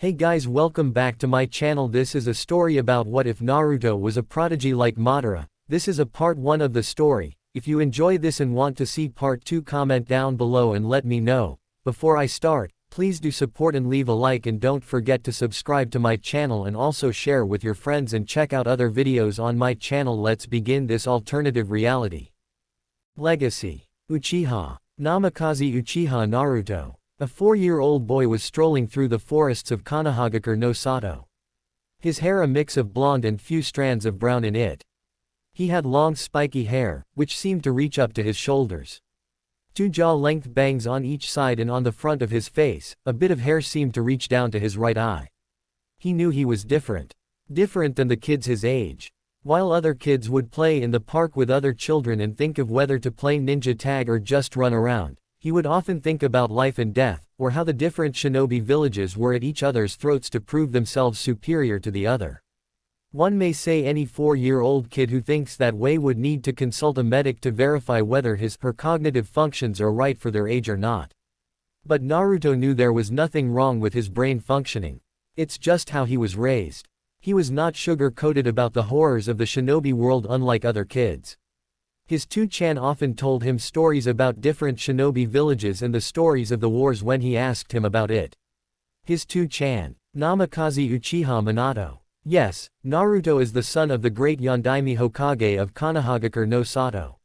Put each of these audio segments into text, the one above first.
Hey guys, welcome back to my channel. This is a story about what if Naruto was a prodigy like Madara. This is a part 1 of the story. If you enjoy this and want to see part 2, comment down below and let me know. Before I start, please do support and leave a like, and don't forget to subscribe to my channel and also share with your friends and check out other videos on my channel. Let's begin this alternative reality. Legacy. Uchiha. Namikaze Uchiha Naruto. A 4-year-old boy was strolling through the forests of Konohagakure No Sato. His hair a mix of blonde and few strands of brown in it. He had long spiky hair, which seemed to reach up to his shoulders. 2 jaw-length bangs on each side, and on the front of his face, a bit of hair seemed to reach down to his right eye. He knew he was different. Different than the kids his age. While other kids would play in the park with other children and think of whether to play ninja tag or just run around, he would often think about life and death, or how the different shinobi villages were at each other's throats to prove themselves superior to the other. One may say any 4-year-old kid who thinks that way would need to consult a medic to verify whether his/her cognitive functions are right for their age or not. But Naruto knew there was nothing wrong with his brain functioning. It's just how he was raised. He was not sugar-coated about the horrors of the shinobi world unlike other kids. His 2chan often told him stories about different shinobi villages and the stories of the wars when he asked him about it. His 2chan. Namikaze Uchiha Minato. Yes, Naruto is the son of the great Yondaime Hokage of Konohagakure no Sato.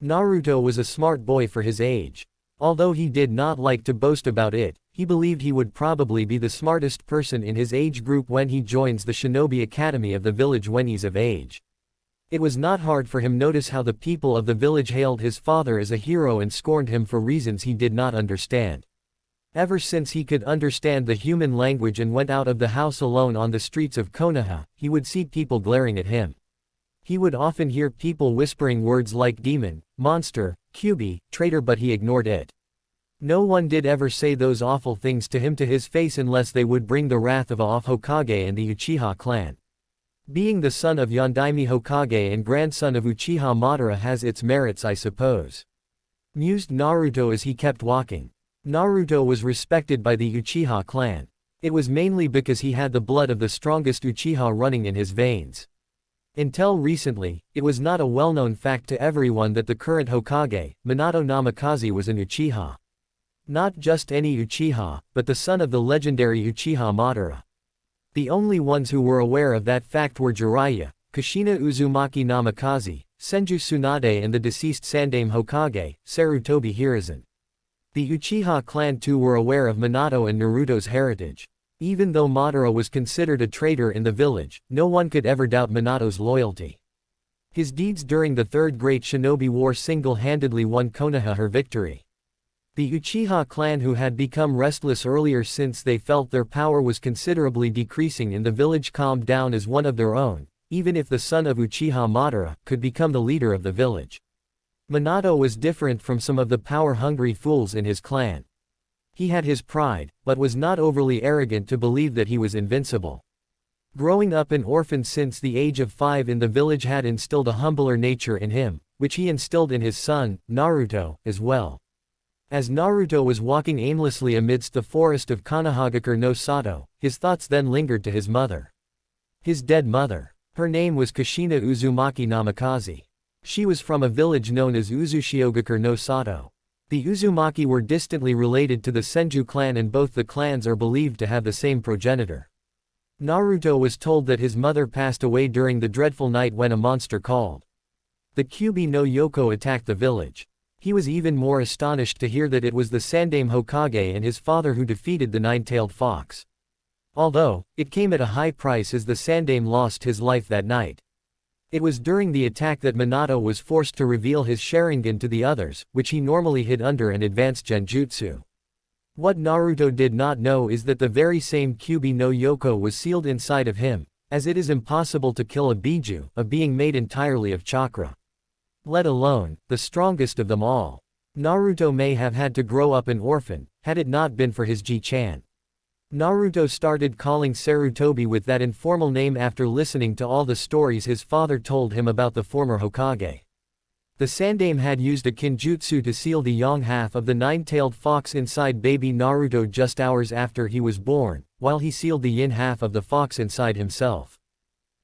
Naruto was a smart boy for his age. Although he did not like to boast about it, he believed he would probably be the smartest person in his age group when he joins the shinobi academy of the village when he's of age. It was not hard for him to notice how the people of the village hailed his father as a hero and scorned him for reasons he did not understand. Ever since he could understand the human language and went out of the house alone on the streets of Konoha, he would see people glaring at him. He would often hear people whispering words like demon, monster, Kyuubi, traitor, but he ignored it. No one did ever say those awful things to him to his face unless they would bring the wrath of a Hokage and the Uchiha clan. Being the son of Yondaime Hokage and grandson of Uchiha Madara has its merits, I suppose. Mused Naruto as he kept walking. Naruto was respected by the Uchiha clan. It was mainly because he had the blood of the strongest Uchiha running in his veins. Until recently, it was not a well-known fact to everyone that the current Hokage, Minato Namikaze, was an Uchiha. Not just any Uchiha, but the son of the legendary Uchiha Madara. The only ones who were aware of that fact were Jiraiya, Kushina Uzumaki Namikaze, Senju Tsunade, and the deceased Sandaime Hokage, Sarutobi Hiruzen. The Uchiha clan too were aware of Minato and Naruto's heritage. Even though Madara was considered a traitor in the village, no one could ever doubt Minato's loyalty. His deeds during the Third Great Shinobi War single-handedly won Konoha her victory. The Uchiha clan, who had become restless earlier since they felt their power was considerably decreasing in the village, calmed down as one of their own, even if the son of Uchiha Madara could become the leader of the village. Minato was different from some of the power-hungry fools in his clan. He had his pride, but was not overly arrogant to believe that he was invincible. Growing up an orphan since the age of 5 in the village had instilled a humbler nature in him, which he instilled in his son, Naruto, as well. As Naruto was walking aimlessly amidst the forest of Konohagakure no Sato, his thoughts then lingered to his mother. His dead mother. Her name was Kushina Uzumaki Namikaze. She was from a village known as Uzushiogakure no Sato. The Uzumaki were distantly related to the Senju clan, and both the clans are believed to have the same progenitor. Naruto was told that his mother passed away during the dreadful night when a monster called the Kyuubi no Yoko attacked the village. He was even more astonished to hear that it was the Sandaime Hokage and his father who defeated the nine-tailed fox. Although, it came at a high price as the Sandaime lost his life that night. It was during the attack that Minato was forced to reveal his Sharingan to the others, which he normally hid under an advanced genjutsu. What Naruto did not know is that the very same Kyuubi no Yoko was sealed inside of him, as it is impossible to kill a Biju, a being made entirely of chakra. Let alone, the strongest of them all. Naruto may have had to grow up an orphan, had it not been for his Ji-chan. Naruto started calling Sarutobi with that informal name after listening to all the stories his father told him about the former Hokage. The Sandaime had used a kinjutsu to seal the young half of the nine-tailed fox inside baby Naruto just hours after he was born, while he sealed the yin half of the fox inside himself.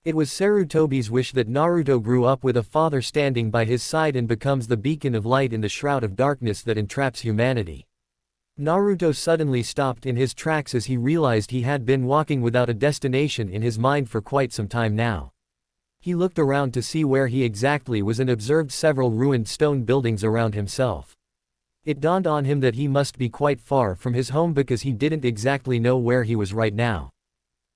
It was Sarutobi's wish that Naruto grew up with a father standing by his side and becomes the beacon of light in the shroud of darkness that entraps humanity. Naruto suddenly stopped in his tracks as he realized he had been walking without a destination in his mind for quite some time now. He looked around to see where he exactly was and observed several ruined stone buildings around himself. It dawned on him that he must be quite far from his home because he didn't exactly know where he was right now.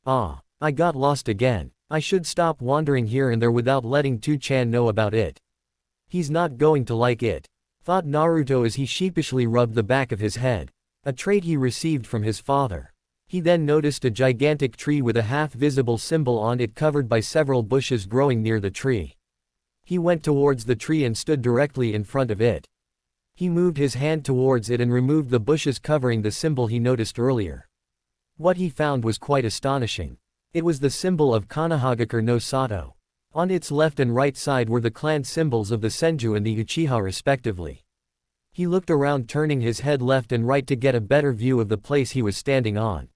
Ah, I got lost again. I should stop wandering here and there without letting 2-chan know about it. He's not going to like it, thought Naruto as he sheepishly rubbed the back of his head, a trait he received from his father. He then noticed a gigantic tree with a half-visible symbol on it covered by several bushes growing near the tree. He went towards the tree and stood directly in front of it. He moved his hand towards it and removed the bushes covering the symbol he noticed earlier. What he found was quite astonishing. It was the symbol of Konohagakure no Sato. On its left and right side were the clan symbols of the Senju and the Uchiha respectively. He looked around, turning his head left and right to get a better view of the place he was standing on.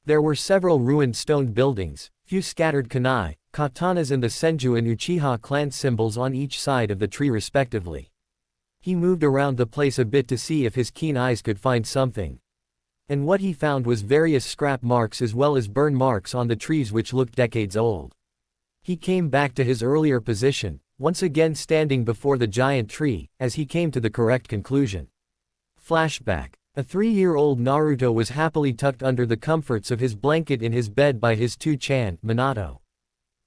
There were several ruined stone buildings, few scattered kunai, katanas and the Senju and Uchiha clan symbols on each side of the tree respectively. He moved around the place a bit to see if his keen eyes could find something. And what he found was various scrap marks as well as burn marks on the trees which looked decades old. He came back to his earlier position, once again standing before the giant tree, as he came to the correct conclusion. Flashback. A 3-year-old Naruto was happily tucked under the comforts of his blanket in his bed by his 2-chan, Minato.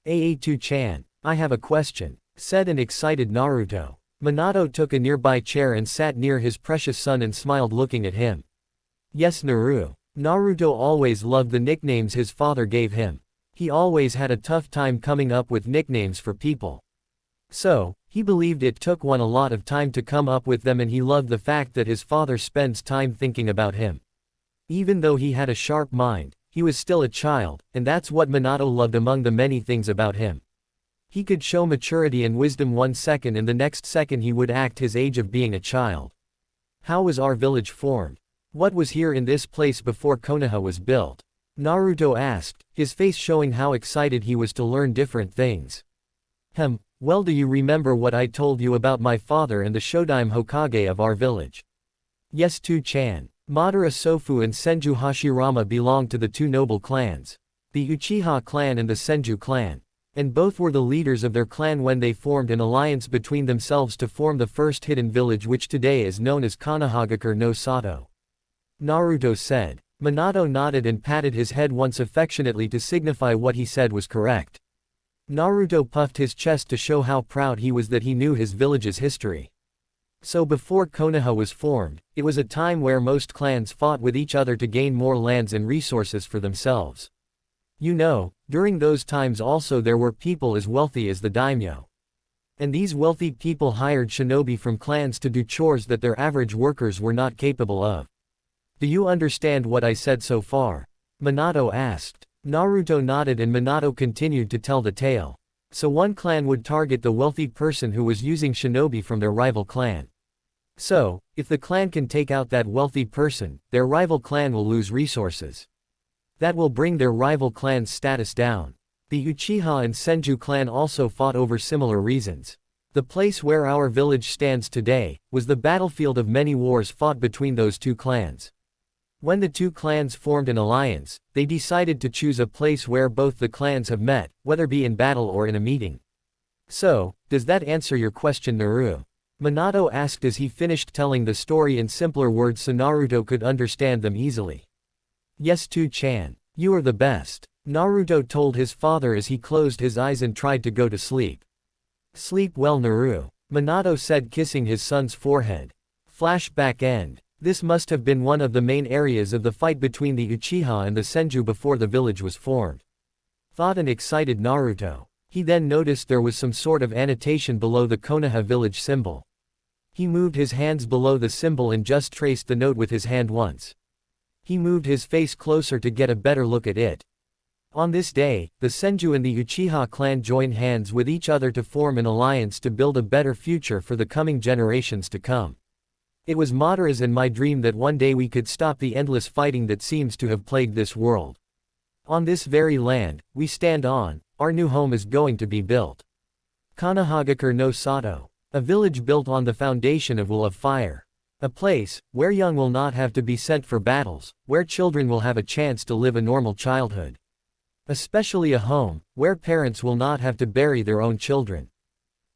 2-chan, I have a question, said an excited Naruto. Minato took a nearby chair and sat near his precious son and smiled looking at him. Yes, Naruto always loved the nicknames his father gave him. He always had a tough time coming up with nicknames for people. So, he believed it took one a lot of time to come up with them, and he loved the fact that his father spends time thinking about him. Even though he had a sharp mind, he was still a child, and that's what Minato loved among the many things about him. He could show maturity and wisdom 1 second and the next second he would act his age of being a child. How was our village formed? What was here in this place before Konoha was built? Naruto asked, his face showing how excited he was to learn different things. Well, do you remember what I told you about my father and the Shodaime Hokage of our village? Yes, 2-chan. Madara Sofu and Senju Hashirama belonged to the 2 noble clans, the Uchiha clan and the Senju clan, and both were the leaders of their clan when they formed an alliance between themselves to form the first hidden village, which today is known as Konohagakure no Sato. Naruto said. Minato nodded and patted his head once affectionately to signify what he said was correct. Naruto puffed his chest to show how proud he was that he knew his village's history. So before Konoha was formed, it was a time where most clans fought with each other to gain more lands and resources for themselves. You know, during those times also there were people as wealthy as the daimyo. And these wealthy people hired shinobi from clans to do chores that their average workers were not capable of. Do you understand what I said so far? Minato asked. Naruto nodded and Minato continued to tell the tale. So one clan would target the wealthy person who was using shinobi from their rival clan. So, if the clan can take out that wealthy person, their rival clan will lose resources. That will bring their rival clan's status down. The Uchiha and Senju clan also fought over similar reasons. The place where our village stands today was the battlefield of many wars fought between those 2 clans. When the 2 clans formed an alliance, they decided to choose a place where both the clans have met, whether be in battle or in a meeting. So, does that answer your question, Naru? Minato asked as he finished telling the story in simpler words so Naruto could understand them easily. Yes, 2-chan, you are the best, Naruto told his father as he closed his eyes and tried to go to sleep. Sleep well, Naru, Minato said, kissing his son's forehead. Flashback end. This must have been one of the main areas of the fight between the Uchiha and the Senju before the village was formed, thought an excited Naruto. He then noticed there was some sort of annotation below the Konoha village symbol. He moved his hands below the symbol and just traced the note with his hand once. He moved his face closer to get a better look at it. On this day, the Senju and the Uchiha clan joined hands with each other to form an alliance to build a better future for the coming generations to come. It was Madara's and my dream that one day we could stop the endless fighting that seems to have plagued this world. On this very land we stand on, our new home is going to be built. Konohagakure no Sato. A village built on the foundation of will of fire. A place where young will not have to be sent for battles, where children will have a chance to live a normal childhood. Especially a home where parents will not have to bury their own children.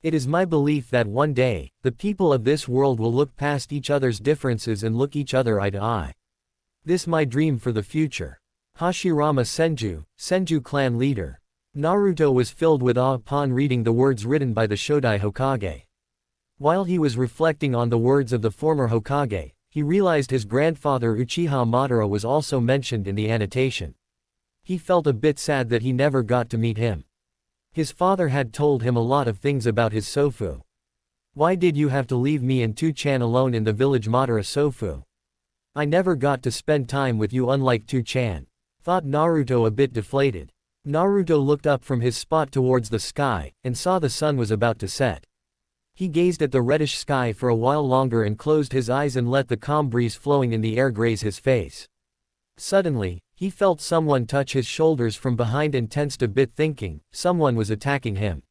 It is my belief that one day, the people of this world will look past each other's differences and look each other eye to eye. This my dream for the future. Hashirama Senju clan leader. Naruto was filled with awe upon reading the words written by the Shodai Hokage. While he was reflecting on the words of the former Hokage, he realized his grandfather Uchiha Madara was also mentioned in the annotation. He felt a bit sad that he never got to meet him. His father had told him a lot of things about his Sofu. Why did you have to leave me and Tu-chan alone in the village Madara Sofu? I never got to spend time with you unlike Tu-chan. Thought Naruto a bit deflated. Naruto looked up from his spot towards the sky, and saw the sun was about to set. He gazed at the reddish sky for a while longer and closed his eyes and let the calm breeze flowing in the air graze his face. Suddenly, he felt someone touch his shoulders from behind and tensed a bit thinking, someone was attacking him.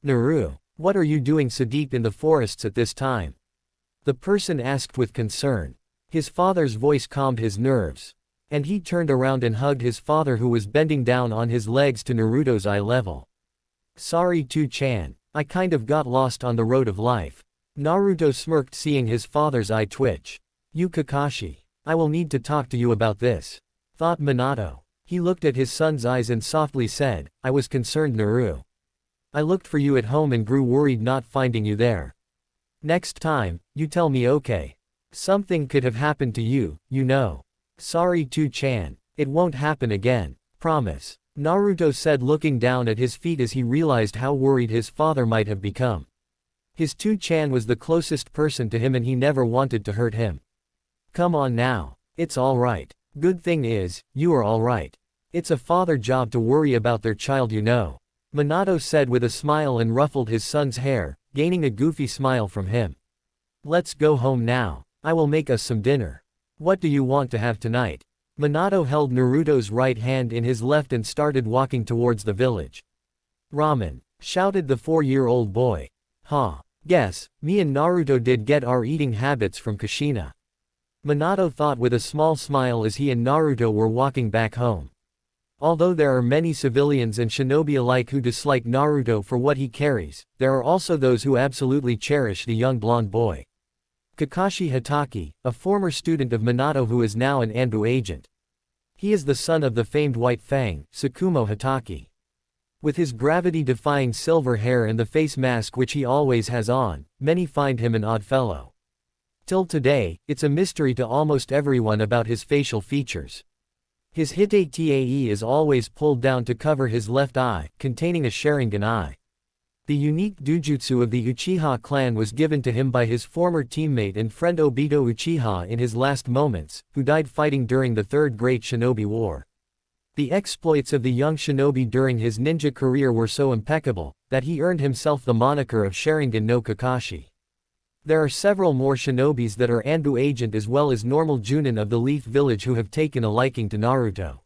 Naru, what are you doing so deep in the forests at this time? The person asked with concern. His father's voice calmed his nerves. And he turned around and hugged his father who was bending down on his legs to Naruto's eye level. Sorry Tu-chan, I kind of got lost on the road of life. Naruto smirked seeing his father's eye twitch. You Kakashi, I will need to talk to you about this. Thought Minato. He looked at his son's eyes and softly said, I was concerned Naru. I looked for you at home and grew worried not finding you there. Next time, you tell me okay. Something could have happened to you, you know. Sorry Tu-chan, it won't happen again, promise. Naruto said looking down at his feet as he realized how worried his father might have become. His Tu-chan was the closest person to him and he never wanted to hurt him. Come on now, it's alright. Good thing is, you are alright. It's a father job to worry about their child you know. Minato said with a smile and ruffled his son's hair, gaining a goofy smile from him. Let's go home now, I will make us some dinner. What do you want to have tonight? Minato held Naruto's right hand in his left and started walking towards the village. Ramen, shouted the 4-year-old boy. Huh. Guess, me and Naruto did get our eating habits from Kushina. Minato thought with a small smile as he and Naruto were walking back home. Although there are many civilians and shinobi alike who dislike Naruto for what he carries, there are also those who absolutely cherish the young blonde boy. Kakashi Hatake, a former student of Minato who is now an Anbu agent. He is the son of the famed White Fang, Tsukumo Hatake. With his gravity-defying silver hair and the face mask which he always has on, many find him an odd fellow. Till today, it's a mystery to almost everyone about his facial features. His Hitae is always pulled down to cover his left eye, containing a Sharingan eye. The unique dujutsu of the Uchiha clan was given to him by his former teammate and friend Obito Uchiha in his last moments, who died fighting during the Third Great Shinobi War. The exploits of the young shinobi during his ninja career were so impeccable, that he earned himself the moniker of Sharingan no Kakashi. There are several more shinobis that are Anbu agent as well as normal Junin of the Leaf Village who have taken a liking to Naruto.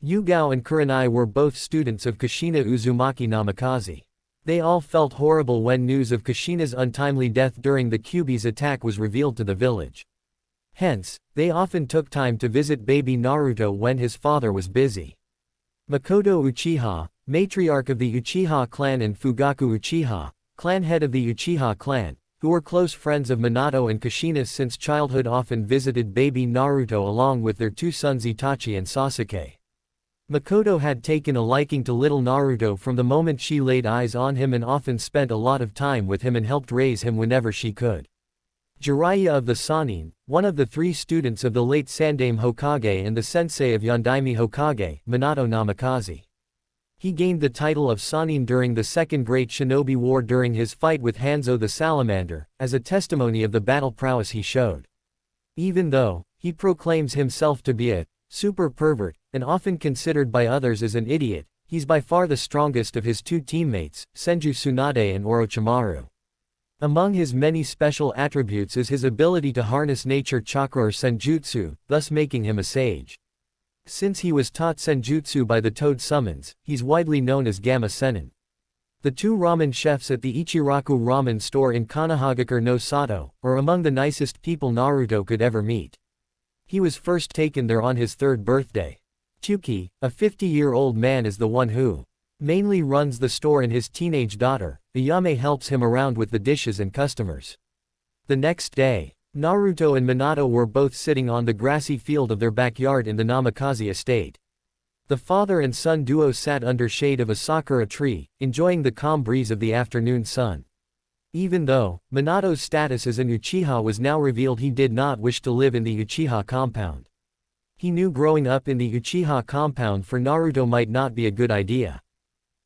Yugao and Kurenai were both students of Kushina Uzumaki Namikaze. They all felt horrible when news of Kushina's untimely death during the Kyuubi's attack was revealed to the village. Hence, they often took time to visit baby Naruto when his father was busy. Makoto Uchiha, matriarch of the Uchiha clan and Fugaku Uchiha, clan head of the Uchiha clan, who were close friends of Minato and Kushina since childhood often visited baby Naruto along with their two sons Itachi and Sasuke. Makoto had taken a liking to little Naruto from the moment she laid eyes on him and often spent a lot of time with him and helped raise him whenever she could. Jiraiya of the Sannin, one of the 3 students of the late Sandaime Hokage and the sensei of Yondaime Hokage, Minato Namikaze. He gained the title of Sannin during the Second Great Shinobi War during his fight with Hanzo the Salamander, as a testimony of the battle prowess he showed. Even though he proclaims himself to be a super pervert, and often considered by others as an idiot, he's by far the strongest of his 2 teammates, Senju Tsunade and Orochimaru. Among his many special attributes is his ability to harness nature chakra or senjutsu, thus making him a sage. Since he was taught senjutsu by the Toad Summons, he's widely known as Gamma Sennin. The two ramen chefs at the Ichiraku ramen store in Konohagakure no Sato are among the nicest people Naruto could ever meet. He was first taken there on his 3rd birthday. Chuki, a 50-year-old man, is the one who mainly runs the store, and his teenage daughter, Ayame, helps him around with the dishes and customers. The next day, Naruto and Minato were both sitting on the grassy field of their backyard in the Namikaze estate. The father and son duo sat under shade of a sakura tree, enjoying the calm breeze of the afternoon sun. Even though Minato's status as an Uchiha was now revealed, he did not wish to live in the Uchiha compound. He knew growing up in the Uchiha compound for Naruto might not be a good idea.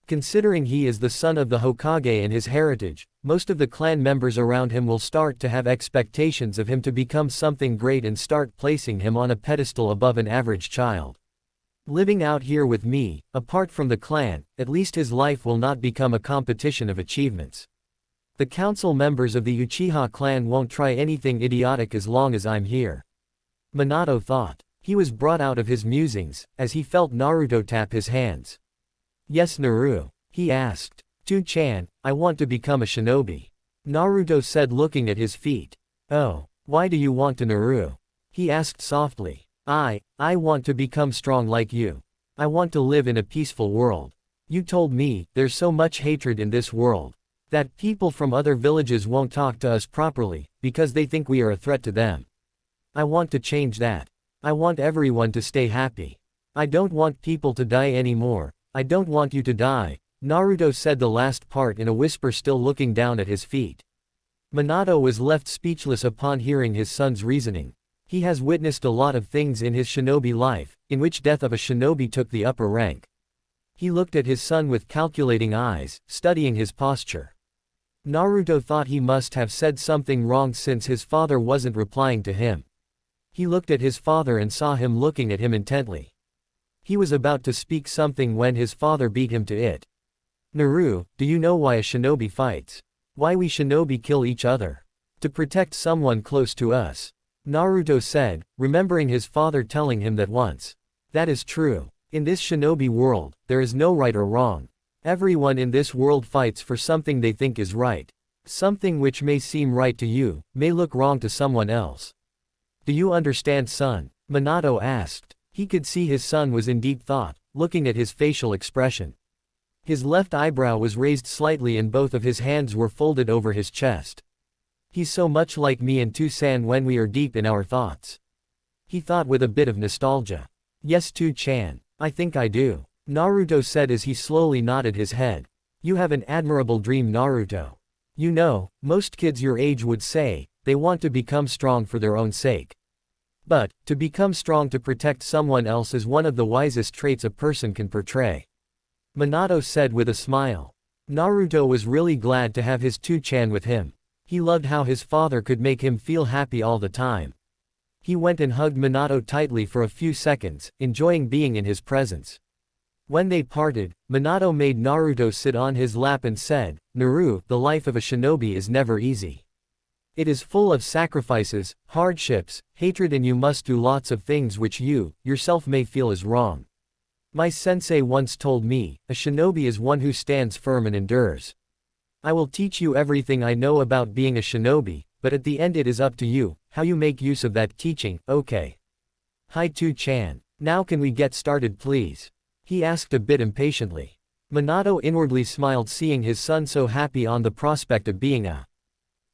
Considering he is the son of the Hokage and his heritage, most of the clan members around him will start to have expectations of him to become something great and start placing him on a pedestal above an average child. Living out here with me, apart from the clan, at least his life will not become a competition of achievements. The council members of the Uchiha clan won't try anything idiotic as long as I'm here. Minato thought. He was brought out of his musings, as he felt Naruto tap his hands. Yes, Naru? He asked. To-chan, I want to become a shinobi. Naruto said, looking at his feet. Oh, why do you want to, Naru? He asked softly. I want to become strong like you. I want to live in a peaceful world. You told me, there's so much hatred in this world, that people from other villages won't talk to us properly, because they think we are a threat to them. I want to change that. I want everyone to stay happy. I don't want people to die anymore. I don't want you to die. Naruto said the last part in a whisper, still looking down at his feet. Minato was left speechless upon hearing his son's reasoning. He has witnessed a lot of things in his shinobi life, in which death of a shinobi took the upper rank. He looked at his son with calculating eyes, studying his posture. Naruto thought he must have said something wrong since his father wasn't replying to him. He looked at his father and saw him looking at him intently. He was about to speak something when his father beat him to it. Naru, do you know why a shinobi fights? Why we shinobi kill each other? To protect someone close to us. Naruto said, remembering his father telling him that once. That is true. In this shinobi world, there is no right or wrong. Everyone in this world fights for something they think is right. Something which may seem right to you, may look wrong to someone else. Do you understand, son? Minato asked. He could see his son was in deep thought, looking at his facial expression. His left eyebrow was raised slightly and both of his hands were folded over his chest. He's so much like me and To-san when we are deep in our thoughts. He thought with a bit of nostalgia. Yes, To-chan, I think I do. Naruto said as he slowly nodded his head. You have an admirable dream, Naruto. You know, most kids your age would say, they want to become strong for their own sake. But, to become strong to protect someone else is one of the wisest traits a person can portray. Minato said with a smile. Naruto was really glad to have his To-chan with him. He loved how his father could make him feel happy all the time. He went and hugged Minato tightly for a few seconds, enjoying being in his presence. When they parted, Minato made Naruto sit on his lap and said, Naru, the life of a shinobi is never easy. It is full of sacrifices, hardships, hatred, and you must do lots of things which you, yourself may feel is wrong. My sensei once told me, a shinobi is one who stands firm and endures. I will teach you everything I know about being a shinobi, but at the end it is up to you, how you make use of that teaching, okay? Hi To-chan. Now can we get started please? He asked a bit impatiently. Minato inwardly smiled seeing his son so happy on the prospect of being a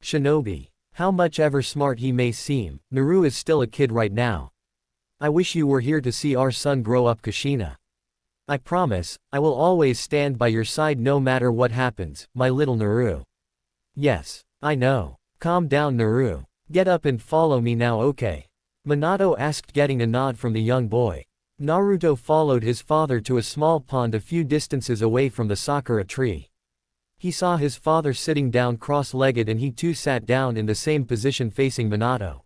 shinobi. How much ever smart he may seem, Naru is still a kid right now. I wish you were here to see our son grow up, Kushina. I promise, I will always stand by your side no matter what happens, my little Naru. Yes, I know. Calm down, Naru. Get up and follow me now, okay? Minato asked, getting a nod from the young boy. Naruto followed his father to a small pond a few distances away from the sakura tree. He saw his father sitting down cross-legged and he too sat down in the same position facing Minato.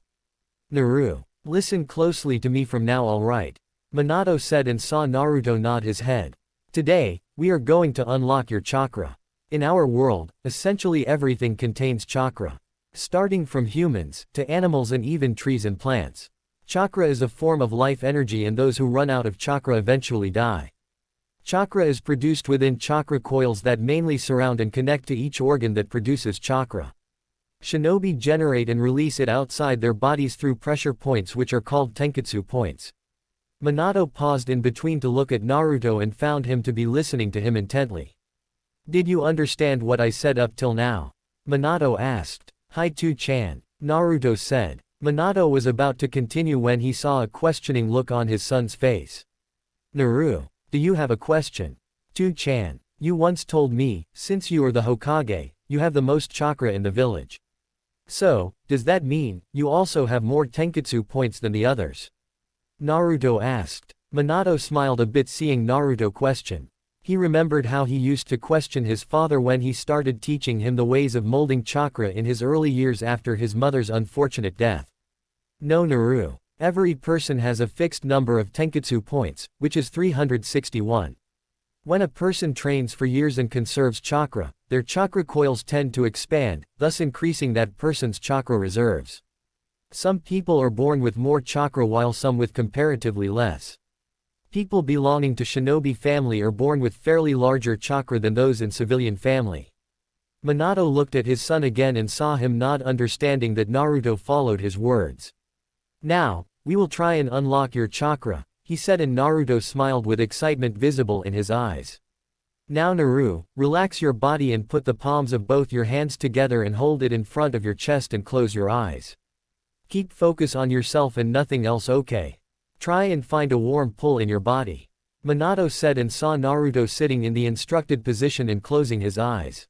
Naru, listen closely to me from now, alright? Minato said and saw Naruto nod his head. Today, we are going to unlock your chakra. In our world, essentially everything contains chakra. Starting from humans, to animals and even trees and plants. Chakra is a form of life energy, and those who run out of chakra eventually die. Chakra is produced within chakra coils that mainly surround and connect to each organ that produces chakra. Shinobi generate and release it outside their bodies through pressure points, which are called tenketsu points. Minato paused in between to look at Naruto and found him to be listening to him intently. "Did you understand what I said up till now?" Minato asked. "Hi To-chan," Naruto said. Minato was about to continue when he saw a questioning look on his son's face. "Naru, do you have a question?" "To-chan, you once told me, since you are the Hokage, you have the most chakra in the village. So, does that mean, you also have more tenketsu points than the others?" Naruto asked. Minato smiled a bit seeing Naruto question. He remembered how he used to question his father when he started teaching him the ways of molding chakra in his early years after his mother's unfortunate death. "No Naru. Every person has a fixed number of tenketsu points, which is 361. When a person trains for years and conserves chakra, their chakra coils tend to expand, thus increasing that person's chakra reserves. Some people are born with more chakra while some with comparatively less. People belonging to shinobi family are born with fairly larger chakra than those in civilian family." Minato looked at his son again and saw him nod, understanding that Naruto followed his words. "Now, we will try and unlock your chakra," he said, and Naruto smiled with excitement visible in his eyes. "Now Naru, relax your body and put the palms of both your hands together and hold it in front of your chest and close your eyes. Keep focus on yourself and nothing else, okay? Try and find a warm pull in your body," Minato said, and saw Naruto sitting in the instructed position and closing his eyes.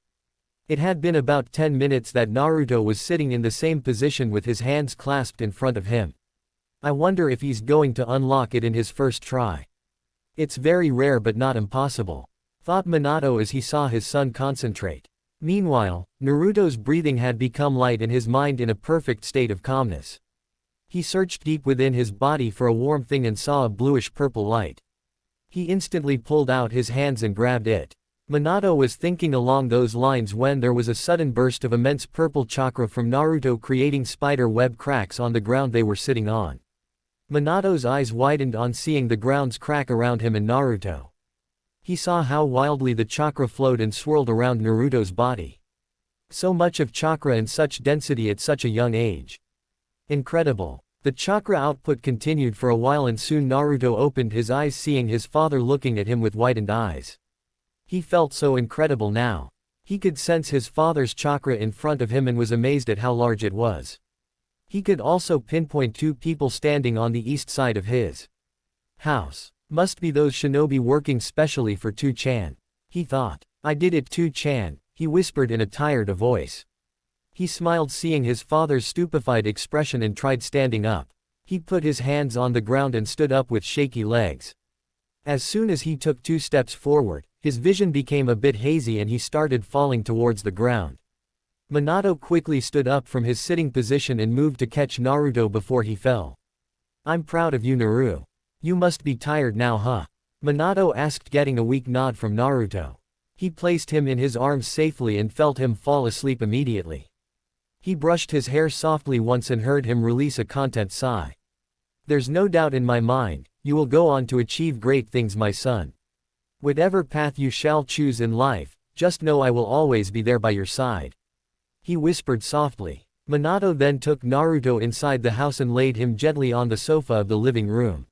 It had been about 10 minutes that Naruto was sitting in the same position with his hands clasped in front of him. "I wonder if he's going to unlock it in his first try. It's very rare but not impossible," thought Minato as he saw his son concentrate. Meanwhile, Naruto's breathing had become light and his mind in a perfect state of calmness. He searched deep within his body for a warm thing and saw a bluish-purple light. He instantly pulled out his hands and grabbed it. Minato was thinking along those lines when there was a sudden burst of immense purple chakra from Naruto, creating spider web cracks on the ground they were sitting on. Minato's eyes widened on seeing the grounds crack around him and Naruto. He saw how wildly the chakra flowed and swirled around Naruto's body. So much of chakra in such density at such a young age. Incredible. The chakra output continued for a while and soon Naruto opened his eyes seeing his father looking at him with widened eyes. He felt so incredible now. He could sense his father's chakra in front of him and was amazed at how large it was. He could also pinpoint 2 people standing on the east side of his house. Must be those shinobi working specially for To-chan, he thought. "I did it To-chan," he whispered in a tired voice. He smiled seeing his father's stupefied expression and tried standing up. He put his hands on the ground and stood up with shaky legs. As soon as he took 2 steps forward, his vision became a bit hazy and he started falling towards the ground. Minato quickly stood up from his sitting position and moved to catch Naruto before he fell. "I'm proud of you Naru. You must be tired now, huh?" Minato asked, getting a weak nod from Naruto. He placed him in his arms safely and felt him fall asleep immediately. He brushed his hair softly once and heard him release a content sigh. "There's no doubt in my mind, you will go on to achieve great things, my son. Whatever path you shall choose in life, just know I will always be there by your side," he whispered softly. Minato then took Naruto inside the house and laid him gently on the sofa of the living room.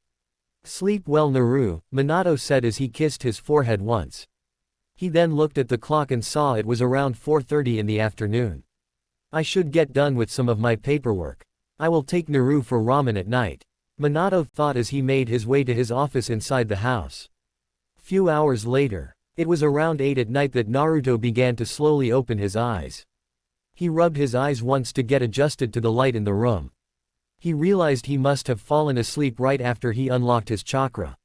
"Sleep well Naru," Minato said as he kissed his forehead once. He then looked at the clock and saw it was around 4:30 in the afternoon. "I should get done with some of my paperwork. I will take Naru for ramen at night," Minato thought as he made his way to his office inside the house. Few hours later, it was around 8 at night that Naruto began to slowly open his eyes. He rubbed his eyes once to get adjusted to the light in the room. He realized he must have fallen asleep right after he unlocked his chakra.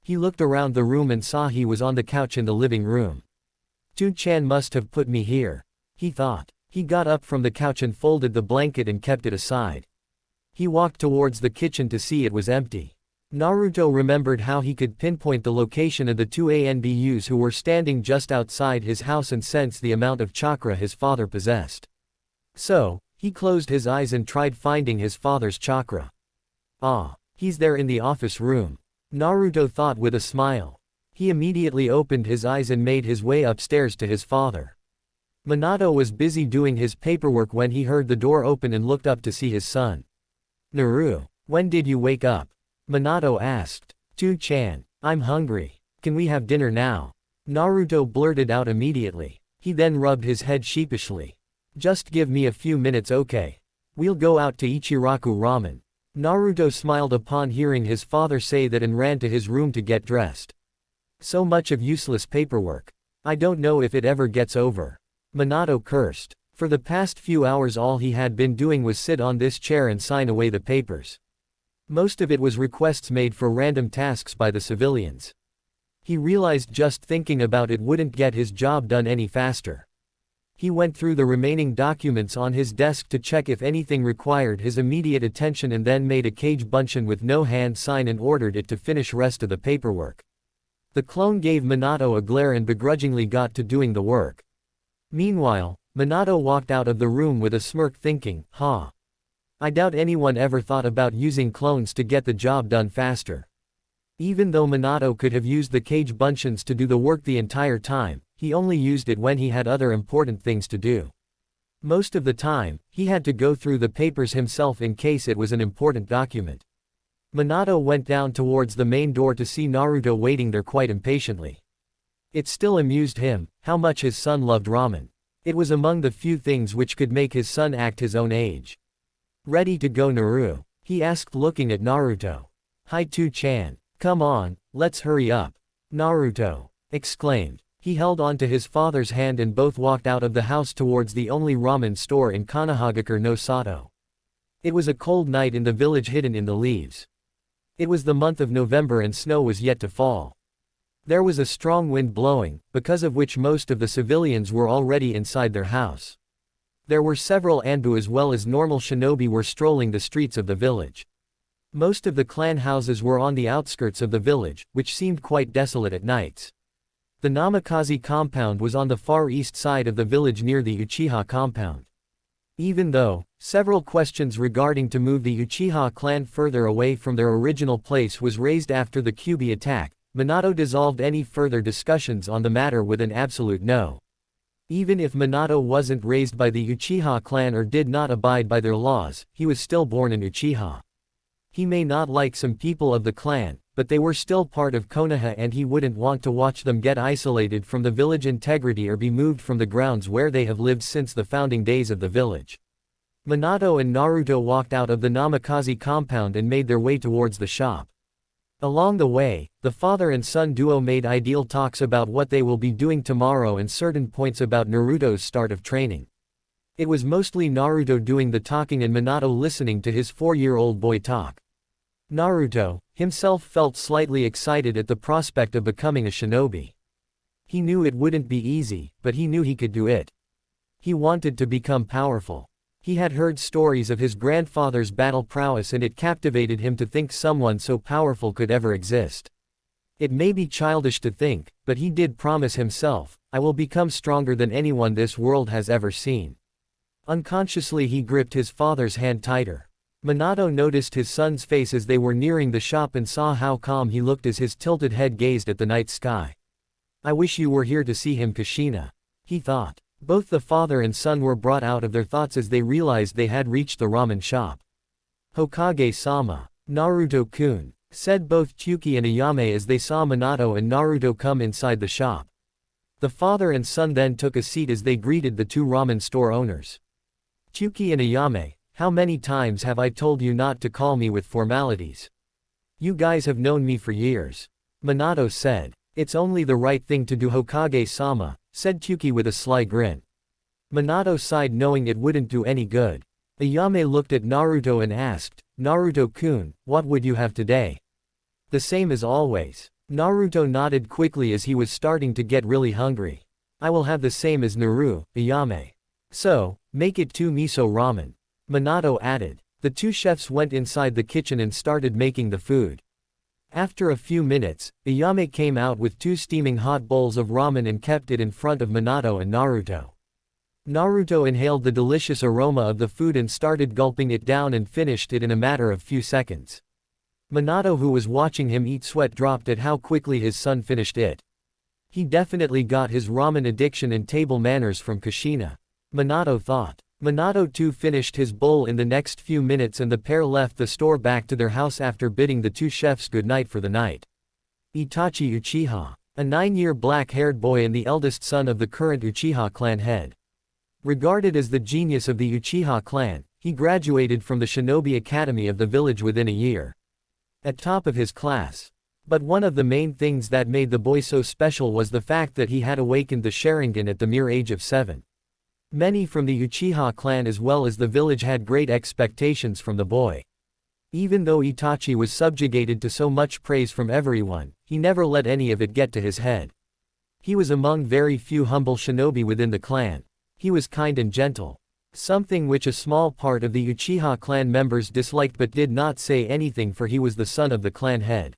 He looked around the room and saw he was on the couch in the living room. To-chan must have put me here, he thought. He got up from the couch and folded the blanket and kept it aside. He walked towards the kitchen to see it was empty. Naruto remembered how he could pinpoint the location of the 2 ANBUs who were standing just outside his house and sensed the amount of chakra his father possessed. So, he closed his eyes and tried finding his father's chakra. Ah, he's there in the office room. Naruto thought with a smile. He immediately opened his eyes and made his way upstairs to his father. Minato was busy doing his paperwork when he heard the door open and looked up to see his son. Naru, when did you wake up? Minato asked. "2-chan, I'm hungry. Can we have dinner now?" Naruto blurted out immediately. He then rubbed his head sheepishly. "Just give me a few minutes, okay? We'll go out to Ichiraku Ramen." Naruto smiled upon hearing his father say that and ran to his room to get dressed. So much of useless paperwork. I don't know if it ever gets over. Minato cursed. For the past few hours all he had been doing was sit on this chair and sign away the papers. Most of it was requests made for random tasks by the civilians. He realized just thinking about it wouldn't get his job done any faster. He went through the remaining documents on his desk to check if anything required his immediate attention and then made a kage bunshin with no hand sign and ordered it to finish rest of the paperwork. The clone gave Minato a glare and begrudgingly got to doing the work. Meanwhile, Minato walked out of the room with a smirk thinking, I doubt anyone ever thought about using clones to get the job done faster. Even though Minato could have used the kage bunshins to do the work the entire time, he only used it when he had other important things to do. Most of the time, he had to go through the papers himself in case it was an important document. Minato went down towards the main door to see Naruto waiting there quite impatiently. It still amused him, how much his son loved ramen. It was among the few things which could make his son act his own age. "Ready to go, Naru?" he asked looking at Naruto. "Hi 2-chan. Come on, let's hurry up," Naruto exclaimed. He held on to his father's hand and both walked out of the house towards the only ramen store in Konohagakure no Sato. It was a cold night in the village hidden in the leaves. It was the month of November and snow was yet to fall. There was a strong wind blowing, because of which most of the civilians were already inside their house. There were several Anbu as well as normal shinobi were strolling the streets of the village. Most of the clan houses were on the outskirts of the village, which seemed quite desolate at nights. The Namikaze compound was on the far east side of the village near the Uchiha compound. Even though several questions regarding to move the Uchiha clan further away from their original place was raised after the Kyuubi attack, Minato dissolved any further discussions on the matter with an absolute no. Even if Minato wasn't raised by the Uchiha clan or did not abide by their laws, he was still born in Uchiha. He may not like some people of the clan, but they were still part of Konoha and he wouldn't want to watch them get isolated from the village integrity or be moved from the grounds where they have lived since the founding days of the village. Minato and Naruto walked out of the Namikaze compound and made their way towards the shop. Along the way, the father and son duo made ideal talks about what they will be doing tomorrow and certain points about Naruto's start of training. It was mostly Naruto doing the talking and Minato listening to his 4-year-old boy talk. Naruto, himself felt slightly excited at the prospect of becoming a shinobi. He knew it wouldn't be easy, but he knew he could do it. He wanted to become powerful. He had heard stories of his grandfather's battle prowess and it captivated him to think someone so powerful could ever exist. It may be childish to think, but he did promise himself, "I will become stronger than anyone this world has ever seen." Unconsciously he gripped his father's hand tighter. Minato noticed his son's face as they were nearing the shop and saw how calm he looked as his tilted head gazed at the night sky. "I wish you were here to see him, Kushina," he thought. Both the father and son were brought out of their thoughts as they realized they had reached the ramen shop. "Hokage-sama, Naruto-kun," said both Chuki and Ayame as they saw Minato and Naruto come inside the shop. The father and son then took a seat as they greeted the two ramen store owners. "Chuki and Ayame, how many times have I told you not to call me with formalities? You guys have known me for years," Minato said. "It's only the right thing to do, Hokage-sama," said Chuki with a sly grin. Minato sighed knowing it wouldn't do any good. Ayame looked at Naruto and asked, "Naruto-kun, what would you have today?" "The same as always." Naruto nodded quickly as he was starting to get really hungry. "I will have the same as Naru, Ayame." "So, make it 2 miso ramen," Minato added. The two chefs went inside the kitchen and started making the food. After a few minutes, Ayame came out with 2 steaming hot bowls of ramen and kept it in front of Minato and Naruto. Naruto inhaled the delicious aroma of the food and started gulping it down and finished it in a matter of few seconds. Minato, who was watching him eat, sweat dropped at how quickly his son finished it. He definitely got his ramen addiction and table manners from Kushina, Minato thought. Minato too finished his bowl in the next few minutes, and the pair left the store back to their house after bidding the two chefs good night for the night. Itachi Uchiha, a 9-year black-haired boy and the eldest son of the current Uchiha clan head. Regarded as the genius of the Uchiha clan, he graduated from the Shinobi Academy of the village within a year. At top of his class. But one of the main things that made the boy so special was the fact that he had awakened the Sharingan at the mere age of 7. Many from the Uchiha clan as well as the village had great expectations from the boy. Even though Itachi was subjugated to so much praise from everyone, he never let any of it get to his head. He was among very few humble shinobi within the clan. He was kind and gentle. Something which a small part of the Uchiha clan members disliked but did not say anything, for he was the son of the clan head.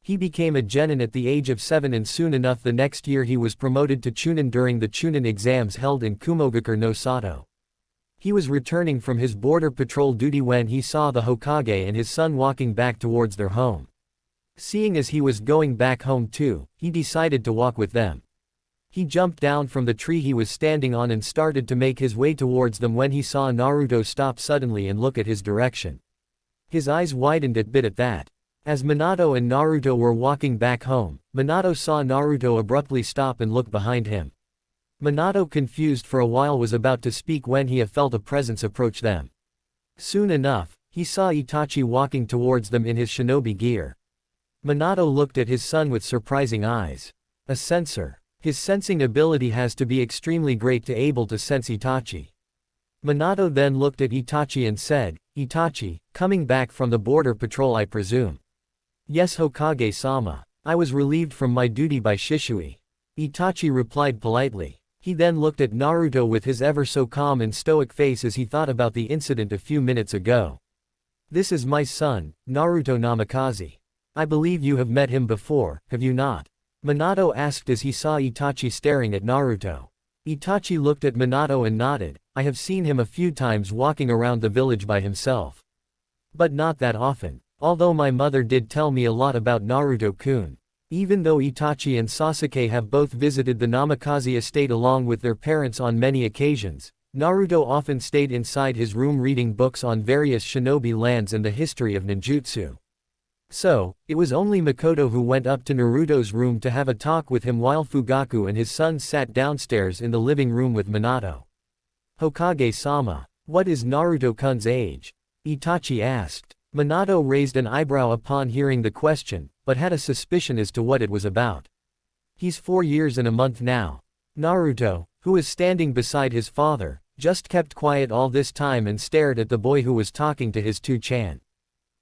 He became a genin at the age of 7, and soon enough the next year he was promoted to chunin during the chunin exams held in Konohagakure no Sato. He was returning from his border patrol duty when he saw the Hokage and his son walking back towards their home. Seeing as he was going back home too, he decided to walk with them. He jumped down from the tree he was standing on and started to make his way towards them when he saw Naruto stop suddenly and look at his direction. His eyes widened a bit at that. As Minato and Naruto were walking back home, Minato saw Naruto abruptly stop and look behind him. Minato, confused for a while, was about to speak when he felt a presence approach them. Soon enough, he saw Itachi walking towards them in his shinobi gear. Minato looked at his son with surprising eyes. A sensor. His sensing ability has to be extremely great to able to sense Itachi. Minato then looked at Itachi and said, "Itachi, coming back from the border patrol, I presume?" "Yes, Hokage-sama. I was relieved from my duty by Shisui." Itachi replied politely. He then looked at Naruto with his ever so calm and stoic face as he thought about the incident a few minutes ago. "This is my son, Naruto Namikaze. I believe you have met him before, have you not?" Minato asked as he saw Itachi staring at Naruto. Itachi looked at Minato and nodded. "I have seen him a few times walking around the village by himself. But not that often. Although my mother did tell me a lot about Naruto-kun." Even though Itachi and Sasuke have both visited the Namikaze estate along with their parents on many occasions, Naruto often stayed inside his room reading books on various shinobi lands and the history of ninjutsu. So, it was only Makoto who went up to Naruto's room to have a talk with him while Fugaku and his son sat downstairs in the living room with Minato. "Hokage-sama, what is Naruto-kun's age?" Itachi asked. Minato raised an eyebrow upon hearing the question, but had a suspicion as to what it was about. "He's 4 years and a month now." Naruto, who was standing beside his father, just kept quiet all this time and stared at the boy who was talking to his two-chan.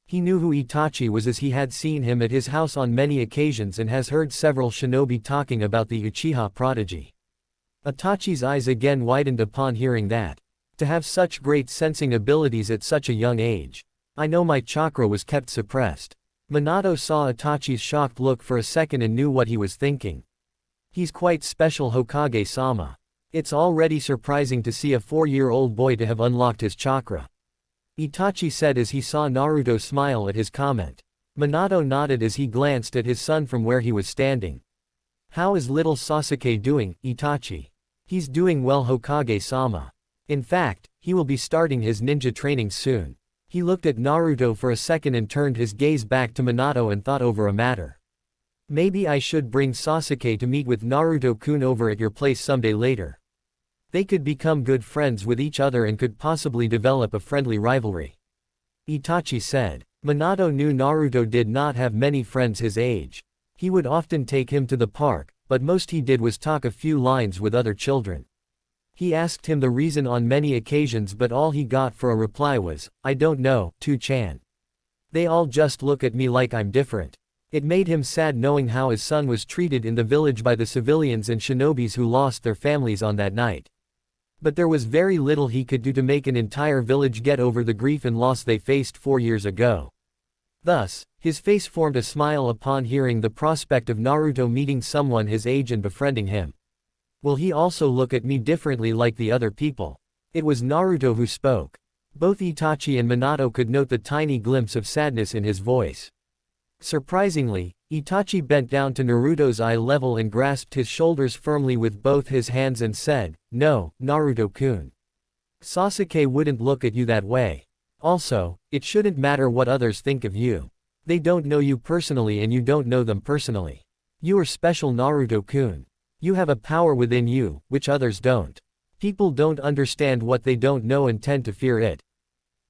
He knew who Itachi was as he had seen him at his house on many occasions and has heard several shinobi talking about the Uchiha prodigy. Itachi's eyes again widened upon hearing that. To have such great sensing abilities at such a young age. "I know my chakra was kept suppressed." Minato saw Itachi's shocked look for a second and knew what he was thinking. "He's quite special, Hokage-sama. It's already surprising to see a 4-year-old boy to have unlocked his chakra," Itachi said as he saw Naruto smile at his comment. Minato nodded as he glanced at his son from where he was standing. "How is little Sasuke doing, Itachi?" "He's doing well, Hokage-sama. In fact, he will be starting his ninja training soon." He looked at Naruto for a second and turned his gaze back to Minato and thought over a matter. "Maybe I should bring Sasuke to meet with Naruto-kun over at your place someday later. They could become good friends with each other and could possibly develop a friendly rivalry," Itachi said. Minato knew Naruto did not have many friends his age. He would often take him to the park, but most he did was talk a few lines with other children. He asked him the reason on many occasions, but all he got for a reply was, "I don't know, two-chan. They all just look at me like I'm different." It made him sad knowing how his son was treated in the village by the civilians and shinobis who lost their families on that night. But there was very little he could do to make an entire village get over the grief and loss they faced 4 years ago. Thus, his face formed a smile upon hearing the prospect of Naruto meeting someone his age and befriending him. "Will he also look at me differently like the other people?" It was Naruto who spoke. Both Itachi and Minato could note the tiny glimpse of sadness in his voice. Surprisingly, Itachi bent down to Naruto's eye level and grasped his shoulders firmly with both his hands and said, "No, Naruto-kun. Sasuke wouldn't look at you that way. Also, it shouldn't matter what others think of you. They don't know you personally and you don't know them personally. You are special, Naruto-kun. You have a power within you, which others don't. People don't understand what they don't know and tend to fear it.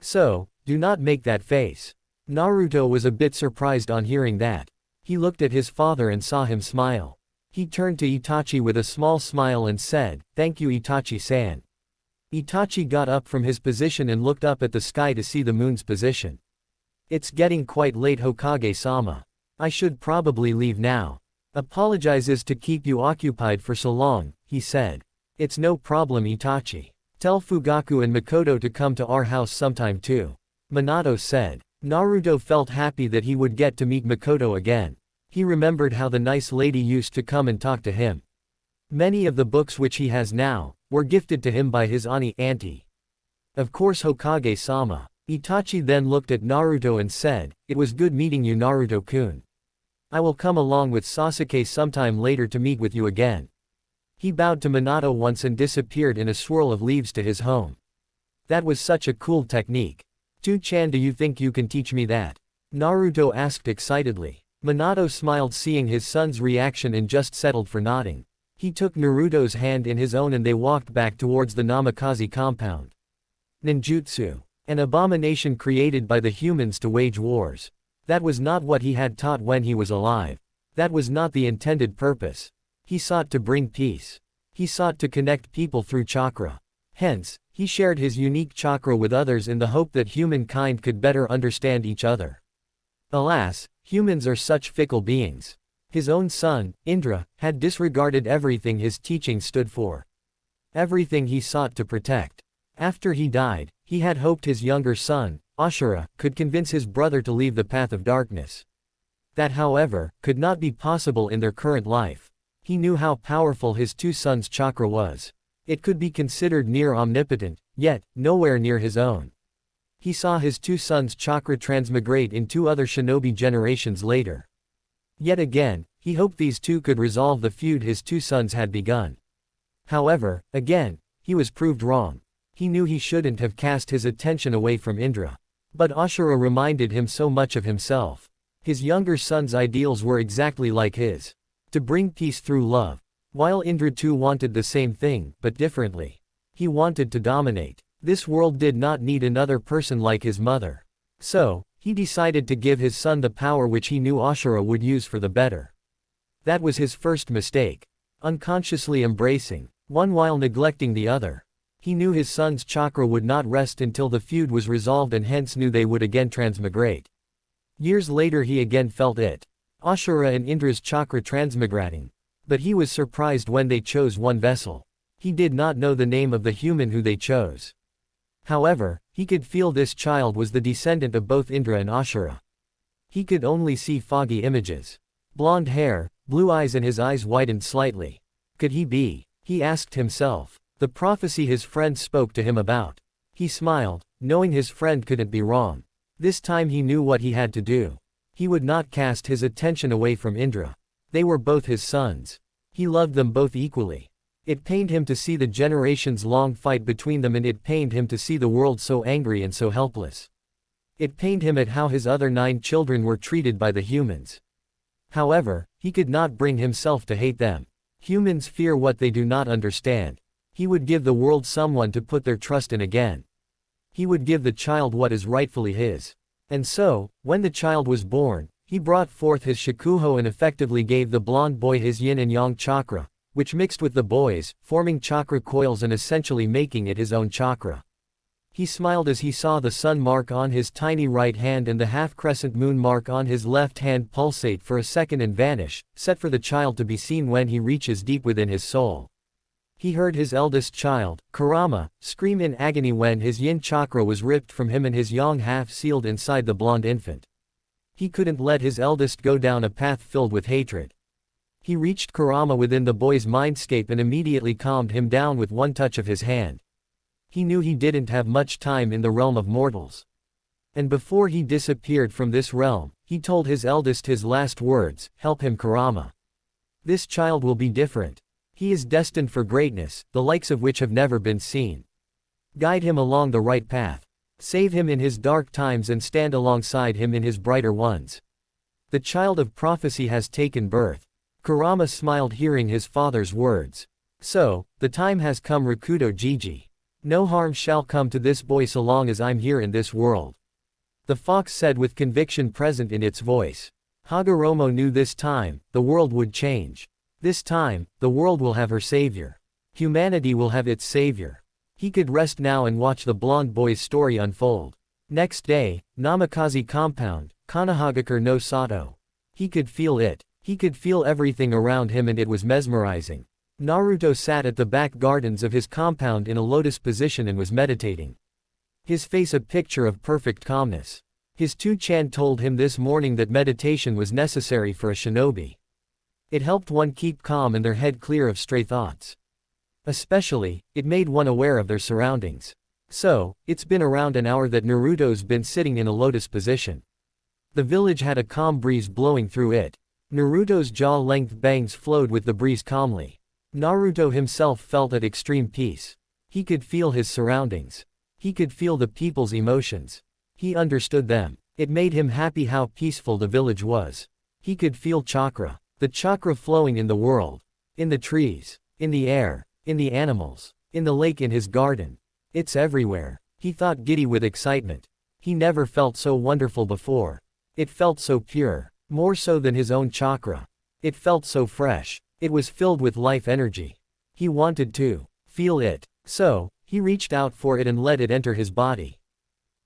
So, do not make that face." Naruto was a bit surprised on hearing that. He looked at his father and saw him smile. He turned to Itachi with a small smile and said, "Thank you, Itachi-san." Itachi got up from his position and looked up at the sky to see the moon's position. "It's getting quite late, Hokage-sama. I should probably leave now. Apologizes to keep you occupied for so long," he said. "It's no problem, Itachi. Tell Fugaku and Mikoto to come to our house sometime too," Minato said. Naruto felt happy that he would get to meet Mikoto again. He remembered how the nice lady used to come and talk to him. Many of the books which he has now were gifted to him by his auntie. "Of course, Hokage-sama." Itachi then looked at Naruto and said, "It was good meeting you, Naruto-kun. I will come along with Sasuke sometime later to meet with you again." He bowed to Minato once and disappeared in a swirl of leaves to his home. "That was such a cool technique. Tu-chan, do you think you can teach me that?" Naruto asked excitedly. Minato smiled seeing his son's reaction and just settled for nodding. He took Naruto's hand in his own and they walked back towards the Namikaze compound. Ninjutsu. An abomination created by the humans to wage wars. That was not what he had taught when he was alive. That was not the intended purpose. He sought to bring peace. He sought to connect people through chakra. Hence, he shared his unique chakra with others in the hope that humankind could better understand each other. Alas, humans are such fickle beings. His own son, Indra, had disregarded everything his teaching stood for. Everything he sought to protect. After he died, he had hoped his younger son, Ashura, could convince his brother to leave the path of darkness. That, however, could not be possible in their current life. He knew how powerful his two sons' chakra was. It could be considered near omnipotent, yet, nowhere near his own. He saw his two sons' chakra transmigrate in two other shinobi generations later. Yet again, he hoped these two could resolve the feud his two sons had begun. However, again, he was proved wrong. He knew he shouldn't have cast his attention away from Indra. But Ashura reminded him so much of himself. His younger son's ideals were exactly like his. To bring peace through love. While Indra too wanted the same thing, but differently. He wanted to dominate. This world did not need another person like his mother. So, he decided to give his son the power which he knew Ashura would use for the better. That was his first mistake. Unconsciously embracing one while neglecting the other. He knew his son's chakra would not rest until the feud was resolved and hence knew they would again transmigrate. Years later he again felt it. Ashura and Indra's chakra transmigrating. But he was surprised when they chose one vessel. He did not know the name of the human who they chose. However, he could feel this child was the descendant of both Indra and Ashura. He could only see foggy images. Blonde hair, blue eyes, and his eyes widened slightly. Could he be? He asked himself. The prophecy his friend spoke to him about. He smiled, knowing his friend couldn't be wrong. This time he knew what he had to do. He would not cast his attention away from Indra. They were both his sons. He loved them both equally. It pained him to see the generations-long fight between them, and it pained him to see the world so angry and so helpless. It pained him at how his other 9 children were treated by the humans. However, he could not bring himself to hate them. Humans fear what they do not understand. He would give the world someone to put their trust in again. He would give the child what is rightfully his. And so, when the child was born, he brought forth his shakuho and effectively gave the blonde boy his yin and yang chakra, which mixed with the boy's, forming chakra coils and essentially making it his own chakra. He smiled as he saw the sun mark on his tiny right hand and the half-crescent moon mark on his left hand pulsate for a second and vanish, set for the child to be seen when he reaches deep within his soul. He heard his eldest child, Kurama, scream in agony when his yin chakra was ripped from him and his yang half sealed inside the blonde infant. He couldn't let his eldest go down a path filled with hatred. He reached Kurama within the boy's mindscape and immediately calmed him down with one touch of his hand. He knew he didn't have much time in the realm of mortals. And before he disappeared from this realm, he told his eldest his last words, "Help him, Kurama. This child will be different. He is destined for greatness, the likes of which have never been seen. Guide him along the right path. Save him in his dark times and stand alongside him in his brighter ones. The child of prophecy has taken birth." Kurama smiled hearing his father's words. "So, the time has come, Rakuto Jiji. No harm shall come to this boy so long as I'm here in this world." The fox said with conviction present in its voice. Hagoromo knew this time, the world would change. This time, the world will have her savior. Humanity will have its savior. He could rest now and watch the blonde boy's story unfold. Next day, Namikaze compound, Konohagakure no Sato. He could feel it. He could feel everything around him and it was mesmerizing. Naruto sat at the back gardens of his compound in a lotus position and was meditating. His face a picture of perfect calmness. His two-chan told him this morning that meditation was necessary for a shinobi. It helped one keep calm and their head clear of stray thoughts. Especially, it made one aware of their surroundings. So, it's been around an hour that Naruto's been sitting in a lotus position. The village had a calm breeze blowing through it. Naruto's jaw-length bangs flowed with the breeze calmly. Naruto himself felt at extreme peace. He could feel his surroundings. He could feel the people's emotions. He understood them. It made him happy how peaceful the village was. He could feel chakra. The chakra flowing in the world. In the trees. In the air. In the animals. In the lake in his garden. It's everywhere. He thought giddy with excitement. He never felt so wonderful before. It felt so pure. More so than his own chakra. It felt so fresh. It was filled with life energy. He wanted to feel it. So, he reached out for it and let it enter his body.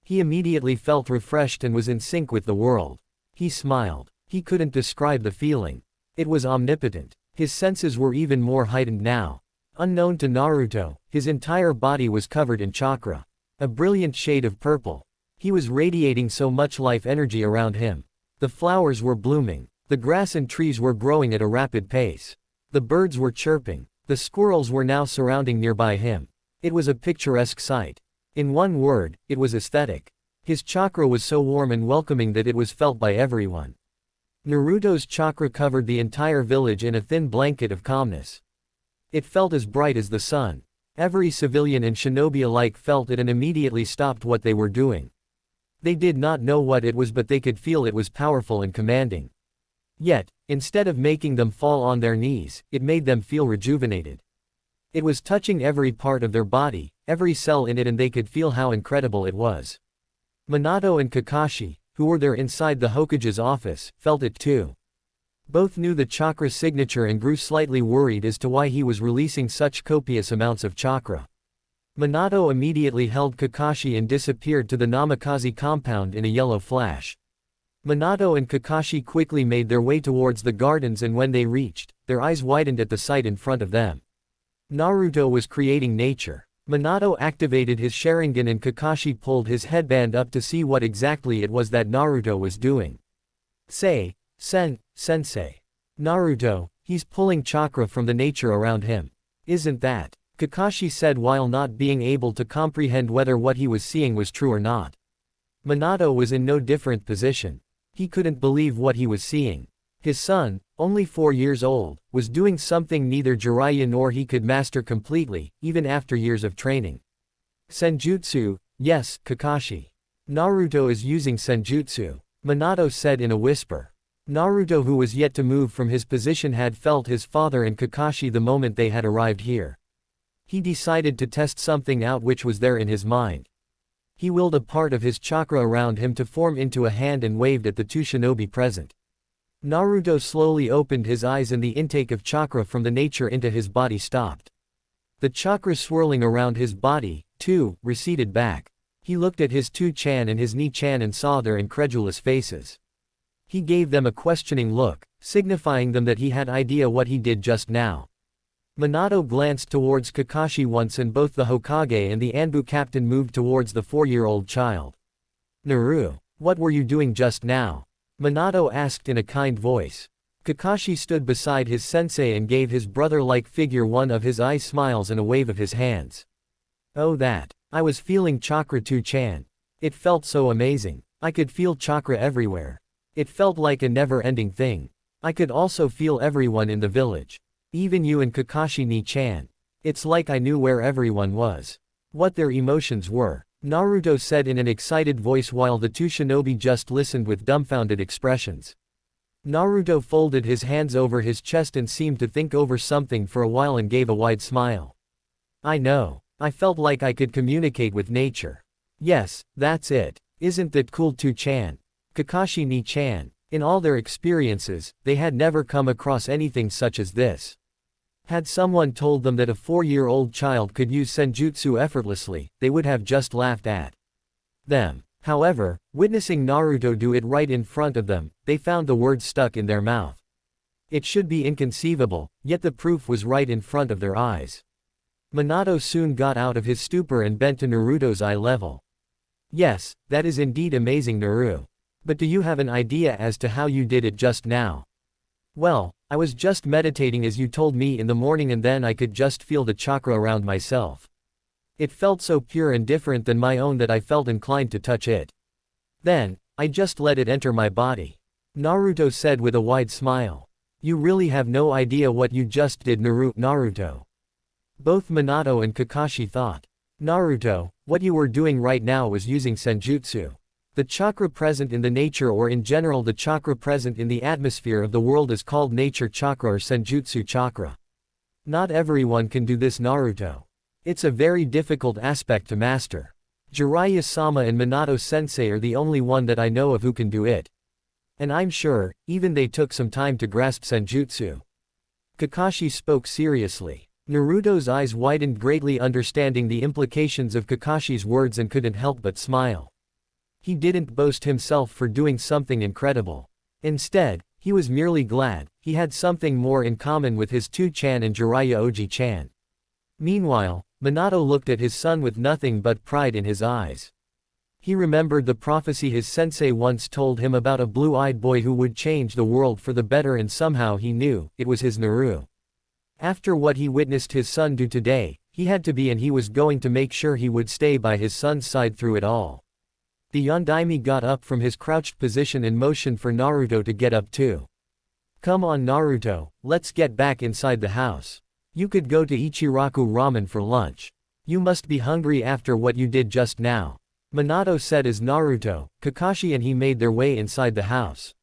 He immediately felt refreshed and was in sync with the world. He smiled. He couldn't describe the feeling. It was omnipotent. His senses were even more heightened now. Unknown to Naruto, his entire body was covered in chakra. A brilliant shade of purple. He was radiating so much life energy around him. The flowers were blooming. The grass and trees were growing at a rapid pace. The birds were chirping. The squirrels were now surrounding nearby him. It was a picturesque sight. In one word, it was aesthetic. His chakra was so warm and welcoming that it was felt by everyone. Naruto's chakra covered the entire village in a thin blanket of calmness. It felt as bright as the sun. Every civilian and shinobi alike felt it and immediately stopped what they were doing. They did not know what it was, but they could feel it was powerful and commanding. Yet, instead of making them fall on their knees, it made them feel rejuvenated. It was touching every part of their body, every cell in it, and they could feel how incredible it was. Minato and Kakashi, who were there inside the Hokage's office, felt it too. Both knew the chakra signature and grew slightly worried as to why he was releasing such copious amounts of chakra. Minato immediately held Kakashi and disappeared to the Namikaze compound in a yellow flash. Minato and Kakashi quickly made their way towards the gardens, and when they reached, their eyes widened at the sight in front of them. Naruto was creating nature. Minato activated his Sharingan and Kakashi pulled his headband up to see what exactly it was that Naruto was doing. Sensei. Naruto, he's pulling chakra from the nature around him. Isn't that? Kakashi said while not being able to comprehend whether what he was seeing was true or not. Minato was in no different position. He couldn't believe what he was seeing. His son, only 4 years old, was doing something neither Jiraiya nor he could master completely, even after years of training. Senjutsu, yes, Kakashi. Naruto is using senjutsu, Minato said in a whisper. Naruto, who was yet to move from his position, had felt his father and Kakashi the moment they had arrived here. He decided to test something out which was there in his mind. He willed a part of his chakra around him to form into a hand and waved at the two shinobi present. Naruto slowly opened his eyes and the intake of chakra from the nature into his body stopped. The chakra swirling around his body, too, receded back. He looked at his two-chan and his ni-chan and saw their incredulous faces. He gave them a questioning look, signifying them that he had idea what he did just now. Minato glanced towards Kakashi once and both the Hokage and the Anbu captain moved towards the 4-year-old child. Naru, what were you doing just now? Minato asked in a kind voice. Kakashi stood beside his sensei and gave his brother-like figure one of his eyes smiles and a wave of his hands. Oh that. I was feeling chakra 2-chan. It felt so amazing. I could feel chakra everywhere. It felt like a never-ending thing. I could also feel everyone in the village. Even you and Kakashi ni-chan. It's like I knew where everyone was. What their emotions were. Naruto said in an excited voice while the two shinobi just listened with dumbfounded expressions. Naruto folded his hands over his chest and seemed to think over something for a while and gave a wide smile. I know. I felt like I could communicate with nature. Yes, that's it. Isn't that cool 2-chan? Kakashi ni-chan. In all their experiences, they had never come across anything such as this. Had someone told them that a 4-year-old child could use senjutsu effortlessly, they would have just laughed at them. However, witnessing Naruto do it right in front of them, they found the words stuck in their mouth. It should be inconceivable, yet the proof was right in front of their eyes. Minato soon got out of his stupor and bent to Naruto's eye level. Yes, that is indeed amazing, Naru. But do you have an idea as to how you did it just now? Well, I was just meditating as you told me in the morning and then I could just feel the chakra around myself. It felt so pure and different than my own that I felt inclined to touch it. Then, I just let it enter my body. Naruto said with a wide smile. You really have no idea what you just did, Naruto. Both Minato and Kakashi thought. Naruto, what you were doing right now was using senjutsu. The chakra present in the nature or in general the chakra present in the atmosphere of the world is called nature chakra or senjutsu chakra. Not everyone can do this, Naruto. It's a very difficult aspect to master. Jiraiya-sama and Minato-sensei are the only one that I know of who can do it. And I'm sure, even they took some time to grasp senjutsu. Kakashi spoke seriously. Naruto's eyes widened greatly, understanding the implications of Kakashi's words, and couldn't help but smile. He didn't boast himself for doing something incredible. Instead, he was merely glad he had something more in common with his 2-chan and Jiraiya Oji-chan. Meanwhile, Minato looked at his son with nothing but pride in his eyes. He remembered the prophecy his sensei once told him about a blue-eyed boy who would change the world for the better, and somehow he knew it was his Naru. After what he witnessed his son do today, he had to be, and he was going to make sure he would stay by his son's side through it all. The Yondaime got up from his crouched position and motioned for Naruto to get up too. Come on Naruto, let's get back inside the house. You could go to Ichiraku Ramen for lunch. You must be hungry after what you did just now. Minato said as Naruto, Kakashi and he made their way inside the house.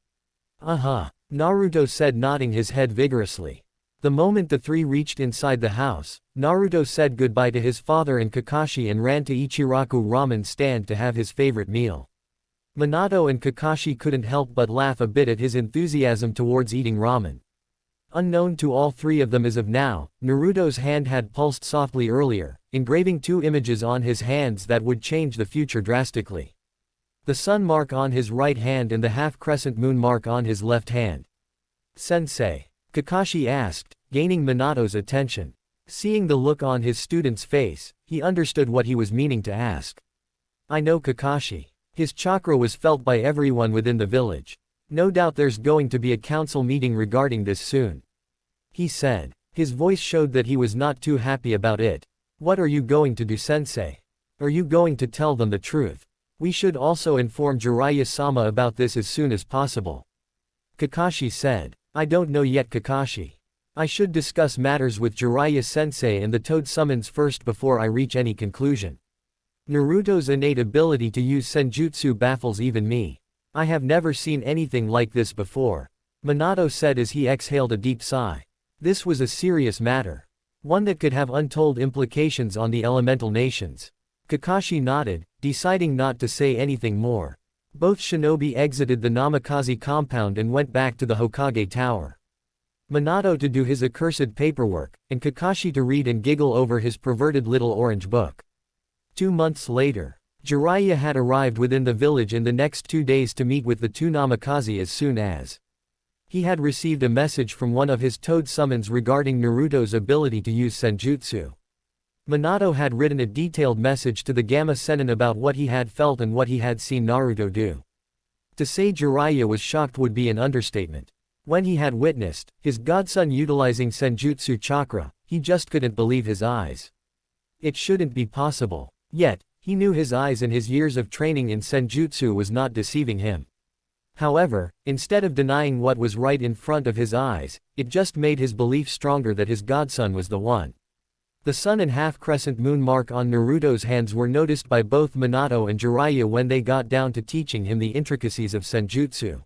Naruto said, nodding his head vigorously. The moment the three reached inside the house, Naruto said goodbye to his father and Kakashi and ran to Ichiraku Ramen stand to have his favorite meal. Minato and Kakashi couldn't help but laugh a bit at his enthusiasm towards eating ramen. Unknown to all three of them as of now, Naruto's hand had pulsed softly earlier, engraving two images on his hands that would change the future drastically. The sun mark on his right hand and the half-crescent moon mark on his left hand. Sensei? Kakashi asked, gaining Minato's attention. Seeing the look on his student's face, he understood what he was meaning to ask. I know Kakashi. His chakra was felt by everyone within the village. No doubt there's going to be a council meeting regarding this soon. He said. His voice showed that he was not too happy about it. What are you going to do, Sensei? Are you going to tell them the truth? We should also inform Jiraiya-sama about this as soon as possible. Kakashi said. I don't know yet, Kakashi. I should discuss matters with Jiraiya-sensei and the Toad summons first before I reach any conclusion. Naruto's innate ability to use senjutsu baffles even me. I have never seen anything like this before. Minato said as he exhaled a deep sigh. This was a serious matter. One that could have untold implications on the elemental nations. Kakashi nodded, deciding not to say anything more. Both shinobi exited the Namikaze compound and went back to the Hokage tower. Minato to do his accursed paperwork, and Kakashi to read and giggle over his perverted little orange book. 2 months later, Jiraiya had arrived within the village in the next 2 days to meet with the two Namikaze as soon as he had received a message from one of his Toad summons regarding Naruto's ability to use senjutsu. Minato had written a detailed message to the Gamma Sennin about what he had felt and what he had seen Naruto do. To say Jiraiya was shocked would be an understatement. When he had witnessed his godson utilizing senjutsu chakra, he just couldn't believe his eyes. It shouldn't be possible. Yet, he knew his eyes and his years of training in senjutsu was not deceiving him. However, instead of denying what was right in front of his eyes, it just made his belief stronger that his godson was the one. The sun and half-crescent moon mark on Naruto's hands were noticed by both Minato and Jiraiya when they got down to teaching him the intricacies of senjutsu.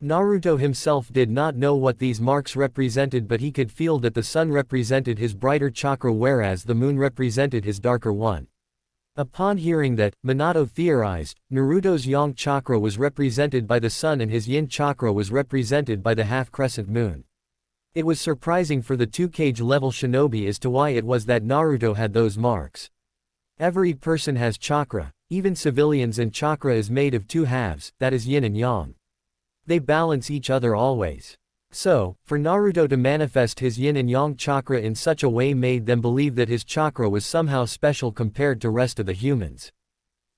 Naruto himself did not know what these marks represented, but he could feel that the sun represented his brighter chakra whereas the moon represented his darker one. Upon hearing that, Minato theorized, Naruto's yang chakra was represented by the sun and his yin chakra was represented by the half-crescent moon. It was surprising for the 2-Kage level shinobi as to why it was that Naruto had those marks. Every person has chakra, even civilians, and chakra is made of two halves, that is yin and yang. They balance each other always. So, for Naruto to manifest his yin and yang chakra in such a way made them believe that his chakra was somehow special compared to rest of the humans.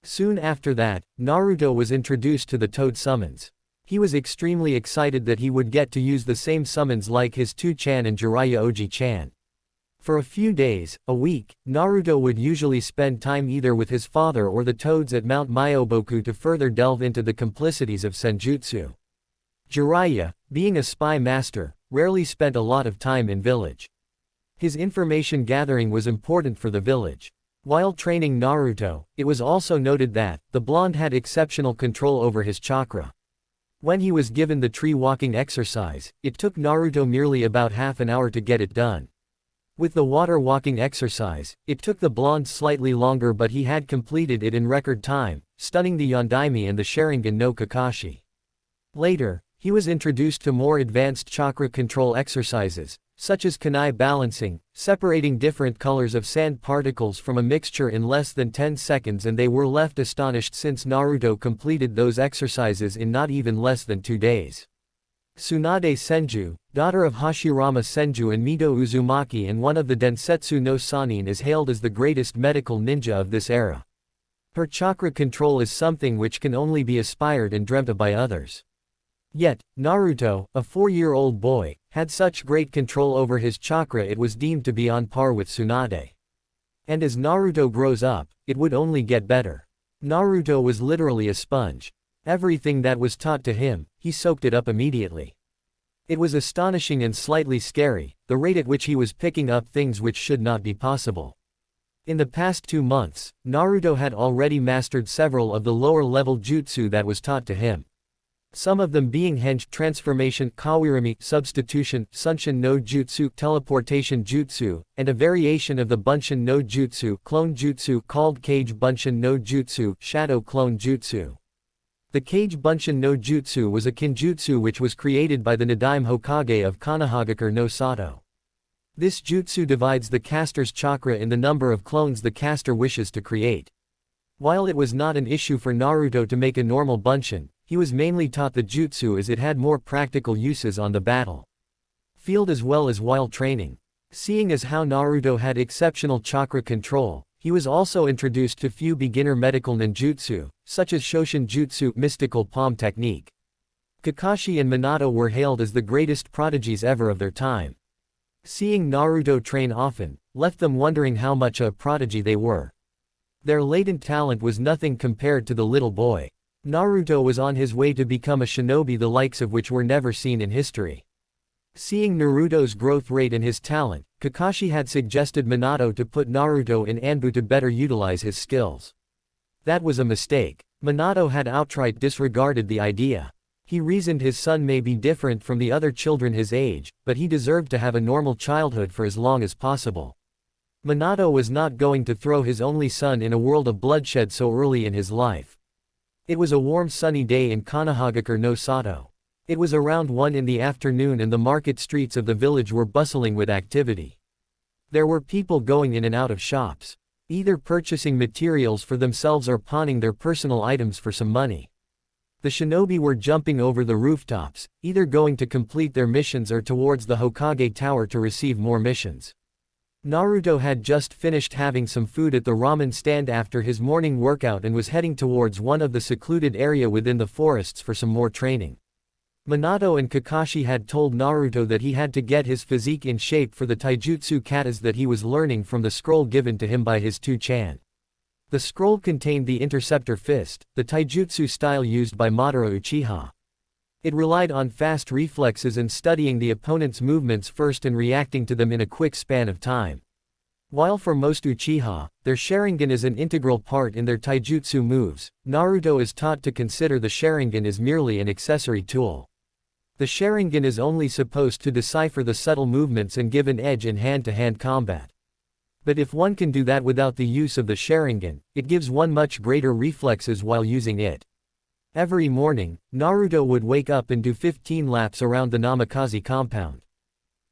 Soon after that, Naruto was introduced to the Toad summons. He was extremely excited that he would get to use the same summons like his 2-chan and Jiraiya Oji-chan. For a few days, a week, Naruto would usually spend time either with his father or the Toads at Mount Myoboku to further delve into the complicities of senjutsu. Jiraiya, being a spy master, rarely spent a lot of time in village. His information gathering was important for the village. While training Naruto, it was also noted that, the blonde had exceptional control over his chakra. When he was given the tree walking exercise, it took Naruto merely about half an hour to get it done. With the water walking exercise, it took the blonde slightly longer, but he had completed it in record time, stunning the Yondaime and the Sharingan no Kakashi. Later, he was introduced to more advanced chakra control exercises, such as kunai balancing, separating different colors of sand particles from a mixture in less than 10 seconds, and they were left astonished since Naruto completed those exercises in not even less than 2 days. Tsunade Senju, daughter of Hashirama Senju and Mito Uzumaki and one of the Densetsu no Sanin, is hailed as the greatest medical ninja of this era. Her chakra control is something which can only be aspired and dreamt of by others. Yet, Naruto, a 4-year-old boy, had such great control over his chakra it was deemed to be on par with Tsunade. And as Naruto grows up, it would only get better. Naruto was literally a sponge. Everything that was taught to him, he soaked it up immediately. It was astonishing and slightly scary, the rate at which he was picking up things which should not be possible. In the past 2 months, Naruto had already mastered several of the lower-level jutsu that was taught to him. Some of them being henge transformation, kawirimi substitution, sunshin no jutsu teleportation jutsu, and a variation of the bunshin no jutsu clone jutsu called kage bunshin no jutsu shadow clone jutsu. The kage bunshin no jutsu was a kinjutsu which was created by the Nadaime Hokage of Konohagakure no Sato. This jutsu divides the caster's chakra in the number of clones the caster wishes to create. While it was not an issue for Naruto to make a normal bunshin, he was mainly taught the jutsu as it had more practical uses on the battle field as well as while training. Seeing as how Naruto had exceptional chakra control, he was also introduced to few beginner medical ninjutsu, such as Shoshin Jutsu mystical palm technique. Kakashi and Minato were hailed as the greatest prodigies ever of their time. Seeing Naruto train often, left them wondering how much a prodigy they were. Their latent talent was nothing compared to the little boy. Naruto was on his way to become a shinobi the likes of which were never seen in history. Seeing Naruto's growth rate and his talent, Kakashi had suggested Minato to put Naruto in Anbu to better utilize his skills. That was a mistake. Minato had outright disregarded the idea. He reasoned his son may be different from the other children his age, but he deserved to have a normal childhood for as long as possible. Minato was not going to throw his only son in a world of bloodshed so early in his life. It was a warm sunny day in Konohagakure no Sato. It was around 1 in the afternoon and the market streets of the village were bustling with activity. There were people going in and out of shops, either purchasing materials for themselves or pawning their personal items for some money. The shinobi were jumping over the rooftops, either going to complete their missions or towards the Hokage Tower to receive more missions. Naruto had just finished having some food at the ramen stand after his morning workout and was heading towards one of the secluded area within the forests for some more training. Minato and Kakashi had told Naruto that he had to get his physique in shape for the taijutsu katas that he was learning from the scroll given to him by his 2-chan. The scroll contained the Interceptor Fist, the taijutsu style used by Madara Uchiha. It relied on fast reflexes and studying the opponent's movements first and reacting to them in a quick span of time. While for most Uchiha, their Sharingan is an integral part in their taijutsu moves, Naruto is taught to consider the Sharingan as merely an accessory tool. The Sharingan is only supposed to decipher the subtle movements and give an edge in hand-to-hand combat. But if one can do that without the use of the Sharingan, it gives one much greater reflexes while using it. Every morning, Naruto would wake up and do 15 laps around the Namikaze compound.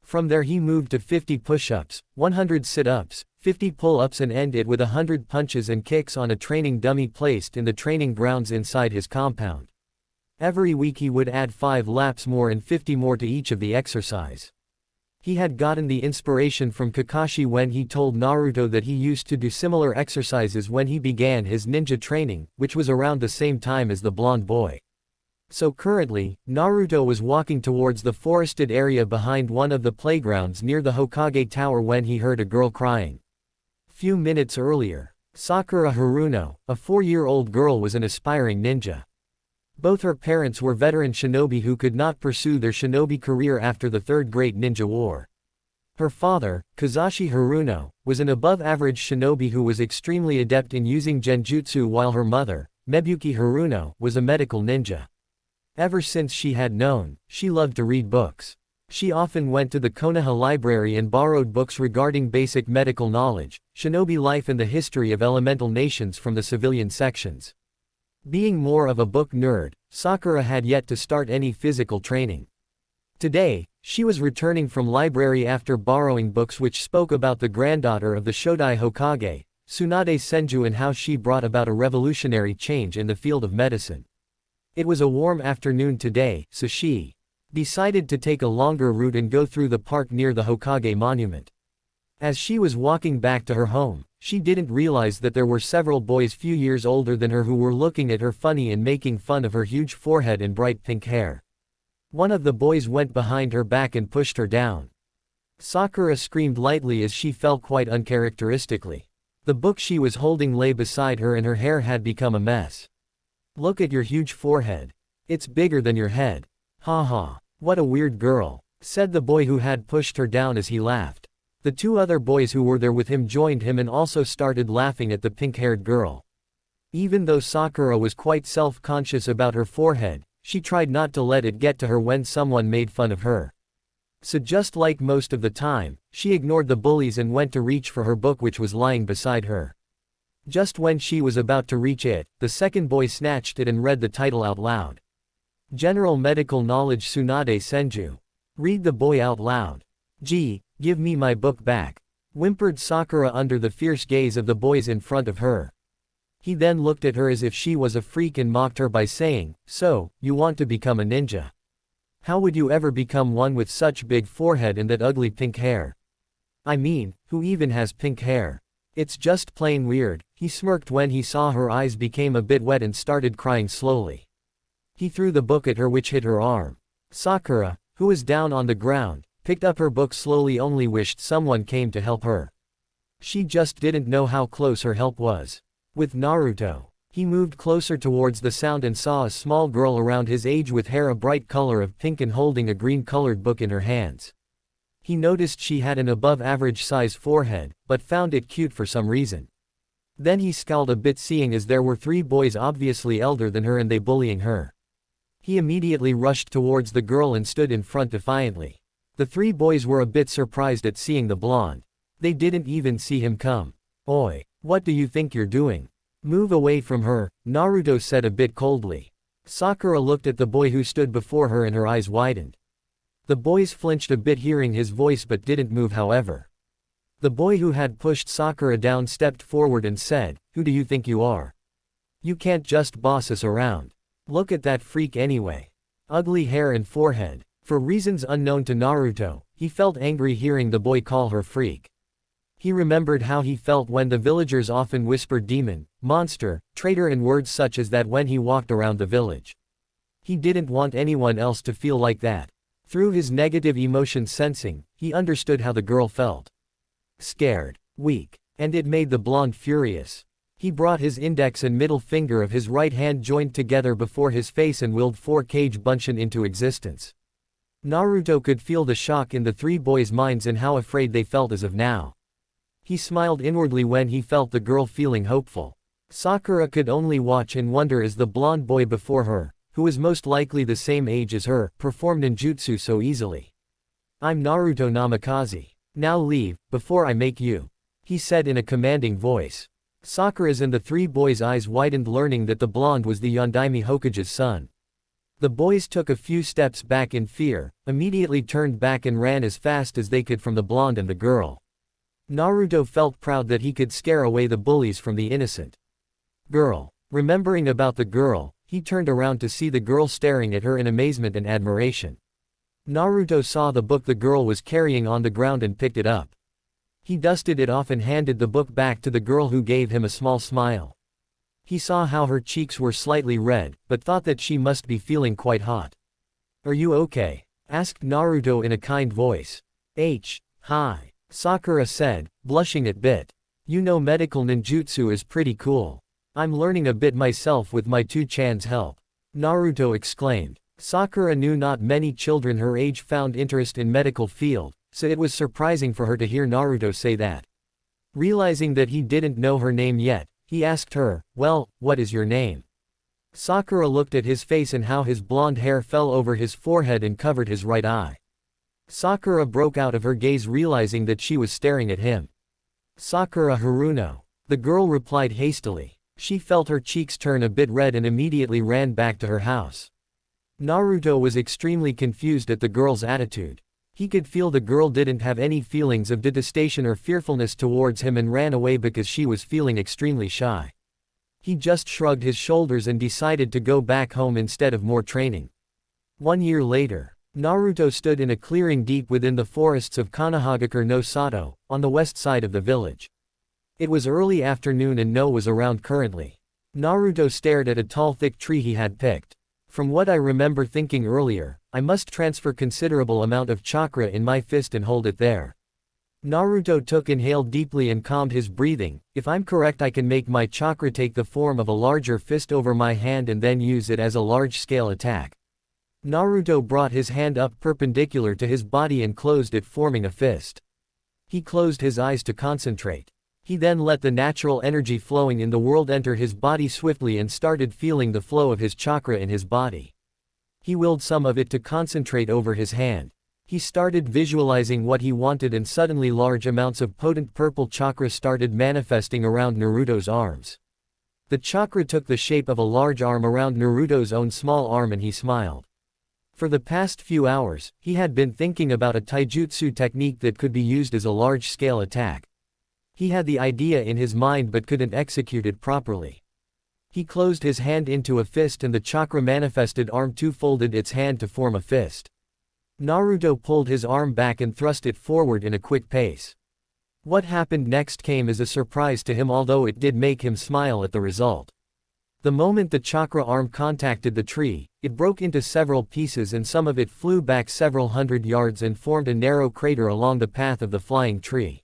From there he moved to 50 push-ups, 100 sit-ups, 50 pull-ups and end it with 100 punches and kicks on a training dummy placed in the training grounds inside his compound. Every week he would add 5 laps more and 50 more to each of the exercise. He had gotten the inspiration from Kakashi when he told Naruto that he used to do similar exercises when he began his ninja training, which was around the same time as the blonde boy. So currently, Naruto was walking towards the forested area behind one of the playgrounds near the Hokage Tower when he heard a girl crying. Few minutes earlier, Sakura Haruno, a 4-year-old girl, was an aspiring ninja. Both her parents were veteran shinobi who could not pursue their shinobi career after the Third Great Ninja War. Her father, Kazashi Haruno, was an above-average shinobi who was extremely adept in using genjutsu, while her mother, Mebuki Haruno, was a medical ninja. Ever since she had known, she loved to read books. She often went to the Konoha library and borrowed books regarding basic medical knowledge, shinobi life and the history of elemental nations from the civilian sections. Being more of a book nerd, Sakura had yet to start any physical training. Today, she was returning from library after borrowing books which spoke about the granddaughter of the Shodai Hokage, Tsunade Senju, and how she brought about a revolutionary change in the field of medicine. It was a warm afternoon today, so she decided to take a longer route and go through the park near the Hokage monument. As she was walking back to her home, she didn't realize that there were several boys few years older than her who were looking at her funny and making fun of her huge forehead and bright pink hair. One of the boys went behind her back and pushed her down. Sakura screamed lightly as she fell quite uncharacteristically. The book she was holding lay beside her and her hair had become a mess. "Look at your huge forehead. It's bigger than your head. Ha ha. What a weird girl," said the boy who had pushed her down as he laughed. The 2 other boys who were there with him joined him and also started laughing at the pink-haired girl. Even though Sakura was quite self-conscious about her forehead, she tried not to let it get to her when someone made fun of her. So just like most of the time, she ignored the bullies and went to reach for her book which was lying beside her. Just when she was about to reach it, the second boy snatched it and read the title out loud. "General Medical Knowledge Tsunade Senju." Read the boy out loud. "Gee, give me my book back," whimpered Sakura under the fierce gaze of the boys in front of her. He then looked at her as if she was a freak and mocked her by saying, "So, you want to become a ninja? How would you ever become one with such big forehead and that ugly pink hair? I mean, who even has pink hair? It's just plain weird." He smirked when he saw her eyes became a bit wet and started crying slowly. He threw the book at her which hit her arm. Sakura, who was down on the ground, picked up her book slowly, only wished someone came to help her. She just didn't know how close her help was. With Naruto, he moved closer towards the sound and saw a small girl around his age with hair a bright color of pink and holding a green-colored book in her hands. He noticed she had an above-average size forehead, but found it cute for some reason. Then he scowled a bit seeing as there were 3 boys obviously elder than her and they bullying her. He immediately rushed towards the girl and stood in front defiantly. The 3 boys were a bit surprised at seeing the blonde. They didn't even see him come. "Oi, what do you think you're doing? Move away from her," Naruto said a bit coldly. Sakura looked at the boy who stood before her and her eyes widened. The boys flinched a bit hearing his voice but didn't move however. The boy who had pushed Sakura down stepped forward and said, "Who do you think you are? You can't just boss us around. Look at that freak anyway. Ugly hair and forehead." For reasons unknown to Naruto, he felt angry hearing the boy call her freak. He remembered how he felt when the villagers often whispered demon, monster, traitor and words such as that when he walked around the village. He didn't want anyone else to feel like that. Through his negative emotion sensing, he understood how the girl felt. Scared, weak, and it made the blonde furious. He brought his index and middle finger of his right hand joined together before his face and willed 4-Kage Bunshin into existence. Naruto could feel the shock in the three boys' minds and how afraid they felt as of now. He smiled inwardly when he felt the girl feeling hopeful. Sakura could only watch and wonder as the blonde boy before her, who was most likely the same age as her, performed ninjutsu so easily. "I'm Naruto Namikaze. Now leave, before I make you," he said in a commanding voice. Sakura's and the three boys' eyes widened, learning that the blonde was the Yondaime Hokage's son. The boys took a few steps back in fear, immediately turned back and ran as fast as they could from the blonde and the girl. Naruto felt proud that he could scare away the bullies from the innocent girl. Remembering about the girl, he turned around to see the girl staring at her in amazement and admiration. Naruto saw the book the girl was carrying on the ground and picked it up. He dusted it off and handed the book back to the girl, who gave him a small smile. He saw how her cheeks were slightly red, but thought that she must be feeling quite hot. "Are you okay?" asked Naruto in a kind voice. Hi," Sakura said, blushing a bit. "You know, medical ninjutsu is pretty cool. I'm learning a bit myself with my 2-chan's help," Naruto exclaimed. Sakura knew not many children her age found interest in medical field, so it was surprising for her to hear Naruto say that. Realizing that he didn't know her name yet, he asked her, "Well, what is your name?" Sakura looked at his face and how his blonde hair fell over his forehead and covered his right eye. Sakura broke out of her gaze, realizing that she was staring at him. "Sakura Haruno," the girl replied hastily. She felt her cheeks turn a bit red and immediately ran back to her house. Naruto was extremely confused at the girl's attitude. He could feel the girl didn't have any feelings of detestation or fearfulness towards him and ran away because she was feeling extremely shy. He just shrugged his shoulders and decided to go back home instead of more training. 1 year later, Naruto stood in a clearing deep within the forests of Konohagakure no Sato, on the west side of the village. It was early afternoon and no was around currently. Naruto stared at a tall thick tree he had picked. "From what I remember thinking earlier, I must transfer considerable amount of chakra in my fist and hold it there." Naruto inhaled deeply and calmed his breathing. "If I'm correct, I can make my chakra take the form of a larger fist over my hand and then use it as a large-scale attack." Naruto brought his hand up perpendicular to his body and closed it, forming a fist. He closed his eyes to concentrate. He then let the natural energy flowing in the world enter his body swiftly and started feeling the flow of his chakra in his body. He willed some of it to concentrate over his hand. He started visualizing what he wanted, and suddenly large amounts of potent purple chakra started manifesting around Naruto's arms. The chakra took the shape of a large arm around Naruto's own small arm, and he smiled. For the past few hours, he had been thinking about a taijutsu technique that could be used as a large-scale attack. He had the idea in his mind but couldn't execute it properly. He closed his hand into a fist and the chakra manifested arm two-folded its hand to form a fist. Naruto pulled his arm back and thrust it forward in a quick pace. What happened next came as a surprise to him, although it did make him smile at the result. The moment the chakra arm contacted the tree, it broke into several pieces and some of it flew back several hundred yards and formed a narrow crater along the path of the flying tree.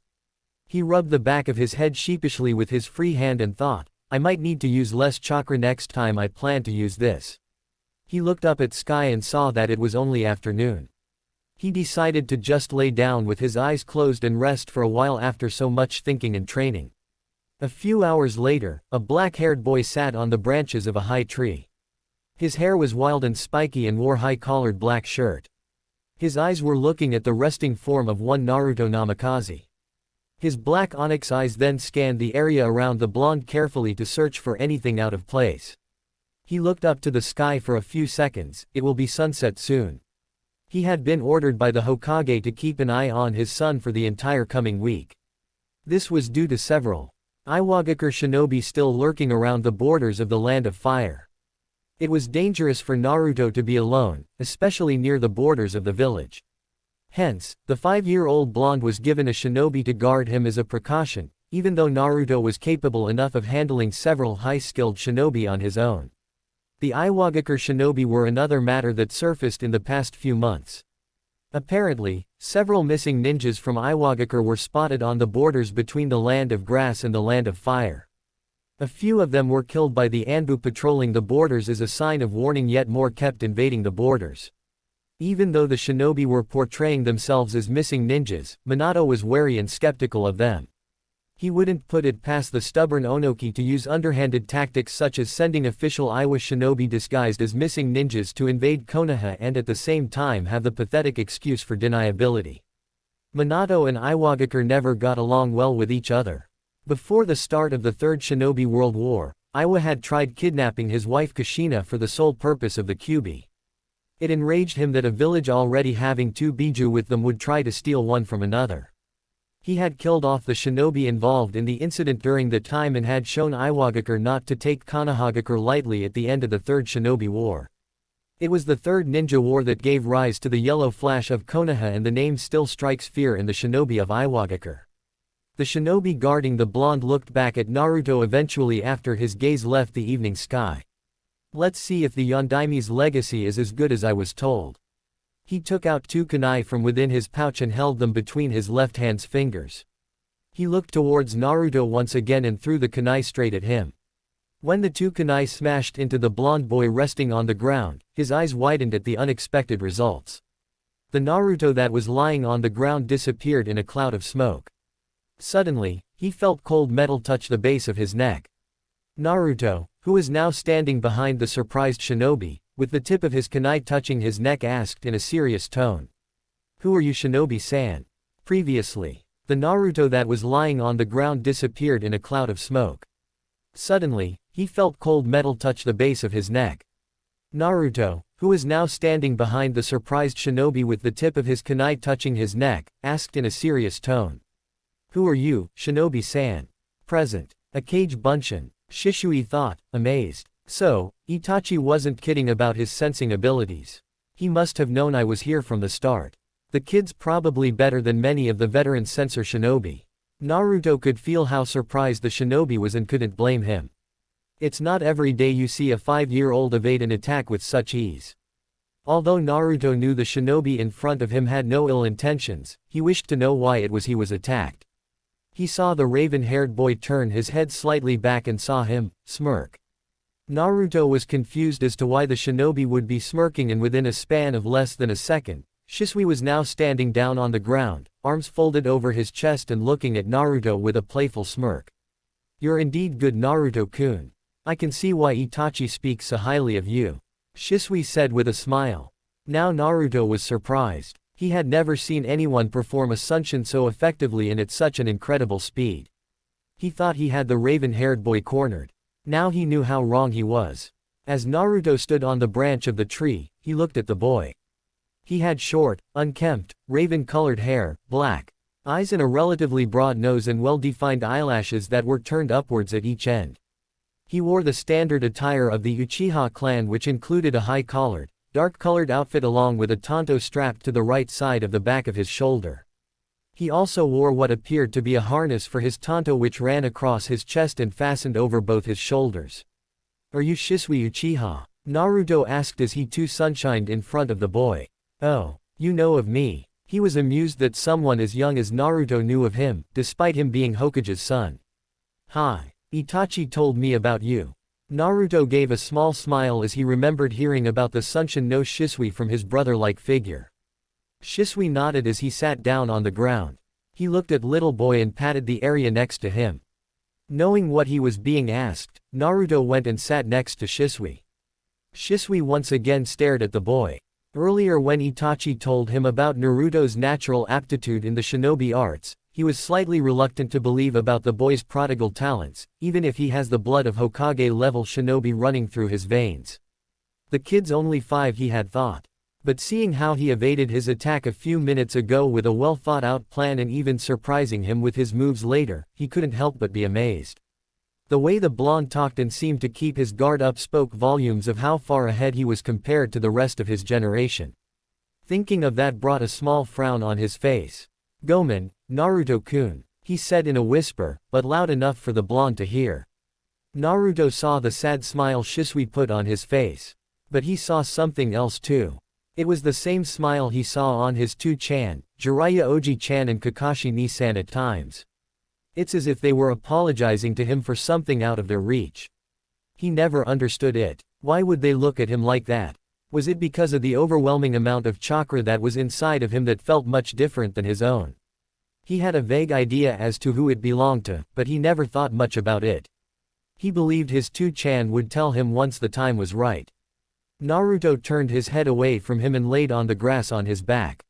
He rubbed the back of his head sheepishly with his free hand and thought, "I might need to use less chakra next time I plan to use this." He looked up at sky and saw that it was only afternoon. He decided to just lay down with his eyes closed and rest for a while after so much thinking and training. A few hours later, a black-haired boy sat on the branches of a high tree. His hair was wild and spiky and wore high-collared black shirt. His eyes were looking at the resting form of one Naruto Namikaze. His black onyx eyes then scanned the area around the blonde carefully to search for anything out of place. He looked up to the sky for a few seconds. It will be sunset soon. He had been ordered by the Hokage to keep an eye on his son for the entire coming week. This was due to several Iwagakure shinobi still lurking around the borders of the Land of Fire. It was dangerous for Naruto to be alone, especially near the borders of the village. Hence, the 5-year-old blonde was given a shinobi to guard him as a precaution, even though Naruto was capable enough of handling several high-skilled shinobi on his own. The Iwagakure shinobi were another matter that surfaced in the past few months. Apparently, several missing ninjas from Iwagakure were spotted on the borders between the Land of Grass and the Land of Fire. A few of them were killed by the Anbu patrolling the borders as a sign of warning, yet more kept invading the borders. Even though the shinobi were portraying themselves as missing ninjas, Minato was wary and skeptical of them. He wouldn't put it past the stubborn Onoki to use underhanded tactics such as sending official Iwa shinobi disguised as missing ninjas to invade Konoha and at the same time have the pathetic excuse for deniability. Minato and Iwagakure never got along well with each other. Before the start of the Third Shinobi World War, Iwa had tried kidnapping his wife Kushina for the sole purpose of the Kyuubi. It enraged him that a village already having two Biju with them would try to steal one from another. He had killed off the shinobi involved in the incident during the time and had shown Iwagakure not to take Konohagakure lightly at the end of the Third Shinobi War. It was the Third Ninja War that gave rise to the Yellow Flash of Konoha, and the name still strikes fear in the shinobi of Iwagakure. The shinobi guarding the blonde looked back at Naruto eventually after his gaze left the evening sky. Let's see if the Yondaime's legacy is as good as I was told. He took out two kunai from within his pouch and held them between his left hand's fingers. He looked towards Naruto once again and threw the kunai straight at him. When the two kunai smashed into the blonde boy resting on the ground, his eyes widened at the unexpected results. The Naruto that was lying on the ground disappeared in a cloud of smoke. Suddenly, he felt cold metal touch the base of his neck. Naruto, who was now standing behind the surprised shinobi, with the tip of his kunai touching his neck, asked in a serious tone. "Who are you, shinobi-san?" Previously, the Naruto that was lying on the ground disappeared in a cloud of smoke. Suddenly, he felt cold metal touch the base of his neck. Naruto, who was now standing behind the surprised shinobi with the tip of his kunai touching his neck, asked in a serious tone. "Who are you, shinobi-san?" "Present. A Kage Bunshin," Shisui thought, amazed. So, Itachi wasn't kidding about his sensing abilities. He must have known I was here from the start. The kid's probably better than many of the veteran sensor shinobi. Naruto could feel how surprised the shinobi was and couldn't blame him. It's not every day you see a 5-year-old evade an attack with such ease. Although Naruto knew the shinobi in front of him had no ill intentions, he wished to know why it was he was attacked. He saw the raven-haired boy turn his head slightly back and saw him smirk. Naruto was confused as to why the shinobi would be smirking, and within a span of less than a second, Shisui was now standing down on the ground, arms folded over his chest and looking at Naruto with a playful smirk. "You're indeed good, Naruto-kun. I can see why Itachi speaks so highly of you," Shisui said with a smile. Now Naruto was surprised. He had never seen anyone perform a Sunshin so effectively and at such an incredible speed. He thought he had the raven-haired boy cornered. Now he knew how wrong he was. As Naruto stood on the branch of the tree, he looked at the boy. He had short, unkempt, raven-colored hair, black eyes and a relatively broad nose and well-defined eyelashes that were turned upwards at each end. He wore the standard attire of the Uchiha clan, which included a high-collared, dark-colored outfit along with a tanto strapped to the right side of the back of his shoulder. He also wore what appeared to be a harness for his tanto, which ran across his chest and fastened over both his shoulders. "Are you Shisui Uchiha?" Naruto asked as he too sunshined in front of the boy. "Oh, you know of me." He was amused that someone as young as Naruto knew of him, despite him being Hokage's son. "Hi. Itachi told me about you." Naruto gave a small smile as he remembered hearing about the Sunshin no Shisui from his brother-like figure. Shisui nodded as he sat down on the ground. He looked at little boy and patted the area next to him. Knowing what he was being asked, Naruto went and sat next to Shisui. Shisui once again stared at the boy. Earlier, when Itachi told him about Naruto's natural aptitude in the shinobi arts, he was slightly reluctant to believe about the boy's prodigal talents, even if he has the blood of Hokage-level shinobi running through his veins. The kid's only 5, he had thought. But seeing how he evaded his attack a few minutes ago with a well-thought-out plan and even surprising him with his moves later, he couldn't help but be amazed. The way the blonde talked and seemed to keep his guard up spoke volumes of how far ahead he was compared to the rest of his generation. Thinking of that brought a small frown on his face. "Gomen, Naruto-kun," he said in a whisper, but loud enough for the blonde to hear. Naruto saw the sad smile Shisui put on his face. But he saw something else too. It was the same smile he saw on his two Chan, Jiraiya Oji-chan and Kakashi Ni-san at times. It's as if they were apologizing to him for something out of their reach. He never understood it. Why would they look at him like that? Was it because of the overwhelming amount of chakra that was inside of him that felt much different than his own? He had a vague idea as to who it belonged to, but he never thought much about it. He believed his two Chan would tell him once the time was right. Naruto turned his head away from him and laid on the grass on his back.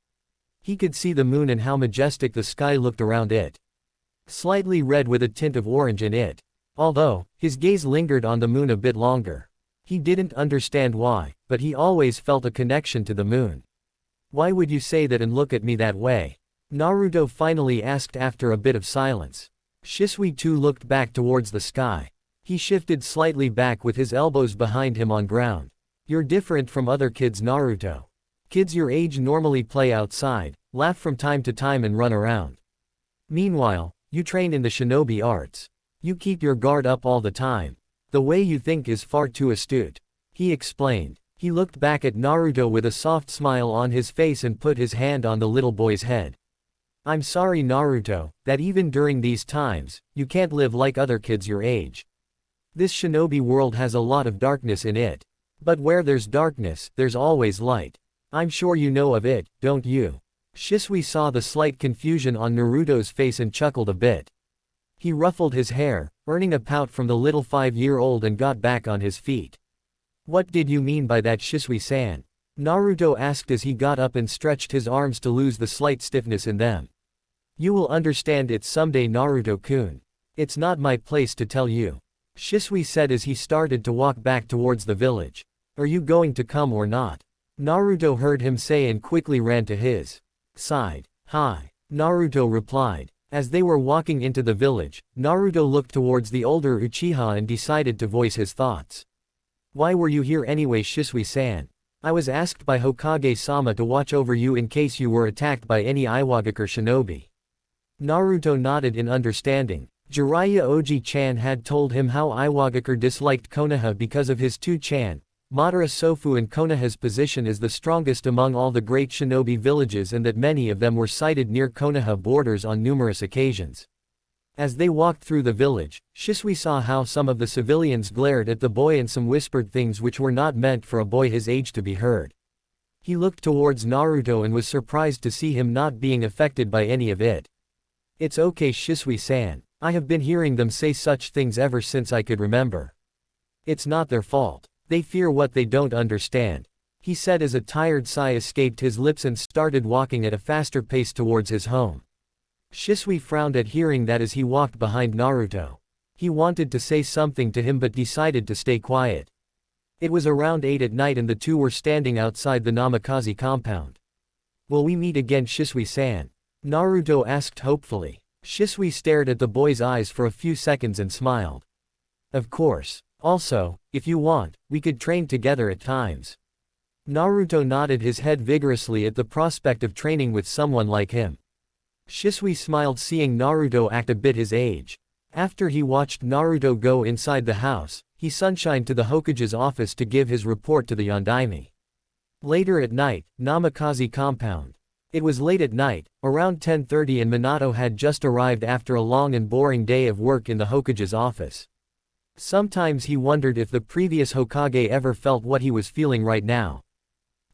He could see the moon and how majestic the sky looked around it. Slightly red with a tint of orange in it. Although, his gaze lingered on the moon a bit longer. He didn't understand why, but he always felt a connection to the moon. Why would you say that and look at me that way? Naruto finally asked after a bit of silence. Shisui too looked back towards the sky. He shifted slightly back with his elbows behind him on ground. You're different from other kids, Naruto. Kids your age normally play outside, laugh from time to time and run around. Meanwhile, you train in the shinobi arts. You keep your guard up all the time. The way you think is far too astute. He explained. He looked back at Naruto with a soft smile on his face and put his hand on the little boy's head. I'm sorry, Naruto, that even during these times, you can't live like other kids your age. This shinobi world has a lot of darkness in it. But where there's darkness, there's always light. I'm sure you know of it, don't you? Shisui saw the slight confusion on Naruto's face and chuckled a bit. He ruffled his hair, earning a pout from the little 5-year-old and got back on his feet. What did you mean by that, Shisui-san? Naruto asked as he got up and stretched his arms to lose the slight stiffness in them. You will understand it someday, Naruto-kun. It's not my place to tell you. Shisui said as he started to walk back towards the village. Are you going to come or not? Naruto heard him say and quickly ran to his side. Hi. Naruto replied. As they were walking into the village, Naruto looked towards the older Uchiha and decided to voice his thoughts. Why were you here anyway, Shisui-san? I was asked by Hokage-sama to watch over you in case you were attacked by any Iwagakure shinobi. Naruto nodded in understanding. Jiraiya Oji-chan had told him how Iwagakure disliked Konoha because of his two Chan, Madara Sofu, and Konoha's position as the strongest among all the great shinobi villages, and that many of them were sighted near Konoha borders on numerous occasions. As they walked through the village, Shisui saw how some of the civilians glared at the boy and some whispered things which were not meant for a boy his age to be heard. He looked towards Naruto and was surprised to see him not being affected by any of it. It's okay, Shisui-san. I have been hearing them say such things ever since I could remember. It's not their fault. They fear what they don't understand, he said as a tired sigh escaped his lips and started walking at a faster pace towards his home. Shisui frowned at hearing that as he walked behind Naruto. He wanted to say something to him but decided to stay quiet. It was around 8 at night and the two were standing outside the Namikaze compound. Will we meet again, Shisui-san? Naruto asked hopefully. Shisui stared at the boy's eyes for a few seconds and smiled. Of course. Also, if you want, we could train together at times. Naruto nodded his head vigorously at the prospect of training with someone like him. Shisui smiled seeing Naruto act a bit his age. After he watched Naruto go inside the house, he sunshined to the Hokage's office to give his report to the Yondaime. Later at night, Namikaze compound. It was late at night, around 10:30, and Minato had just arrived after a long and boring day of work in the Hokage's office. Sometimes he wondered if the previous Hokage ever felt what he was feeling right now.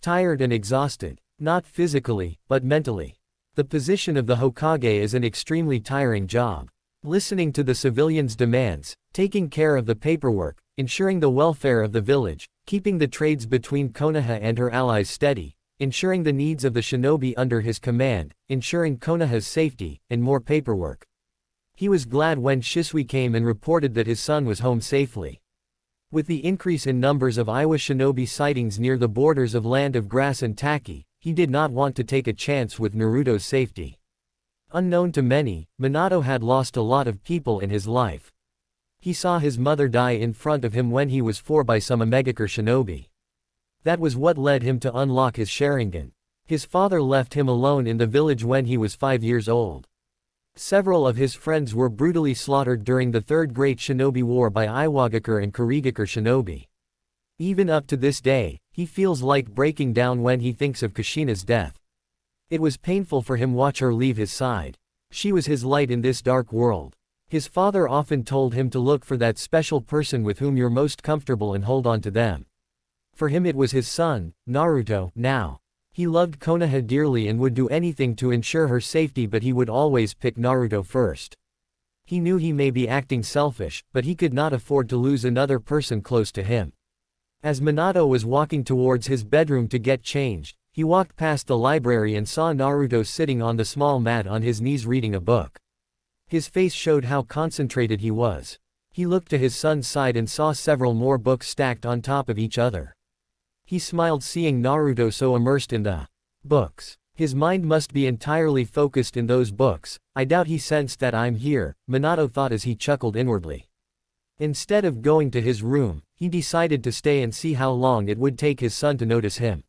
Tired and exhausted, not physically, but mentally. The position of the Hokage is an extremely tiring job. Listening to the civilians' demands, taking care of the paperwork, ensuring the welfare of the village, keeping the trades between Konoha and her allies steady, ensuring the needs of the shinobi under his command, ensuring Konoha's safety, and more paperwork. He was glad when Shisui came and reported that his son was home safely. With the increase in numbers of Iwa shinobi sightings near the borders of Land of Grass and Taki, he did not want to take a chance with Naruto's safety. Unknown to many, Minato had lost a lot of people in his life. He saw his mother die in front of him when he was 4 by some Omegakure shinobi. That was what led him to unlock his Sharingan. His father left him alone in the village when he was 5 years old. Several of his friends were brutally slaughtered during the Third Great Shinobi War by Iwagakure and Kurigakure shinobi. Even up to this day, he feels like breaking down when he thinks of Kushina's death. It was painful for him watch her leave his side. She was his light in this dark world. His father often told him to look for that special person with whom you're most comfortable and hold on to them. For him it was his son, Naruto, now. He loved Konoha dearly and would do anything to ensure her safety, but he would always pick Naruto first. He knew he may be acting selfish, but he could not afford to lose another person close to him. As Minato was walking towards his bedroom to get changed, he walked past the library and saw Naruto sitting on the small mat on his knees reading a book. His face showed how concentrated he was. He looked to his son's side and saw several more books stacked on top of each other. He smiled seeing Naruto so immersed in the books. His mind must be entirely focused in those books. I doubt he sensed that I'm here, Minato thought as he chuckled inwardly. Instead of going to his room, he decided to stay and see how long it would take his son to notice him.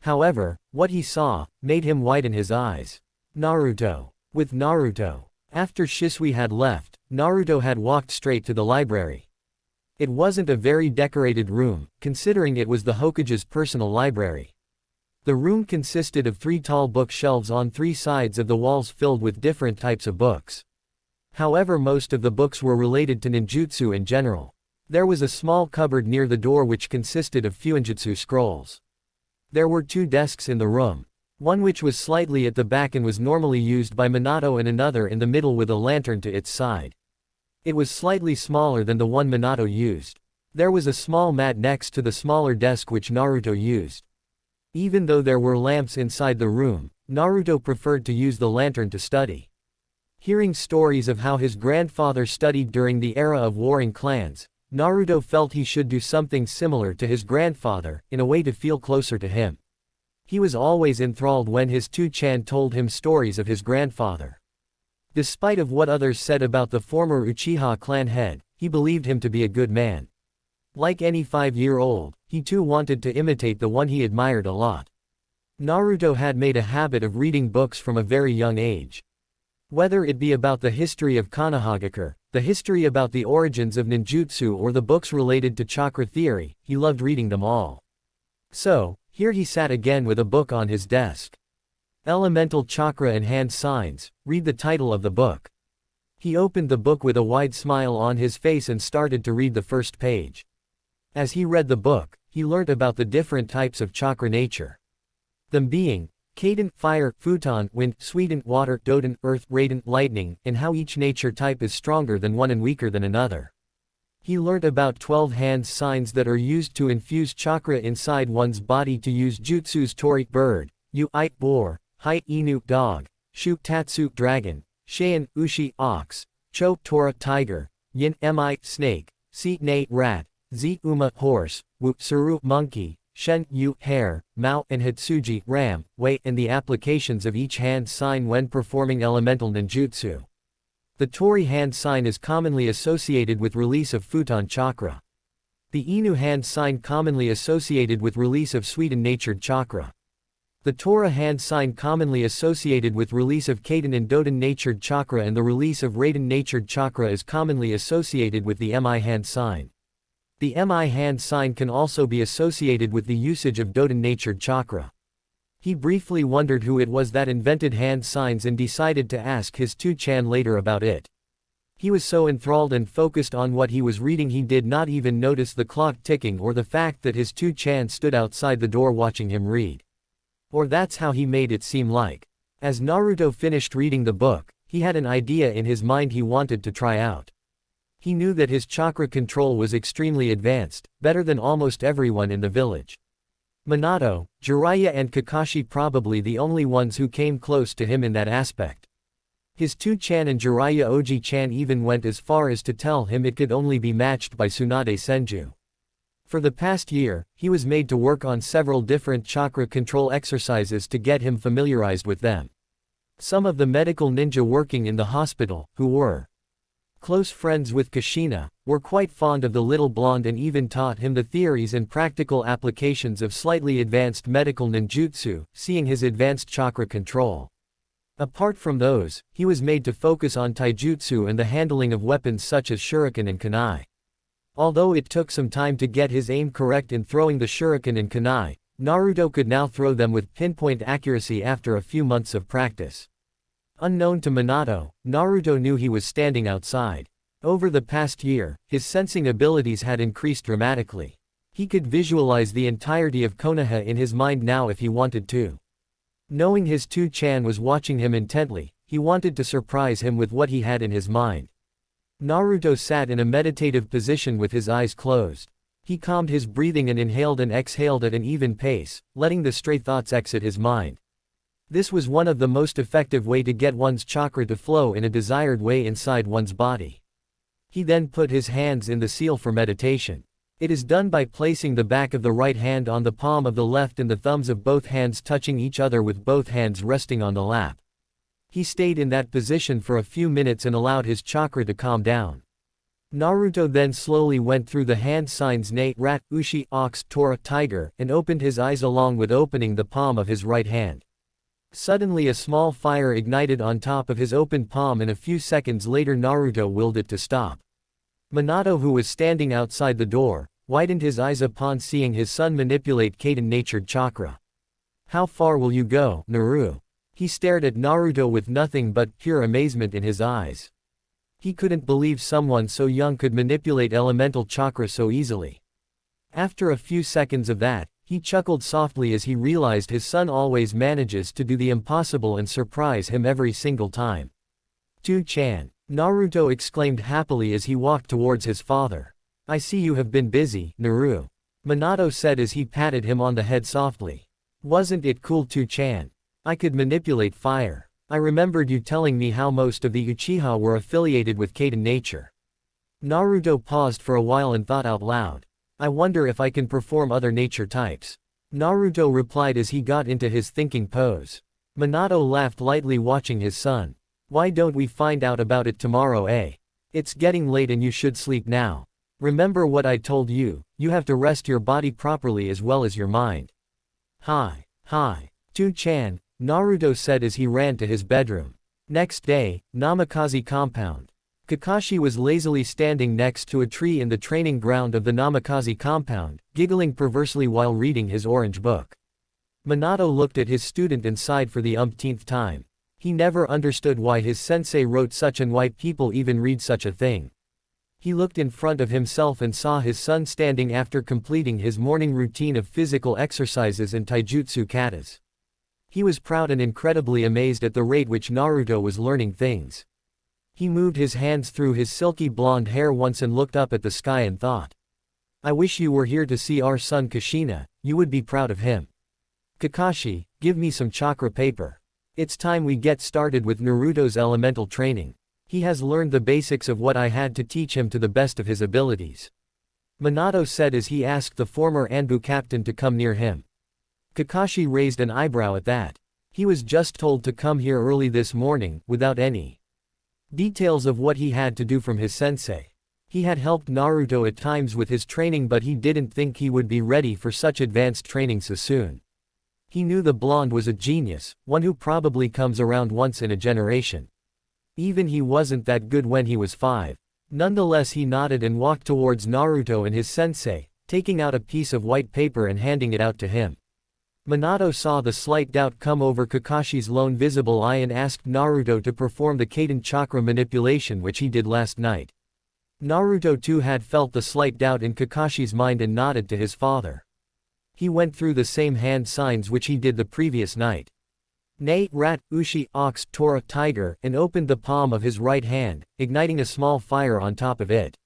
However, what he saw made him widen his eyes. Naruto. With Naruto. After Shisui had left, Naruto had walked straight to the library. It wasn't a very decorated room, considering it was the Hokage's personal library. The room consisted of 3 tall bookshelves on 3 sides of the walls filled with different types of books. However, most of the books were related to ninjutsu in general. There was a small cupboard near the door which consisted of fuinjutsu scrolls. There were 2 desks in the room. One which was slightly at the back and was normally used by Minato, and another in the middle with a lantern to its side. It was slightly smaller than the one Minato used. There was a small mat next to the smaller desk which Naruto used. Even though there were lamps inside the room, Naruto preferred to use the lantern to study. Hearing stories of how his grandfather studied during the era of warring clans, Naruto felt he should do something similar to his grandfather, in a way to feel closer to him. He was always enthralled when his two-chan told him stories of his grandfather. Despite of what others said about the former Uchiha clan head, he believed him to be a good man. Like any 5-year-old, he too wanted to imitate the one he admired a lot. Naruto had made a habit of reading books from a very young age. Whether it be about the history of Konohagakure, the history about the origins of ninjutsu, or the books related to chakra theory, he loved reading them all. So, here he sat again with a book on his desk. Elemental Chakra and Hand Signs, read the title of the book. He opened the book with a wide smile on his face and started to read the first page. As he read the book, he learnt about the different types of chakra nature. Them being Kaden, fire, Futon, wind, Suiden, water, Doden, earth, Raiden, lightning, and how each nature type is stronger than one and weaker than another. He learnt about 12 hand signs that are used to infuse chakra inside one's body to use jutsus Tori, bird, Yu, I, boar, Hai, Inu, dog, Shu, Tatsu, dragon, Shayan, Ushi, ox, Cho, Tora, tiger, Yin, Mi, snake, Si, Ne, rat, Z, Uma, horse, Wu, Suru, monkey, Shen, Yu, hare, Mao, and Hitsuji, ram, Wei, and the applications of each hand sign when performing elemental ninjutsu. The Tori hand sign is commonly associated with release of Futon chakra. The Inu hand sign commonly associated with release of Suiden-natured chakra. The Tora hand sign commonly associated with release of Kaden and Doden-natured chakra, and the release of Raiden-natured chakra is commonly associated with the Mi hand sign. The Mi hand sign can also be associated with the usage of Doden-natured chakra. He briefly wondered who it was that invented hand signs and decided to ask his two-chan later about it. He was so enthralled and focused on what he was reading he did not even notice the clock ticking or the fact that his two-chan stood outside the door watching him read. Or that's how he made it seem like. As Naruto finished reading the book, he had an idea in his mind he wanted to try out. He knew that his chakra control was extremely advanced, better than almost everyone in the village. Minato, Jiraiya and Kakashi probably the only ones who came close to him in that aspect. His two-chan and Jiraiya Oji-chan even went as far as to tell him it could only be matched by Tsunade Senju. For the past year, he was made to work on several different chakra control exercises to get him familiarized with them. Some of the medical ninja working in the hospital, who were close friends with Kushina, were quite fond of the little blonde and even taught him the theories and practical applications of slightly advanced medical ninjutsu, seeing his advanced chakra control. Apart from those, he was made to focus on taijutsu and the handling of weapons such as shuriken and kunai. Although it took some time to get his aim correct in throwing the shuriken and kunai, Naruto could now throw them with pinpoint accuracy after a few months of practice. Unknown to Minato, Naruto knew he was standing outside. Over the past year, his sensing abilities had increased dramatically. He could visualize the entirety of Konoha in his mind now if he wanted to. Knowing his two-chan was watching him intently, he wanted to surprise him with what he had in his mind. Naruto sat in a meditative position with his eyes closed. He calmed his breathing and inhaled and exhaled at an even pace, letting the stray thoughts exit his mind. This was one of the most effective way to get one's chakra to flow in a desired way inside one's body. He then put his hands in the seal for meditation. It is done by placing the back of the right hand on the palm of the left and the thumbs of both hands touching each other with both hands resting on the lap. He stayed in that position for a few minutes and allowed his chakra to calm down. Naruto then slowly went through the hand signs Ne, Rat, Uchi, Ox, Tora, Tiger, and opened his eyes along with opening the palm of his right hand. Suddenly a small fire ignited on top of his open palm and a few seconds later Naruto willed it to stop. Minato, who was standing outside the door, widened his eyes upon seeing his son manipulate Kaden-natured chakra. "How far will you go, Naru?" He stared at Naruto with nothing but pure amazement in his eyes. He couldn't believe someone so young could manipulate elemental chakra so easily. After a few seconds of that, he chuckled softly as he realized his son always manages to do the impossible and surprise him every single time. "Two-chan," Naruto exclaimed happily as he walked towards his father. "I see you have been busy, Naru," Minato said as he patted him on the head softly. "Wasn't it cool, Two-chan? I could manipulate fire. I remembered you telling me how most of the Uchiha were affiliated with Kaden nature." Naruto paused for a while and thought out loud. "I wonder if I can perform other nature types." Naruto replied as he got into his thinking pose. Minato laughed lightly watching his son. "Why don't we find out about it tomorrow, eh? It's getting late and you should sleep now. Remember what I told you, you have to rest your body properly as well as your mind." Hi, Two-chan," Naruto said as he ran to his bedroom. Next day, Namikaze compound. Kakashi was lazily standing next to a tree in the training ground of the Namikaze compound, giggling perversely while reading his orange book. Minato looked at his student and sighed for the umpteenth time. He never understood why his sensei wrote such and why people even read such a thing. He looked in front of himself and saw his son standing after completing his morning routine of physical exercises and taijutsu katas. He was proud and incredibly amazed at the rate which Naruto was learning things. He moved his hands through his silky blonde hair once and looked up at the sky and thought, "I wish you were here to see our son Kushina, you would be proud of him. Kakashi, give me some chakra paper. It's time we get started with Naruto's elemental training. He has learned the basics of what I had to teach him to the best of his abilities," Minato said as he asked the former Anbu captain to come near him. Kakashi raised an eyebrow at that. He was just told to come here early this morning, without any details of what he had to do from his sensei. He had helped Naruto at times with his training but he didn't think he would be ready for such advanced training so soon. He knew the blonde was a genius, one who probably comes around once in a generation. Even he wasn't that good when he was 5. Nonetheless he nodded and walked towards Naruto and his sensei, taking out a piece of white paper and handing it out to him. Minato saw the slight doubt come over Kakashi's lone visible eye and asked Naruto to perform the Kaden chakra manipulation which he did last night. Naruto too had felt the slight doubt in Kakashi's mind and nodded to his father. He went through the same hand signs which he did the previous night. Ne, Rat, Uchi, Ox, Tora, Tiger, and opened the palm of his right hand, igniting a small fire on top of it.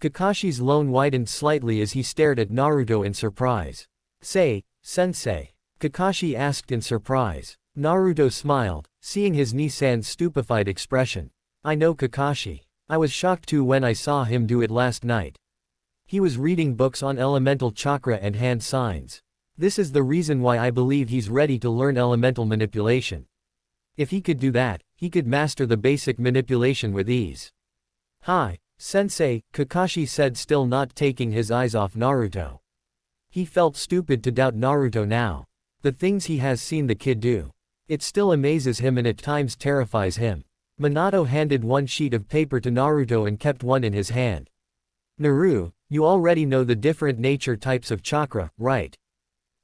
Kakashi's loan widened slightly as he stared at Naruto in surprise. "Say, Sensei?" Kakashi asked in surprise. Naruto smiled, seeing his Nisan's stupefied expression. "I know Kakashi. I was shocked too when I saw him do it last night. He was reading books on elemental chakra and hand signs. This is the reason why I believe he's ready to learn elemental manipulation. If he could do that, he could master the basic manipulation with ease." "Hi, Sensei," Kakashi said, still not taking his eyes off Naruto. He felt stupid to doubt Naruto now. The things he has seen the kid do. It still amazes him and at times terrifies him. Minato handed one sheet of paper to Naruto and kept one in his hand. Naru, you already know the different nature types of chakra, right?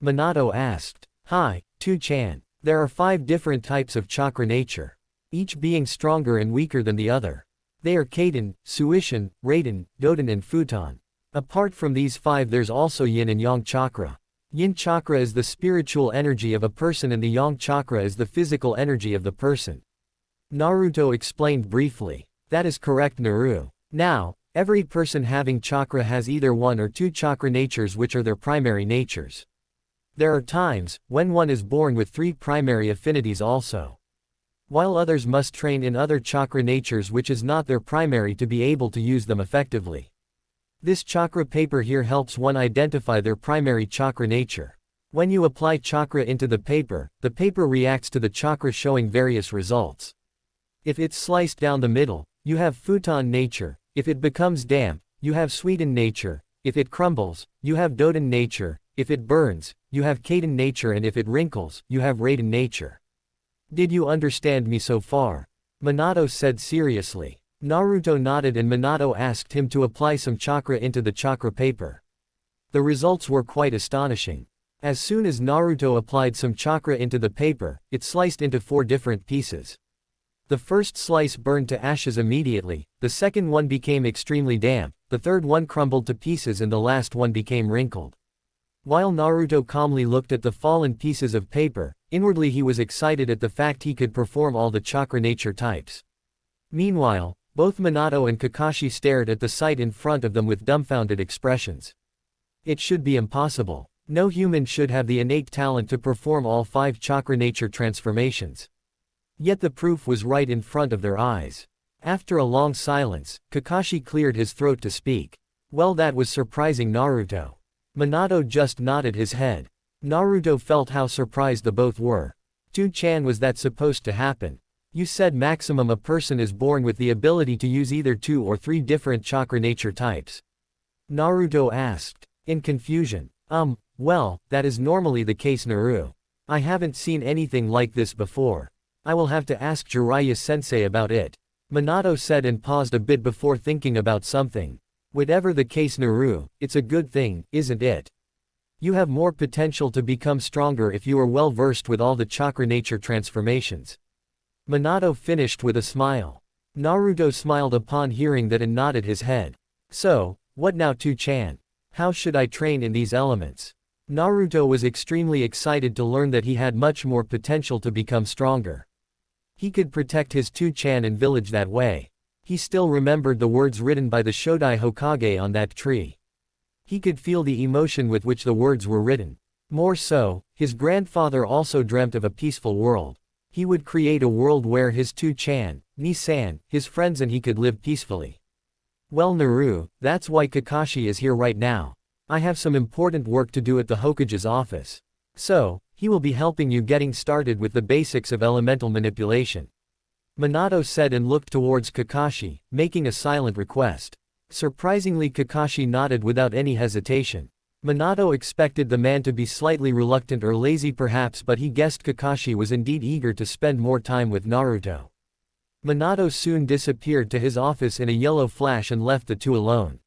Minato asked. Hi, Tu-chan. There are 5 different types of chakra nature, each being stronger and weaker than the other. They are Kaden, Suishin, Raiden, Doden and Futon. Apart from these 5 there's also Yin and Yang chakra. Yin chakra is the spiritual energy of a person and the Yang chakra is the physical energy of the person. Naruto explained briefly. That is correct, Naru. Now, every person having chakra has either 1 or 2 chakra natures which are their primary natures. There are times when one is born with 3 primary affinities also, while others must train in other chakra natures which is not their primary to be able to use them effectively. This chakra paper here helps one identify their primary chakra nature. When you apply chakra into the paper reacts to the chakra showing various results. If it's sliced down the middle, you have Futon nature. If it becomes damp, you have Suiden nature. If it crumbles, you have Doden nature. If it burns, you have Kaden nature, and if it wrinkles, you have Raiden nature. Did you understand me so far? Minato said seriously. Naruto nodded and Minato asked him to apply some chakra into the chakra paper. The results were quite astonishing. As soon as Naruto applied some chakra into the paper, it sliced into 4 different pieces. The first slice burned to ashes immediately, the second one became extremely damp, the third one crumbled to pieces and the last one became wrinkled. While Naruto calmly looked at the fallen pieces of paper, inwardly he was excited at the fact he could perform all the chakra nature types. Meanwhile, both Minato and Kakashi stared at the sight in front of them with dumbfounded expressions. It should be impossible. No human should have the innate talent to perform all 5 chakra nature transformations. Yet the proof was right in front of their eyes. After a long silence, Kakashi cleared his throat to speak. Well, that was surprising, Naruto. Minato just nodded his head. Naruto felt how surprised the both were. Tu-chan, was that supposed to happen? You said maximum a person is born with the ability to use either 2 or 3 different chakra nature types. Naruto asked, in confusion. Well, that is normally the case, Naru. I haven't seen anything like this before. I will have to ask Jiraiya-sensei about it. Minato said and paused a bit before thinking about something. Whatever the case, Naru, it's a good thing, isn't it? You have more potential to become stronger if you are well versed with all the chakra nature transformations. Minato finished with a smile. Naruto smiled upon hearing that and nodded his head. So, what now, Tu-chan? How should I train in these elements? Naruto was extremely excited to learn that he had much more potential to become stronger. He could protect his Tu-chan and village that way. He still remembered the words written by the Shodai Hokage on that tree. He could feel the emotion with which the words were written. More so, his grandfather also dreamt of a peaceful world. He would create a world where his Tu-chan, Ni-san, his friends and he could live peacefully. Well, Naru, that's why Kakashi is here right now. I have some important work to do at the Hokage's office. So, he will be helping you getting started with the basics of elemental manipulation. Minato said and looked towards Kakashi, making a silent request. Surprisingly, Kakashi nodded without any hesitation. Minato expected the man to be slightly reluctant or lazy perhaps, but he guessed Kakashi was indeed eager to spend more time with Naruto. Minato soon disappeared to his office in a yellow flash and left the two alone.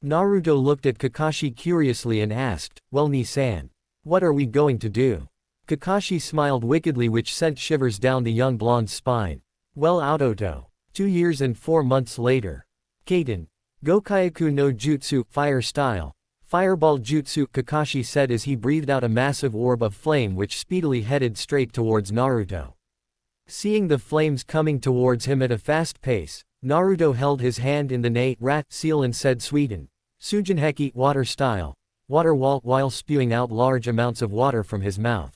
Naruto looked at Kakashi curiously and asked, "Well, Ni-san, what are we going to do?" Kakashi smiled wickedly, which sent shivers down the young blonde's spine. Well, Autoto. 2 years and 4 months later. Kaden. Gokyaku no Jutsu, Fire Style. Fireball Jutsu, Kakashi said as he breathed out a massive orb of flame which speedily headed straight towards Naruto. Seeing the flames coming towards him at a fast pace, Naruto held his hand in the rat seal and said Suiden. Sujinheki, Water Style. Water wall, while spewing out large amounts of water from his mouth.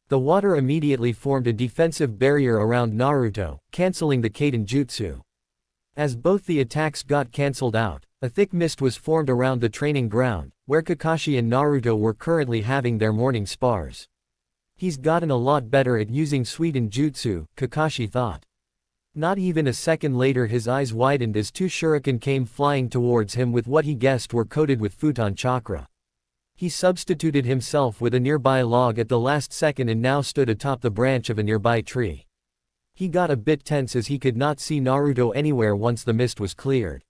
The water immediately formed a defensive barrier around Naruto, cancelling the Kaden Jutsu. As both the attacks got cancelled out, a thick mist was formed around the training ground, where Kakashi and Naruto were currently having their morning spars. He's gotten a lot better at using Suiden Jutsu, Kakashi thought. Not even a second later his eyes widened as two shuriken came flying towards him with what he guessed were coated with futon chakra. He substituted himself with a nearby log at the last second and now stood atop the branch of a nearby tree. He got a bit tense as he could not see Naruto anywhere once the mist was cleared.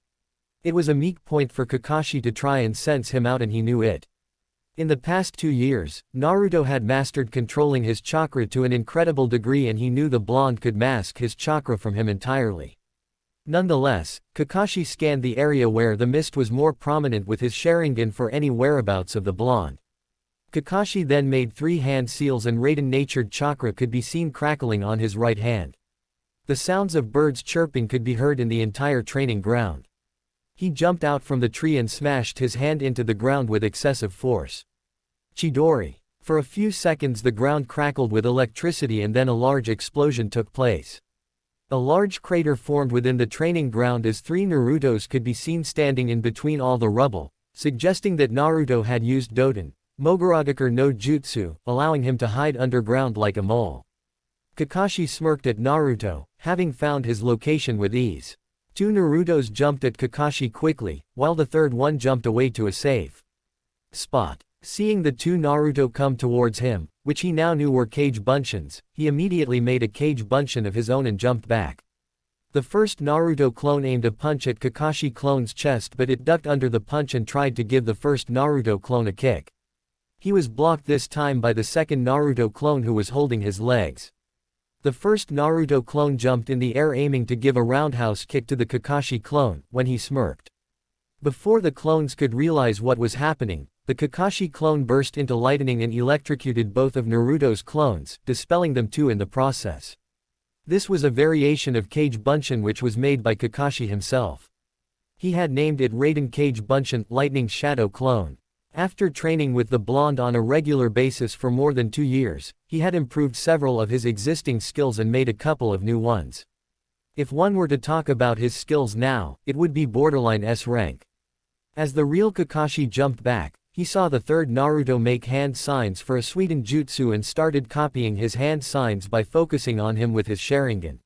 It was a meek point for Kakashi to try and sense him out, and he knew it. In the past 2 years, Naruto had mastered controlling his chakra to an incredible degree, and he knew the blonde could mask his chakra from him entirely. Nonetheless, Kakashi scanned the area where the mist was more prominent with his Sharingan for any whereabouts of the blonde. Kakashi then made 3 hand seals, and Raiden-natured chakra could be seen crackling on his right hand. The sounds of birds chirping could be heard in the entire training ground. He jumped out from the tree and smashed his hand into the ground with excessive force. Chidori. For a few seconds the ground crackled with electricity, and then a large explosion took place. A large crater formed within the training ground as 3 Narutos could be seen standing in between all the rubble, suggesting that Naruto had used Doten, Mogaragakure no Jutsu, allowing him to hide underground like a mole. Kakashi smirked at Naruto, having found his location with ease. 2 Narutos jumped at Kakashi quickly, while the third one jumped away to a safe spot. Seeing the 2 Naruto come towards him, which he now knew were Kage Bunshins, he immediately made a Kage Bunshin of his own and jumped back. The first Naruto clone aimed a punch at Kakashi clone's chest, but it ducked under the punch and tried to give the first Naruto clone a kick. He was blocked this time by the second Naruto clone, who was holding his legs. The first Naruto clone jumped in the air aiming to give a roundhouse kick to the Kakashi clone, when he smirked. Before the clones could realize what was happening, the Kakashi clone burst into lightning and electrocuted both of Naruto's clones, dispelling them too in the process. This was a variation of Kage Bunshin which was made by Kakashi himself. He had named it Raiden Kage Bunshin, Lightning Shadow Clone. After training with the blonde on a regular basis for more than 2 years, he had improved several of his existing skills and made a couple of new ones. If one were to talk about his skills now, it would be borderline S rank. As the real Kakashi jumped back, he saw the third Naruto make hand signs for a Suiden Jutsu and started copying his hand signs by focusing on him with his Sharingan.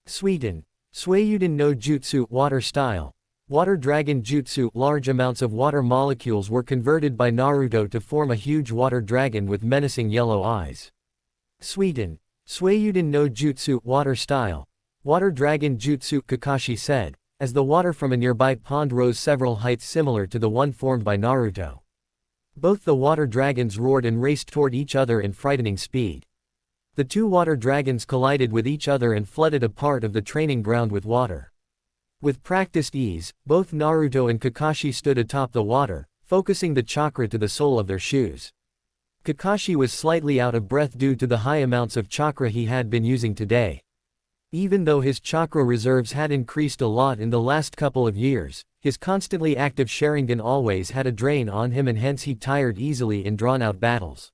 Suiden. Suiden no Jutsu, Water Style. Water Dragon Jutsu. Large amounts of water molecules were converted by Naruto to form a huge water dragon with menacing yellow eyes. Suiden. Suiden no Jutsu, Water Style. Water Dragon Jutsu, Kakashi said, as the water from a nearby pond rose several heights similar to the one formed by Naruto. Both the water dragons roared and raced toward each other in frightening speed. The 2 water dragons collided with each other and flooded a part of the training ground with water. With practiced ease, both Naruto and Kakashi stood atop the water, focusing the chakra to the sole of their shoes. Kakashi was slightly out of breath due to the high amounts of chakra he had been using today. Even though his chakra reserves had increased a lot in the last couple of years, his constantly active Sharingan always had a drain on him, and hence he tired easily in drawn-out battles.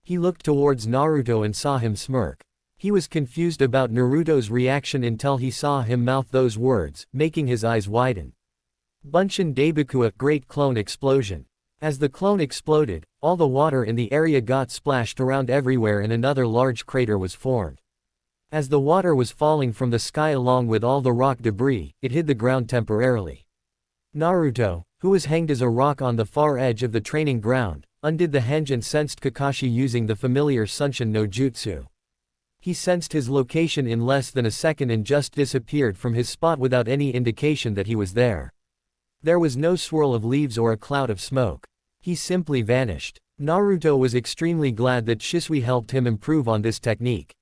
He looked towards Naruto and saw him smirk. He was confused about Naruto's reaction until he saw him mouth those words, making his eyes widen. Bunshin Daibukua, Great Clone Explosion. As the clone exploded, all the water in the area got splashed around everywhere and another large crater was formed. As the water was falling from the sky along with all the rock debris, it hid the ground temporarily. Naruto, who was hanged as a rock on the far edge of the training ground, undid the henge and sensed Kakashi using the familiar Sunshin no Jutsu. He sensed his location in less than a second and just disappeared from his spot without any indication that he was there. There was no swirl of leaves or a cloud of smoke. He simply vanished. Naruto was extremely glad that Shisui helped him improve on this technique.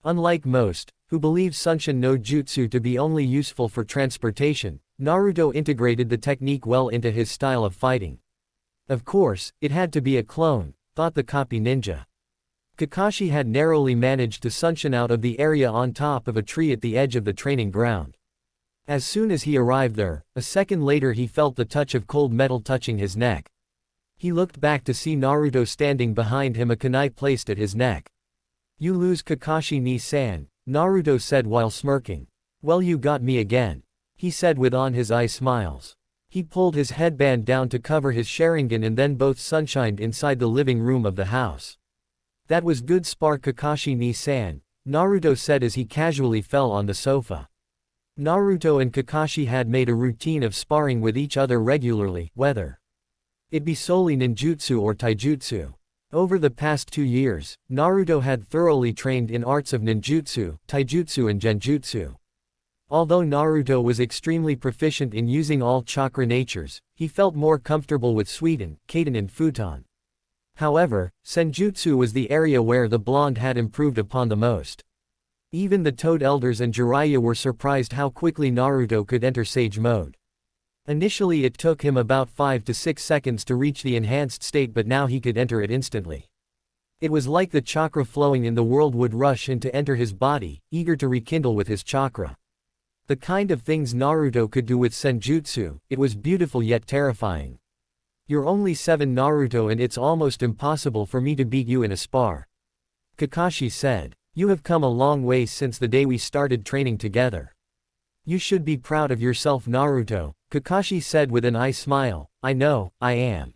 Unlike most, who believe Sunshin no Jutsu to be only useful for transportation, Naruto integrated the technique well into his style of fighting. Of course, it had to be a clone, thought the copy ninja. Kakashi had narrowly managed to Sunshin out of the area on top of a tree at the edge of the training ground. As soon as he arrived there, a second later he felt the touch of cold metal touching his neck. He looked back to see Naruto standing behind him, a kunai placed at his neck. "You lose, Kakashi ni-san," Naruto said while smirking. "Well, you got me again," he said with on his eye smiles. He pulled his headband down to cover his Sharingan and then both sunshined inside the living room of the house. "That was good spar, Kakashi ni-san," Naruto said as he casually fell on the sofa. Naruto and Kakashi had made a routine of sparring with each other regularly, whether It be solely ninjutsu or taijutsu. Over the past 2 years, Naruto had thoroughly trained in arts of ninjutsu, taijutsu and genjutsu. Although Naruto was extremely proficient in using all chakra natures, he felt more comfortable with Suiten, Kaden and Futon. However, Senjutsu was the area where the blonde had improved upon the most. Even the Toad Elders and Jiraiya were surprised how quickly Naruto could enter Sage mode. Initially it took him about 5 to 6 seconds to reach the enhanced state, but now he could enter it instantly. It was like the chakra flowing in the world would rush in to enter his body, eager to rekindle with his chakra. The kind of things Naruto could do with Senjutsu, it was beautiful yet terrifying. You're only 7 Naruto and it's almost impossible for me to beat you in a spar. Kakashi said. You have come a long way since the day we started training together. You should be proud of yourself, Naruto, Kakashi said with an eye smile. I know, I am.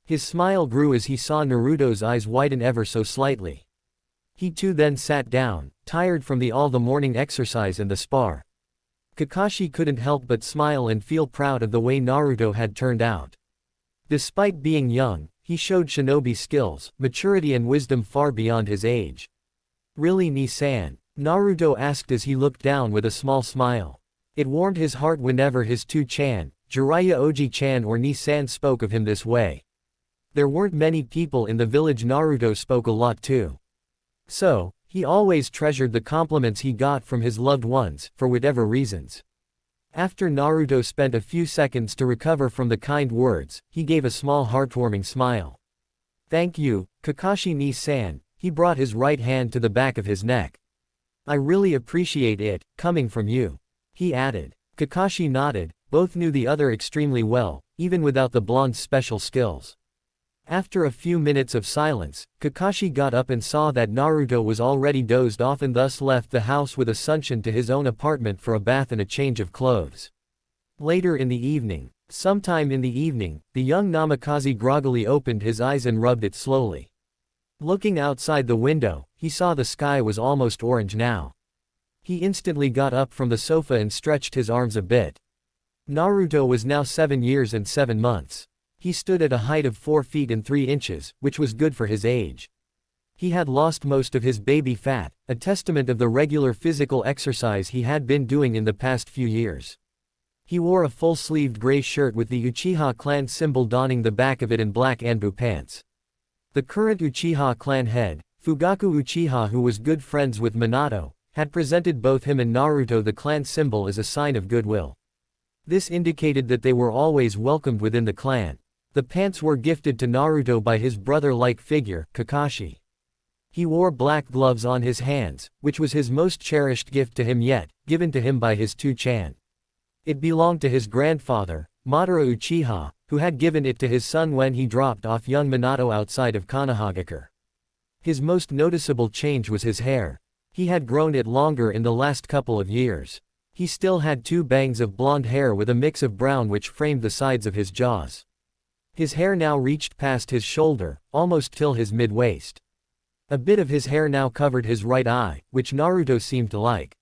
His smile grew as he saw Naruto's eyes widen ever so slightly. He too then sat down, tired from all the morning exercise and the spar. Kakashi couldn't help but smile and feel proud of the way Naruto had turned out. Despite being young, he showed shinobi skills, maturity and wisdom far beyond his age. Really, Ni-san? Naruto asked as he looked down with a small smile. It warmed his heart whenever his two-chan, Jiraiya Oji-chan or Ni-san spoke of him this way. There weren't many people in the village Naruto spoke a lot to. So, he always treasured the compliments he got from his loved ones, for whatever reasons. After Naruto spent a few seconds to recover from the kind words, he gave a small heartwarming smile. Thank you, Kakashi Ni-san. He brought his right hand to the back of his neck. I really appreciate it, coming from you. He added. Kakashi nodded, both knew the other extremely well, even without the blonde's special skills. After a few minutes of silence, Kakashi got up and saw that Naruto was already dozed off and thus left the house with Asuncion to his own apartment for a bath and a change of clothes. Later in the evening, sometime in the evening, the young Namikaze groggily opened his eyes and rubbed it slowly. Looking outside the window, he saw the sky was almost orange now. He instantly got up from the sofa and stretched his arms a bit. Naruto was now 7 years and 7 months. He stood at a height of 4 feet and 3 inches, which was good for his age. He had lost most of his baby fat, a testament of the regular physical exercise he had been doing in the past few years. He wore a full-sleeved gray shirt with the Uchiha clan symbol donning the back of it and black Anbu pants. The current Uchiha clan head, Fugaku Uchiha, who was good friends with Minato, had presented both him and Naruto the clan symbol as a sign of goodwill. This indicated that they were always welcomed within the clan. The pants were gifted to Naruto by his brother-like figure, Kakashi. He wore black gloves on his hands, which was his most cherished gift to him yet, given to him by his two-chan. It belonged to his grandfather, Madara Uchiha, who had given it to his son when he dropped off young Minato outside of Konohagakure. His most noticeable change was his hair. He had grown it longer in the last couple of years. He still had 2 bangs of blonde hair with a mix of brown which framed the sides of his jaws. His hair now reached past his shoulder, almost till his mid-waist. A bit of his hair now covered his right eye, which Naruto seemed to like.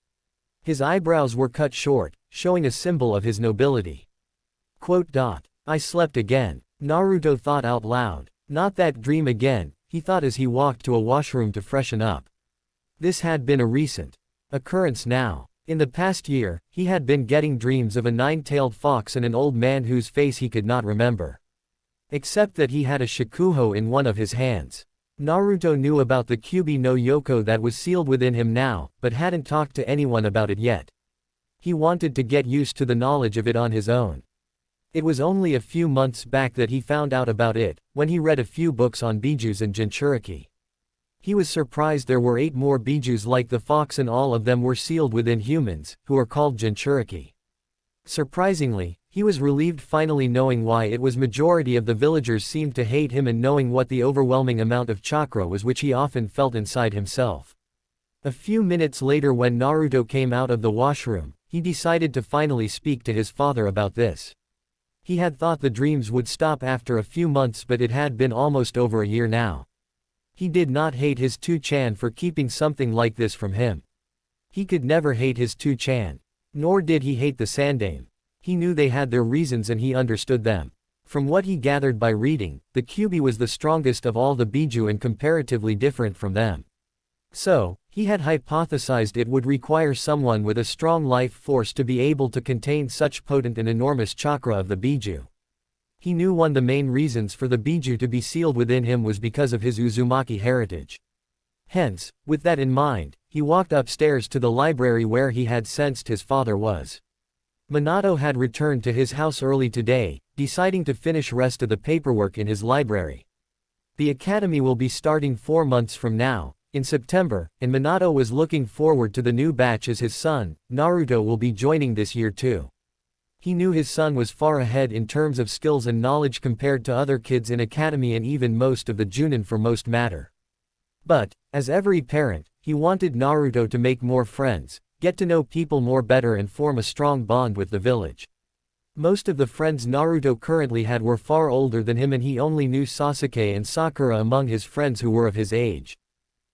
His eyebrows were cut short, showing a symbol of his nobility. I slept again. Naruto thought out loud. Not that dream again, he thought as he walked to a washroom to freshen up. This had been a recent occurrence now. In the past year, he had been getting dreams of a 9-tailed fox and an old man whose face he could not remember. Except that he had a shakuho in one of his hands. Naruto knew about the Kyubi no Yoko that was sealed within him now, but hadn't talked to anyone about it yet. He wanted to get used to the knowledge of it on his own. It was only a few months back that he found out about it, when he read a few books on bijus and jinchuriki. He was surprised there were 8 more bijus like the fox and all of them were sealed within humans, who are called jinchuriki. Surprisingly, he was relieved finally knowing why it was majority of the villagers seemed to hate him and knowing what the overwhelming amount of chakra was which he often felt inside himself. A few minutes later when Naruto came out of the washroom, he decided to finally speak to his father about this. He had thought the dreams would stop after a few months but it had been almost over a year now. He did not hate his two-chan for keeping something like this from him. He could never hate his two-chan. Nor did he hate the Sandaime. He knew they had their reasons and he understood them. From what he gathered by reading, the Kyuubi was the strongest of all the Biju and comparatively different from them. So, he had hypothesized it would require someone with a strong life force to be able to contain such potent and enormous chakra of the Biju. He knew one of the main reasons for the Biju to be sealed within him was because of his Uzumaki heritage. Hence, with that in mind, he walked upstairs to the library where he had sensed his father was. Minato had returned to his house early today, deciding to finish rest of the paperwork in his library. The academy will be starting 4 months from now, in September, and Minato was looking forward to the new batch as his son, Naruto, will be joining this year too. He knew his son was far ahead in terms of skills and knowledge compared to other kids in academy and even most of the Junin for most matter. But, as every parent, he wanted Naruto to make more friends, get to know people more better and form a strong bond with the village. Most of the friends Naruto currently had were far older than him and he only knew Sasuke and Sakura among his friends who were of his age.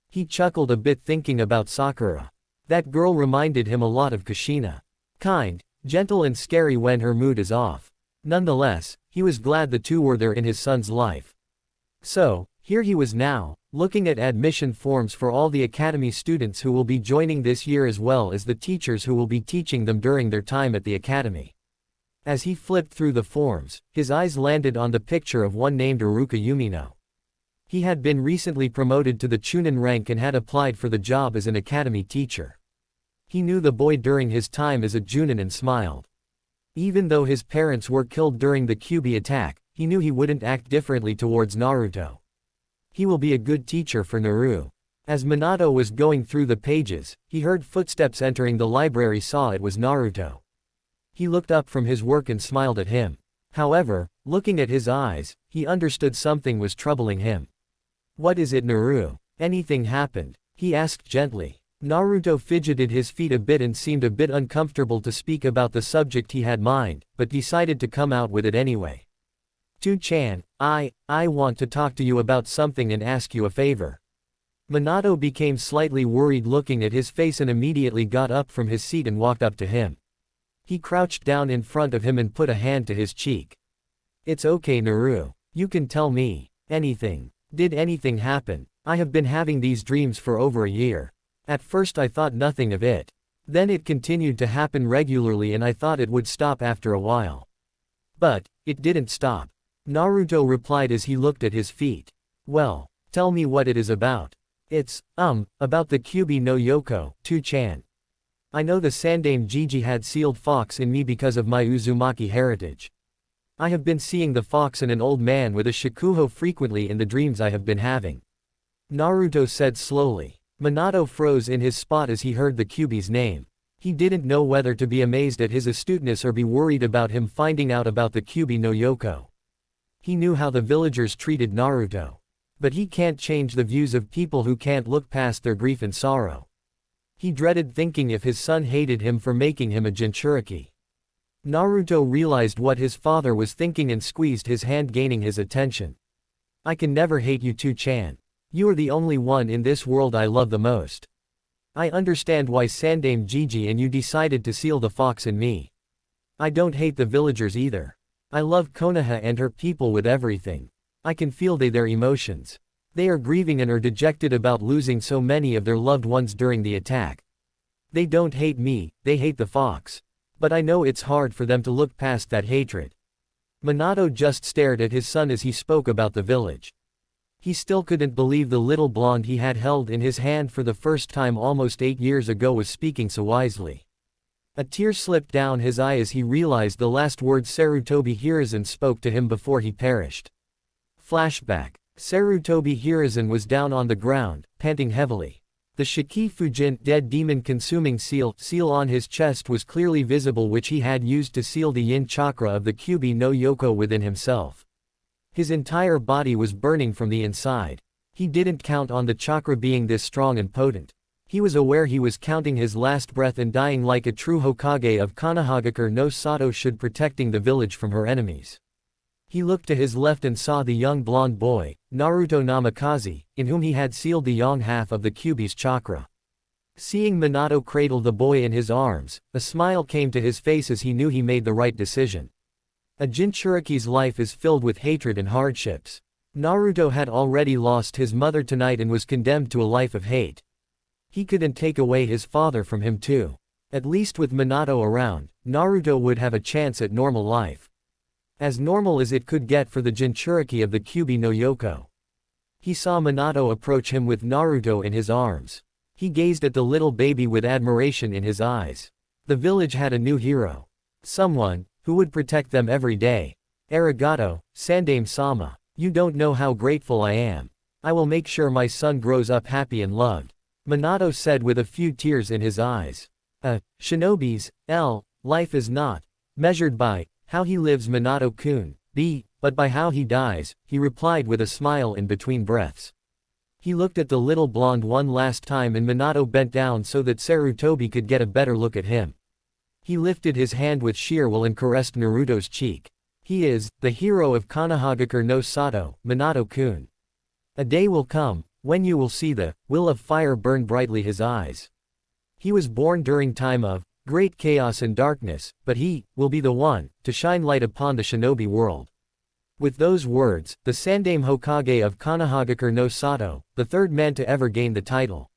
He chuckled a bit thinking about Sakura. That girl reminded him a lot of Kushina. Kind, gentle and scary when her mood is off. Nonetheless, he was glad the two were there in his son's life. So, here he was now, looking at admission forms for all the academy students who will be joining this year as well as the teachers who will be teaching them during their time at the academy. As he flipped through the forms, his eyes landed on the picture of one named Iruka Yumino. He had been recently promoted to the Chunin rank and had applied for the job as an academy teacher. He knew the boy during his time as a Junin and smiled. Even though his parents were killed during the Kyuubi attack, he knew he wouldn't act differently towards Naruto. He will be a good teacher for Naru. As Minato was going through the pages, he heard footsteps entering the library, saw it was Naruto. He looked up from his work and smiled at him. However, looking at his eyes, he understood something was troubling him. "What is it, Naru? Anything happened?" he asked gently. Naruto fidgeted his feet a bit and seemed a bit uncomfortable to speak about the subject he had in mind, but decided to come out with it anyway. "To-chan, I want to talk to you about something and ask you a favor." Minato became slightly worried looking at his face and immediately got up from his seat and walked up to him. He crouched down in front of him and put a hand to his cheek. "It's okay, Naru. You can tell me anything. Did anything happen? I have been having these dreams for over a year. At first I thought nothing of it. Then it continued to happen regularly and I thought it would stop after a while. But it didn't stop." Naruto replied as he looked at his feet. "Well, tell me what it is about." "It's, about the Kyuubi no Yoko, To-chan. I know the Sandaime Jiji had sealed fox in me because of my Uzumaki heritage. I have been seeing the fox and an old man with a shakuho frequently in the dreams I have been having," Naruto said slowly. Minato froze in his spot as he heard the Kyuubi's name. He didn't know whether to be amazed at his astuteness or be worried about him finding out about the Kyuubi no Yoko. He knew how the villagers treated Naruto. But he can't change the views of people who can't look past their grief and sorrow. He dreaded thinking if his son hated him for making him a Jinchuriki. Naruto realized what his father was thinking and squeezed his hand, gaining his attention. "I can never hate you, To-chan. You are the only one in this world I love the most. I understand why Sandaime Jiji and you decided to seal the fox in me. I don't hate the villagers either. I love Konoha and her people with everything. I can feel their emotions. They are grieving and are dejected about losing so many of their loved ones during the attack. They don't hate me, they hate the fox. But I know it's hard for them to look past that hatred." Minato just stared at his son as he spoke about the village. He still couldn't believe the little blonde he had held in his hand for the first time almost 8 years ago was speaking so wisely. A tear slipped down his eye as he realized the last words Sarutobi Hiruzen spoke to him before he perished. Flashback. Sarutobi Hiruzen was down on the ground, panting heavily. The Shiki Fujin dead demon consuming seal on his chest was clearly visible, which he had used to seal the yin chakra of the Kyuubi no Yoko within himself. His entire body was burning from the inside. He didn't count on the chakra being this strong and potent. He was aware he was counting his last breath and dying like a true Hokage of Konohagakure no Sato should, protecting the village from her enemies. He looked to his left and saw the young blonde boy, Naruto Namikaze, in whom he had sealed the yang half of the Kyuubi's chakra. Seeing Minato cradle the boy in his arms, a smile came to his face as he knew he made the right decision. A Jinchuriki's life is filled with hatred and hardships. Naruto had already lost his mother tonight and was condemned to a life of hate. He couldn't take away his father from him too. At least with Minato around, Naruto would have a chance at normal life. As normal as it could get for the Jinchuriki of the Kyuubi no Yoko. He saw Minato approach him with Naruto in his arms. He gazed at the little baby with admiration in his eyes. The village had a new hero. Someone who would protect them every day. Arigato, Sandaime-sama. You don't know how grateful I am. I will make sure my son grows up happy and loved. Minato said with a few tears in his eyes. Shinobi's life is not measured by how he lives, Minato-kun, but by how he dies, he replied with a smile in between breaths. He looked at the little blonde one last time and Minato bent down so that Sarutobi could get a better look at him. He lifted his hand with sheer will and caressed Naruto's cheek. He is the hero of Konohagakure no Sato, Minato-kun. A day will come when you will see the will of fire burn brightly his eyes. He was born during time of great chaos and darkness, but he will be the one to shine light upon the shinobi world. With those words, the Sandaime Hokage of Konohagakure no Sato, the third man to ever gain the title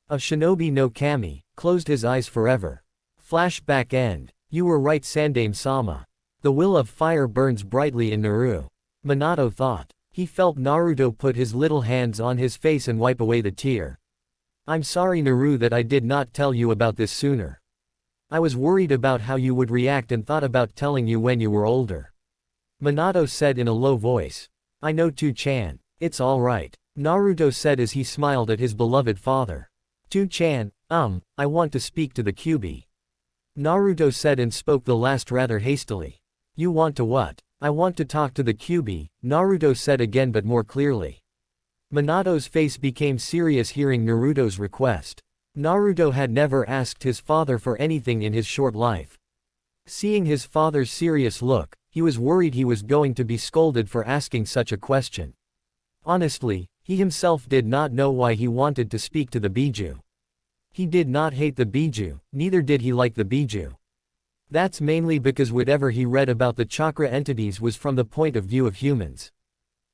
of Shinobi no Kami, closed his eyes forever. Flashback end. You were right, Sandaime-sama. The will of fire burns brightly in Naru. Minato thought. He felt Naruto put his little hands on his face and wipe away the tear. I'm sorry, Naru, that I did not tell you about this sooner. I was worried about how you would react and thought about telling you when you were older. Minato said in a low voice. I know, Tu-chan. It's all right. Naruto said as he smiled at his beloved father. Tu-chan, I want to speak to the Kyuubi. Naruto said and spoke the last rather hastily. You want to what? I want to talk to the Kyuubi, Naruto said again but more clearly. Minato's face became serious hearing Naruto's request. Naruto had never asked his father for anything in his short life. Seeing his father's serious look, he was worried he was going to be scolded for asking such a question. Honestly, he himself did not know why he wanted to speak to the Biju. He did not hate the Biju, neither did he like the Biju. That's mainly because whatever he read about the chakra entities was from the point of view of humans.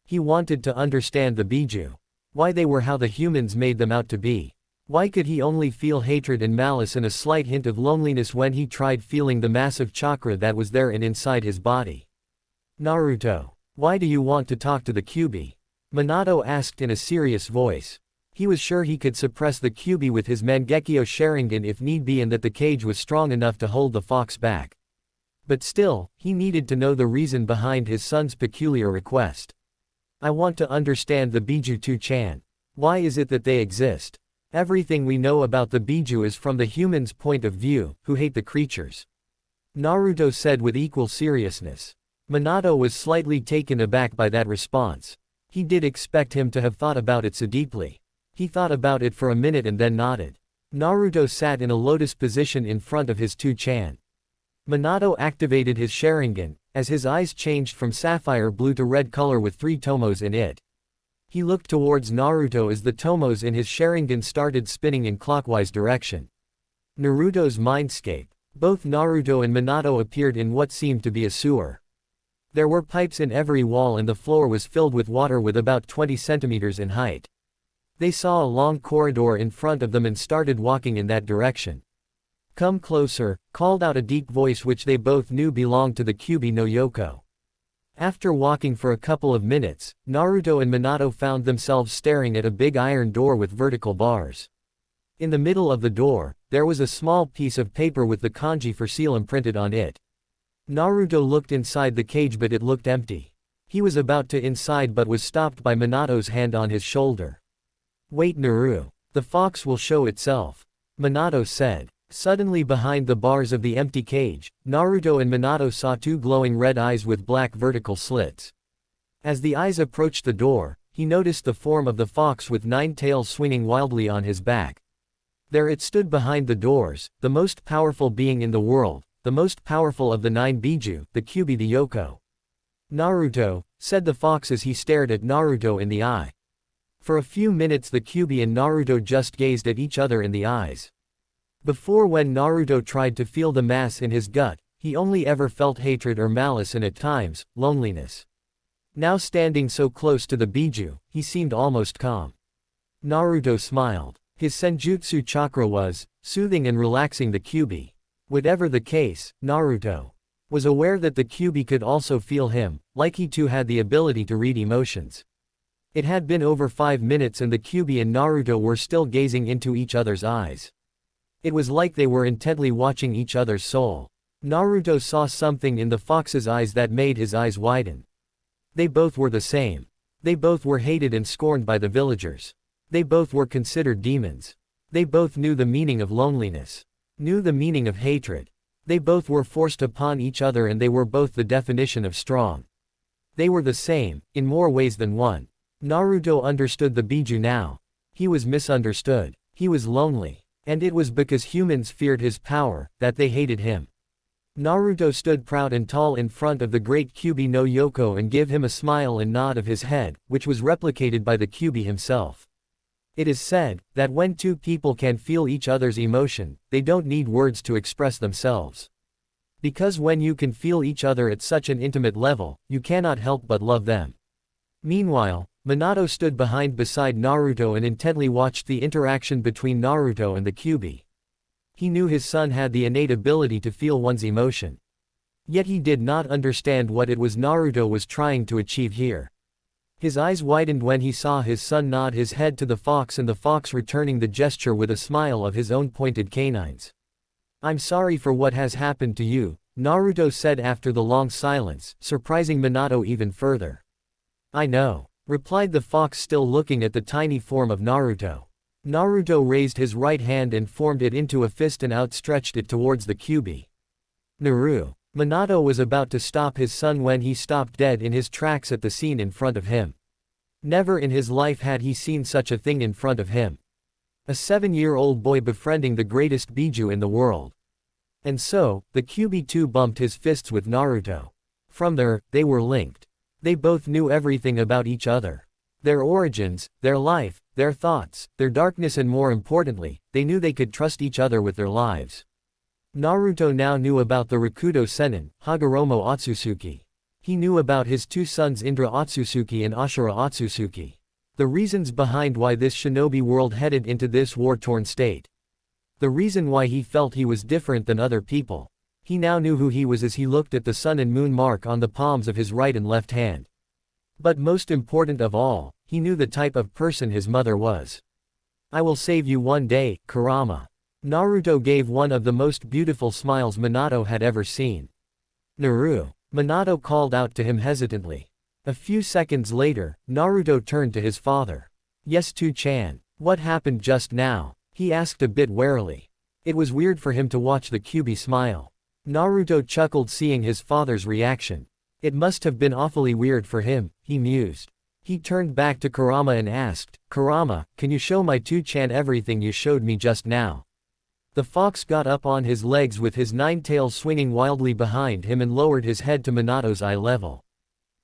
He wanted to understand the Biju. Why they were how the humans made them out to be. Why could he only feel hatred and malice and a slight hint of loneliness when he tried feeling the massive chakra that was there and inside his body? Naruto, why do you want to talk to the Kyuubi? Minato asked in a serious voice. He was sure he could suppress the Kyuubi with his Mangekyo Sharingan if need be and that the cage was strong enough to hold the fox back. But still, he needed to know the reason behind his son's peculiar request. I want to understand the Biju, Tu-chan. Why is it that they exist? Everything we know about the Biju is from the humans' point of view, who hate the creatures. Naruto said with equal seriousness. Minato was slightly taken aback by that response. He did expect him to have thought about it so deeply. He thought about it for a minute and then nodded. Naruto sat in a lotus position in front of his Tu-chan. Minato activated his Sharingan, as his eyes changed from sapphire blue to red color with 3 tomos in it. He looked towards Naruto as the tomos in his Sharingan started spinning in clockwise direction. Naruto's mindscape. Both Naruto and Minato appeared in what seemed to be a sewer. There were pipes in every wall and the floor was filled with water with about 20 centimeters in height. They saw a long corridor in front of them and started walking in that direction. Come closer, called out a deep voice which they both knew belonged to the Kyuubi no Yoko. After walking for a couple of minutes, Naruto and Minato found themselves staring at a big iron door with vertical bars. In the middle of the door, there was a small piece of paper with the kanji for seal imprinted on it. Naruto looked inside the cage but it looked empty. He was about to inside but was stopped by Minato's hand on his shoulder. Wait, Naru. The fox will show itself. Minato said. Suddenly behind the bars of the empty cage, Naruto and Minato saw 2 glowing red eyes with black vertical slits. As the eyes approached the door, he noticed the form of the fox with 9 tails swinging wildly on his back. There it stood behind the doors, the most powerful being in the world, the most powerful of the 9 Biju, the Kyuubi the Yoko. Naruto, said the fox as he stared at Naruto in the eye. For a few minutes the Kyuubi and Naruto just gazed at each other in the eyes. Before when Naruto tried to feel the mass in his gut, He only ever felt hatred or malice and at times, loneliness. Now standing so close to the Biju, he seemed almost calm. Naruto smiled. His senjutsu chakra was soothing and relaxing the Kyuubi. Whatever the case, Naruto was aware that the Kyuubi could also feel him, like he too had the ability to read emotions. It had been over 5 minutes and the Kyuubi and Naruto were still gazing into each other's eyes. It was like they were intently watching each other's soul. Naruto saw something in the fox's eyes that made his eyes widen. They both were the same. They both were hated and scorned by the villagers. They both were considered demons. They both knew the meaning of loneliness. Knew the meaning of hatred. They both were forced upon each other and they were both the definition of strong. They were the same, in more ways than one. Naruto understood the Biju now. He was misunderstood. He was lonely. And it was because humans feared his power, that they hated him. Naruto stood proud and tall in front of the great Kyuubi no Yoko and gave him a smile and nod of his head, which was replicated by the Kyuubi himself. It is said, that when two people can feel each other's emotion, they don't need words to express themselves. Because when you can feel each other at such an intimate level, you cannot help but love them. Meanwhile, Minato stood beside Naruto and intently watched the interaction between Naruto and the Kyuubi. He knew his son had the innate ability to feel one's emotion. Yet he did not understand what it was Naruto was trying to achieve here. His eyes widened when he saw his son nod his head to the fox and the fox returning the gesture with a smile of his own pointed canines. "I'm sorry for what has happened to you," Naruto said after the long silence, surprising Minato even further. "I know," replied the fox still looking at the tiny form of Naruto. Naruto raised his right hand and formed it into a fist and outstretched it towards the Kyuubi. Naru. Minato was about to stop his son when he stopped dead in his tracks at the scene in front of him. Never in his life had he seen such a thing in front of him. A 7-year-old boy befriending the greatest Biju in the world. And so, the Kyuubi too bumped his fists with Naruto. From there, they were linked. They both knew everything about each other. Their origins, their life, their thoughts, their darkness and more importantly, they knew they could trust each other with their lives. Naruto now knew about the Rakudo Sennin, Hagoromo Otsutsuki. He knew about his two sons Indra Otsutsuki and Ashura Otsutsuki. The reasons behind why this shinobi world headed into this war-torn state. The reason why he felt he was different than other people. He now knew who he was as he looked at the sun and moon mark on the palms of his right and left hand. But most important of all, he knew the type of person his mother was. "I will save you one day, Kurama." Naruto gave one of the most beautiful smiles Minato had ever seen. "Naru." Minato called out to him hesitantly. A few seconds later, Naruto turned to his father. "Yes, Tu-chan. What happened just now?" he asked a bit warily. It was weird for him to watch the Kyuubi smile. Naruto chuckled seeing his father's reaction. It must have been awfully weird for him, he mused. He turned back to Kurama and asked, "Kurama, can you show my Tu-chan everything you showed me just now?" The fox got up on his legs with his 9 tails swinging wildly behind him and lowered his head to Minato's eye level.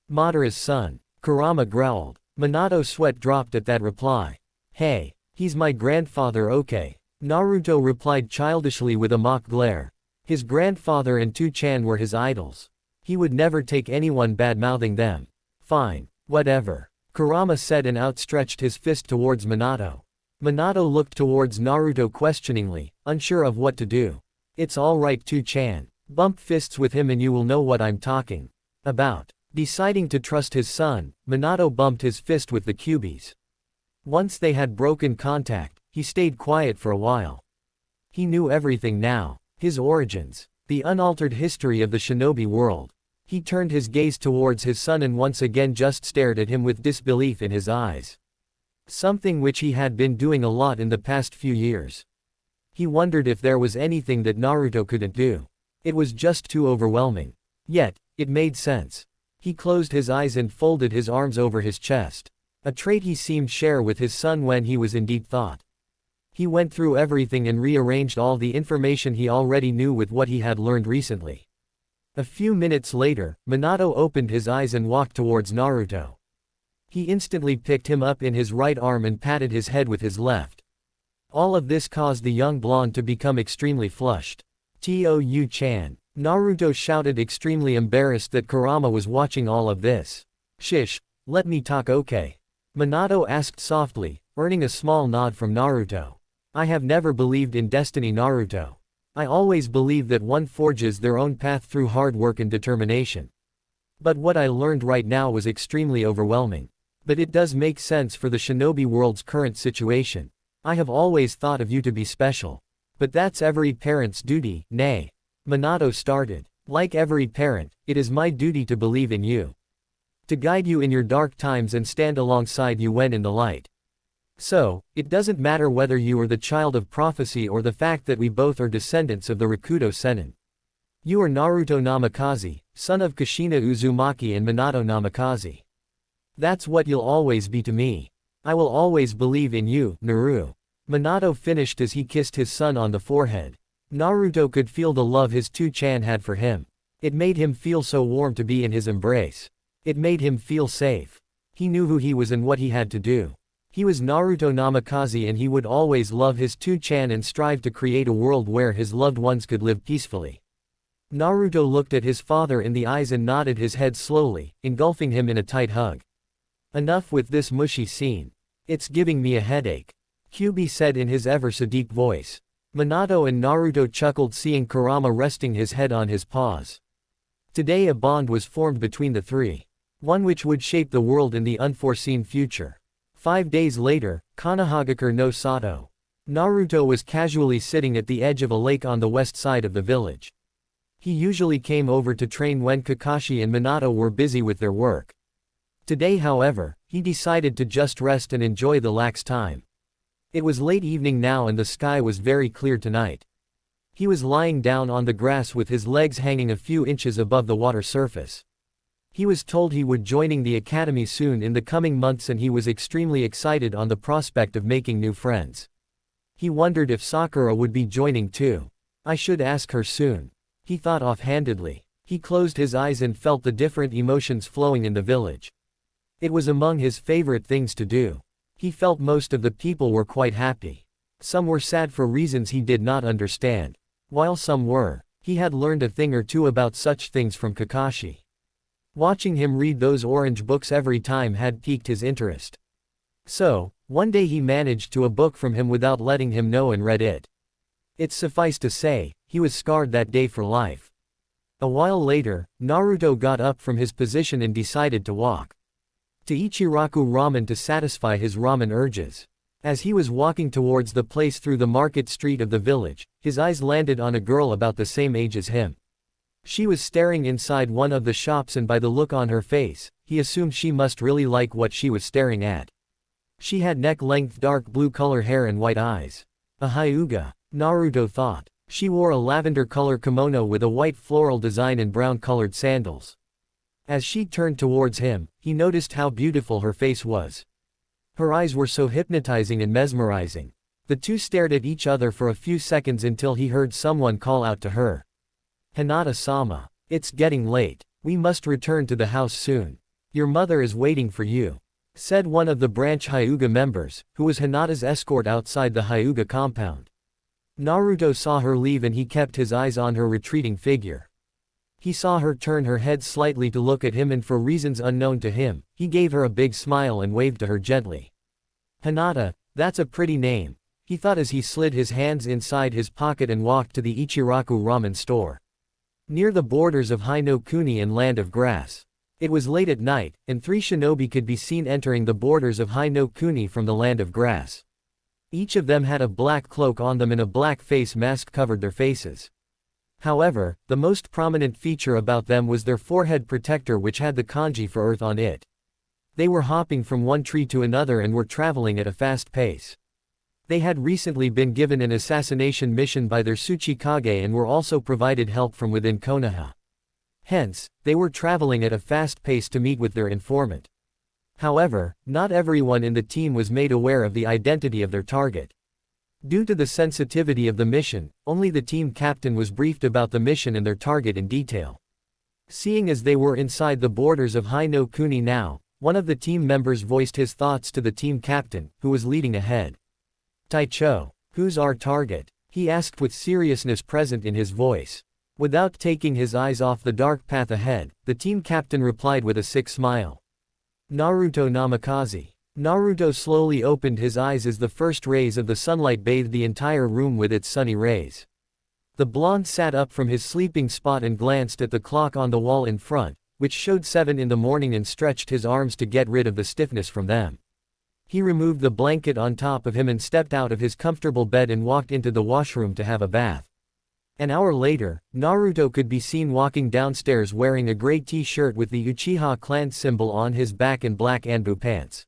"Madara's son," Kurama growled. Minato's sweat dropped at that reply. "Hey, he's my grandfather, okay?" Naruto replied childishly with a mock glare. His grandfather and Tu-chan were his idols. He would never take anyone bad-mouthing them. "Fine, whatever," Kurama said and outstretched his fist towards Minato. Minato looked towards Naruto questioningly, unsure of what to do. "It's alright Tu-chan. Bump fists with him and you will know what I'm talking about." Deciding to trust his son, Minato bumped his fist with the Kyuubi's. Once they had broken contact, he stayed quiet for a while. He knew everything now. His origins. The unaltered history of the shinobi world. He turned his gaze towards his son and once again just stared at him with disbelief in his eyes. Something which he had been doing a lot in the past few years. He wondered if there was anything that Naruto couldn't do. It was just too overwhelming. Yet, it made sense. He closed his eyes and folded his arms over his chest. A trait he seemed share with his son when he was in deep thought. He went through everything and rearranged all the information he already knew with what he had learned recently. A few minutes later, Minato opened his eyes and walked towards Naruto. He instantly picked him up in his right arm and patted his head with his left. All of this caused the young blonde to become extremely flushed. "Tou-chan." Naruto shouted, extremely embarrassed that Kurama was watching all of this. Shish, let me talk, okay? Minato asked softly, earning a small nod from Naruto. I have never believed in destiny, Naruto. I always believe that one forges their own path through hard work and determination. But what I learned right now was extremely overwhelming. But it does make sense for the shinobi world's current situation. I have always thought of you to be special. But that's every parent's duty, nay. Minato started. Like every parent, it is my duty to believe in you. To guide you in your dark times and stand alongside you when in the light. So, it doesn't matter whether you are the child of prophecy or the fact that we both are descendants of the Rakuto Sennin. You are Naruto Namikaze, son of Kushina Uzumaki and Minato Namikaze. That's what you'll always be to me. I will always believe in you, Naru. Minato finished as he kissed his son on the forehead. Naruto could feel the love his two-chan had for him. It made him feel so warm to be in his embrace. It made him feel safe. He knew who he was and what he had to do. He was Naruto Namikaze and he would always love his two-chan and strive to create a world where his loved ones could live peacefully. Naruto looked at his father in the eyes and nodded his head slowly, engulfing him in a tight hug. Enough with this mushy scene. It's giving me a headache. Kyubi said in his ever so deep voice. Minato and Naruto chuckled seeing Kurama resting his head on his paws. Today a bond was formed between the three. One which would shape the world in the unforeseen future. 5 days later, Konohagakure no Sato. Naruto was casually sitting at the edge of a lake on the west side of the village. He usually came over to train when Kakashi and Minato were busy with their work. Today, however, he decided to just rest and enjoy the lax time. It was late evening now and the sky was very clear tonight. He was lying down on the grass with his legs hanging a few inches above the water surface. He was told he would joining the academy soon in the coming months and he was extremely excited on the prospect of making new friends. He wondered if Sakura would be joining too. I should ask her soon. He thought offhandedly. He closed his eyes and felt the different emotions flowing in the village. It was among his favorite things to do. He felt most of the people were quite happy. Some were sad for reasons he did not understand. While some were, he had learned a thing or two about such things from Kakashi. Watching him read those orange books every time had piqued his interest. So, one day he managed to a book from him without letting him know and read it. It's suffice to say, he was scarred that day for life. A while later, Naruto got up from his position and decided to walk to Ichiraku Ramen to satisfy his ramen urges. As he was walking towards the place through the market street of the village, his eyes landed on a girl about the same age as him. She was staring inside one of the shops and by the look on her face, he assumed she must really like what she was staring at. She had neck-length dark blue color hair and white eyes. A hyuga, Naruto thought. She wore a lavender color kimono with a white floral design and brown colored sandals. As she turned towards him, he noticed how beautiful her face was. Her eyes were so hypnotizing and mesmerizing. The two stared at each other for a few seconds until he heard someone call out to her. Hinata-sama. It's getting late. We must return to the house soon. Your mother is waiting for you, said one of the branch Hyuga members, who was Hinata's escort outside the Hyuga compound. Naruto saw her leave and he kept his eyes on her retreating figure. He saw her turn her head slightly to look at him and for reasons unknown to him, he gave her a big smile and waved to her gently. Hinata, that's a pretty name, he thought as he slid his hands inside his pocket and walked to the Ichiraku Ramen store. Near the borders of Hi-no-Kuni and Land of Grass. It was late at night, and 3 shinobi could be seen entering the borders of Hi-no-Kuni from the Land of Grass. Each of them had a black cloak on them and a black face mask covered their faces. However, the most prominent feature about them was their forehead protector which had the kanji for earth on it. They were hopping from one tree to another and were traveling at a fast pace. They had recently been given an assassination mission by their Tsuchikage and were also provided help from within Konoha. Hence, they were traveling at a fast pace to meet with their informant. However, not everyone in the team was made aware of the identity of their target. Due to the sensitivity of the mission, only the team captain was briefed about the mission and their target in detail. Seeing as they were inside the borders of Hi-no-Kuni now, one of the team members voiced his thoughts to the team captain, who was leading ahead. Taicho, who's our target? He asked with seriousness present in his voice. Without taking his eyes off the dark path ahead, the team captain replied with a sick smile. Naruto Namikaze. Naruto slowly opened his eyes as the first rays of the sunlight bathed the entire room with its sunny rays. The blonde sat up from his sleeping spot and glanced at the clock on the wall in front, which showed 7 in the morning, and stretched his arms to get rid of the stiffness from them. He removed the blanket on top of him and stepped out of his comfortable bed and walked into the washroom to have a bath. An hour later, Naruto could be seen walking downstairs wearing a gray t-shirt with the Uchiha clan symbol on his back and black Anbu pants.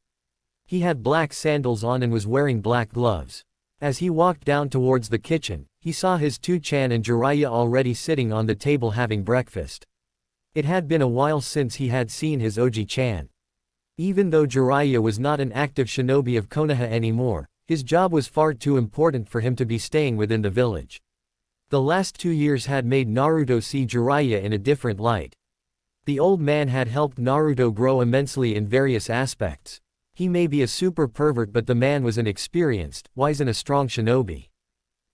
He had black sandals on and was wearing black gloves. As he walked down towards the kitchen, he saw his 2-chan and Jiraiya already sitting on the table having breakfast. It had been a while since he had seen his Oji-chan. Even though Jiraiya was not an active shinobi of Konoha anymore, his job was far too important for him to be staying within the village. The last 2 years had made Naruto see Jiraiya in a different light. The old man had helped Naruto grow immensely in various aspects. He may be a super pervert, but the man was an experienced, wise and a strong shinobi.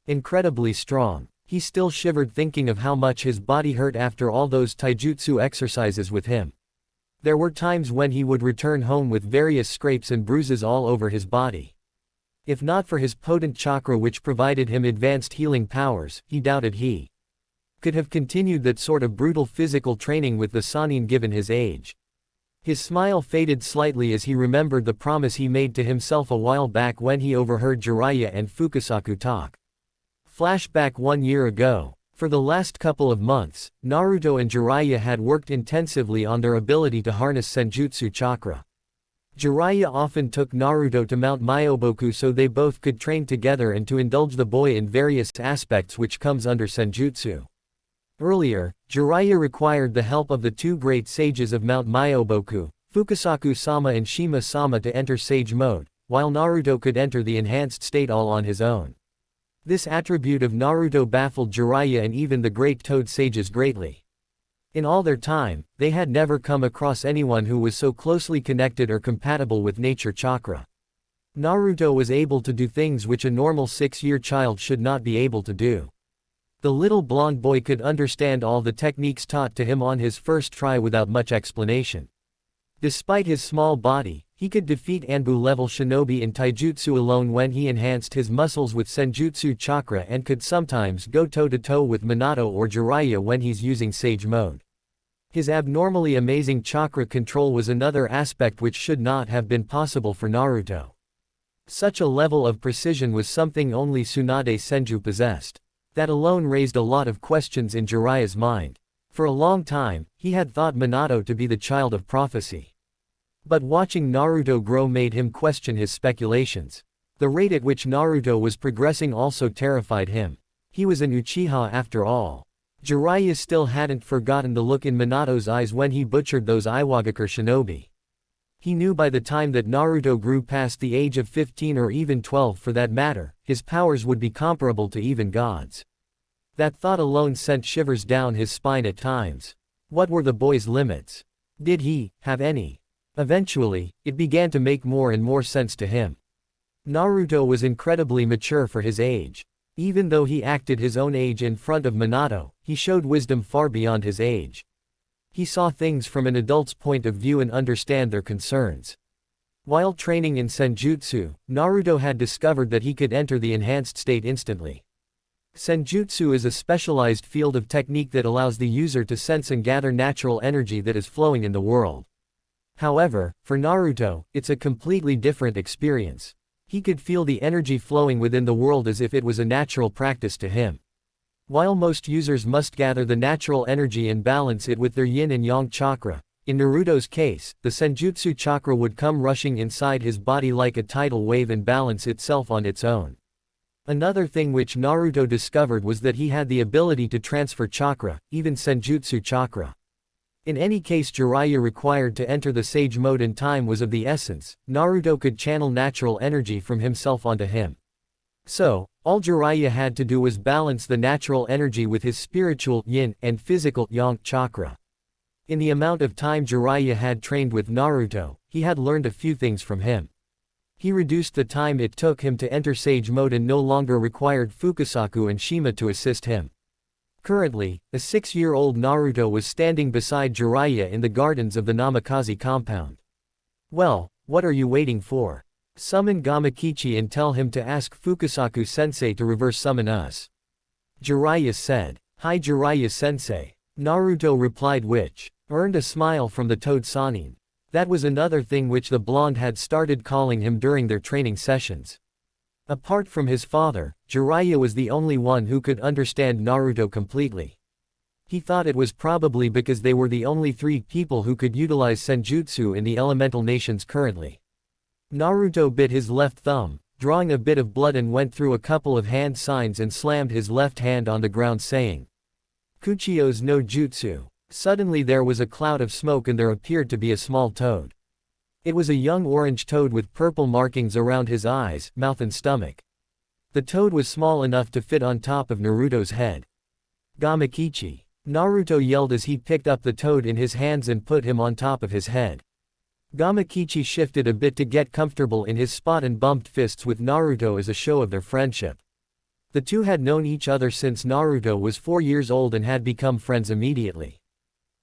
Incredibly strong. He still shivered thinking of how much his body hurt after all those taijutsu exercises with him. There were times when he would return home with various scrapes and bruises all over his body. If not for his potent chakra which provided him advanced healing powers, he doubted he could have continued that sort of brutal physical training with the Sannin given his age. His smile faded slightly as he remembered the promise he made to himself a while back when he overheard Jiraiya and Fukasaku talk. Flashback 1 year ago. For the last couple of months, Naruto and Jiraiya had worked intensively on their ability to harness Senjutsu chakra. Jiraiya often took Naruto to Mount Myoboku so they both could train together and to indulge the boy in various aspects which comes under Senjutsu. Earlier, Jiraiya required the help of the 2 great sages of Mount Myoboku, Fukasaku-sama and Shima-sama, to enter sage mode, while Naruto could enter the enhanced state all on his own. This attribute of Naruto baffled Jiraiya and even the great Toad sages greatly. In all their time, they had never come across anyone who was so closely connected or compatible with nature chakra. Naruto was able to do things which a normal 6-year child should not be able to do. The little blonde boy could understand all the techniques taught to him on his first try without much explanation. Despite his small body, he could defeat Anbu-level shinobi in taijutsu alone when he enhanced his muscles with Senjutsu chakra, and could sometimes go toe-to-toe with Minato or Jiraiya when he's using sage mode. His abnormally amazing chakra control was another aspect which should not have been possible for Naruto. Such a level of precision was something only Tsunade Senju possessed. That alone raised a lot of questions in Jiraiya's mind. For a long time, he had thought Minato to be the child of prophecy. But watching Naruto grow made him question his speculations. The rate at which Naruto was progressing also terrified him. He was an Uchiha after all. Jiraiya still hadn't forgotten the look in Minato's eyes when he butchered those Iwagakure shinobi. He knew by the time that Naruto grew past the age of 15 or even 12 for that matter, his powers would be comparable to even gods. That thought alone sent shivers down his spine at times. What were the boy's limits? Did he have any? Eventually, it began to make more and more sense to him. Naruto was incredibly mature for his age. Even though he acted his own age in front of Minato, he showed wisdom far beyond his age. He saw things from an adult's point of view and understand their concerns. While training in Senjutsu, Naruto had discovered that he could enter the enhanced state instantly. Senjutsu is a specialized field of technique that allows the user to sense and gather natural energy that is flowing in the world. However, for Naruto, it's a completely different experience. He could feel the energy flowing within the world as if it was a natural practice to him. While most users must gather the natural energy and balance it with their yin and yang chakra, in Naruto's case, the Senjutsu chakra would come rushing inside his body like a tidal wave and balance itself on its own. Another thing which Naruto discovered was that he had the ability to transfer chakra, even Senjutsu chakra. In any case, Jiraiya required to enter the sage mode and time was of the essence. Naruto could channel natural energy from himself onto him. So, all Jiraiya had to do was balance the natural energy with his spiritual yin and physical yang chakra. In the amount of time Jiraiya had trained with Naruto, he had learned a few things from him. He reduced the time it took him to enter sage mode and no longer required Fukasaku and Shima to assist him. Currently, a 6-year-old Naruto was standing beside Jiraiya in the gardens of the Namikaze compound. Well, what are you waiting for? Summon Gamakichi and tell him to ask Fukusaku-sensei to reverse summon us. Jiraiya said. Hi Jiraiya-sensei. Naruto replied, which earned a smile from the Toad Sanin. That was another thing which the blonde had started calling him during their training sessions. Apart from his father, Jiraiya was the only one who could understand Naruto completely. He thought it was probably because they were the only 3 people who could utilize senjutsu in the elemental nations currently. Naruto bit his left thumb, drawing a bit of blood, and went through a couple of hand signs and slammed his left hand on the ground saying, Kuchio's no jutsu. Suddenly there was a cloud of smoke and there appeared to be a small toad. It was a young orange toad with purple markings around his eyes, mouth and stomach. The toad was small enough to fit on top of Naruto's head. Gamakichi. Naruto yelled as he picked up the toad in his hands and put him on top of his head. Gamakichi shifted a bit to get comfortable in his spot and bumped fists with Naruto as a show of their friendship. The two had known each other since Naruto was 4 years old and had become friends immediately.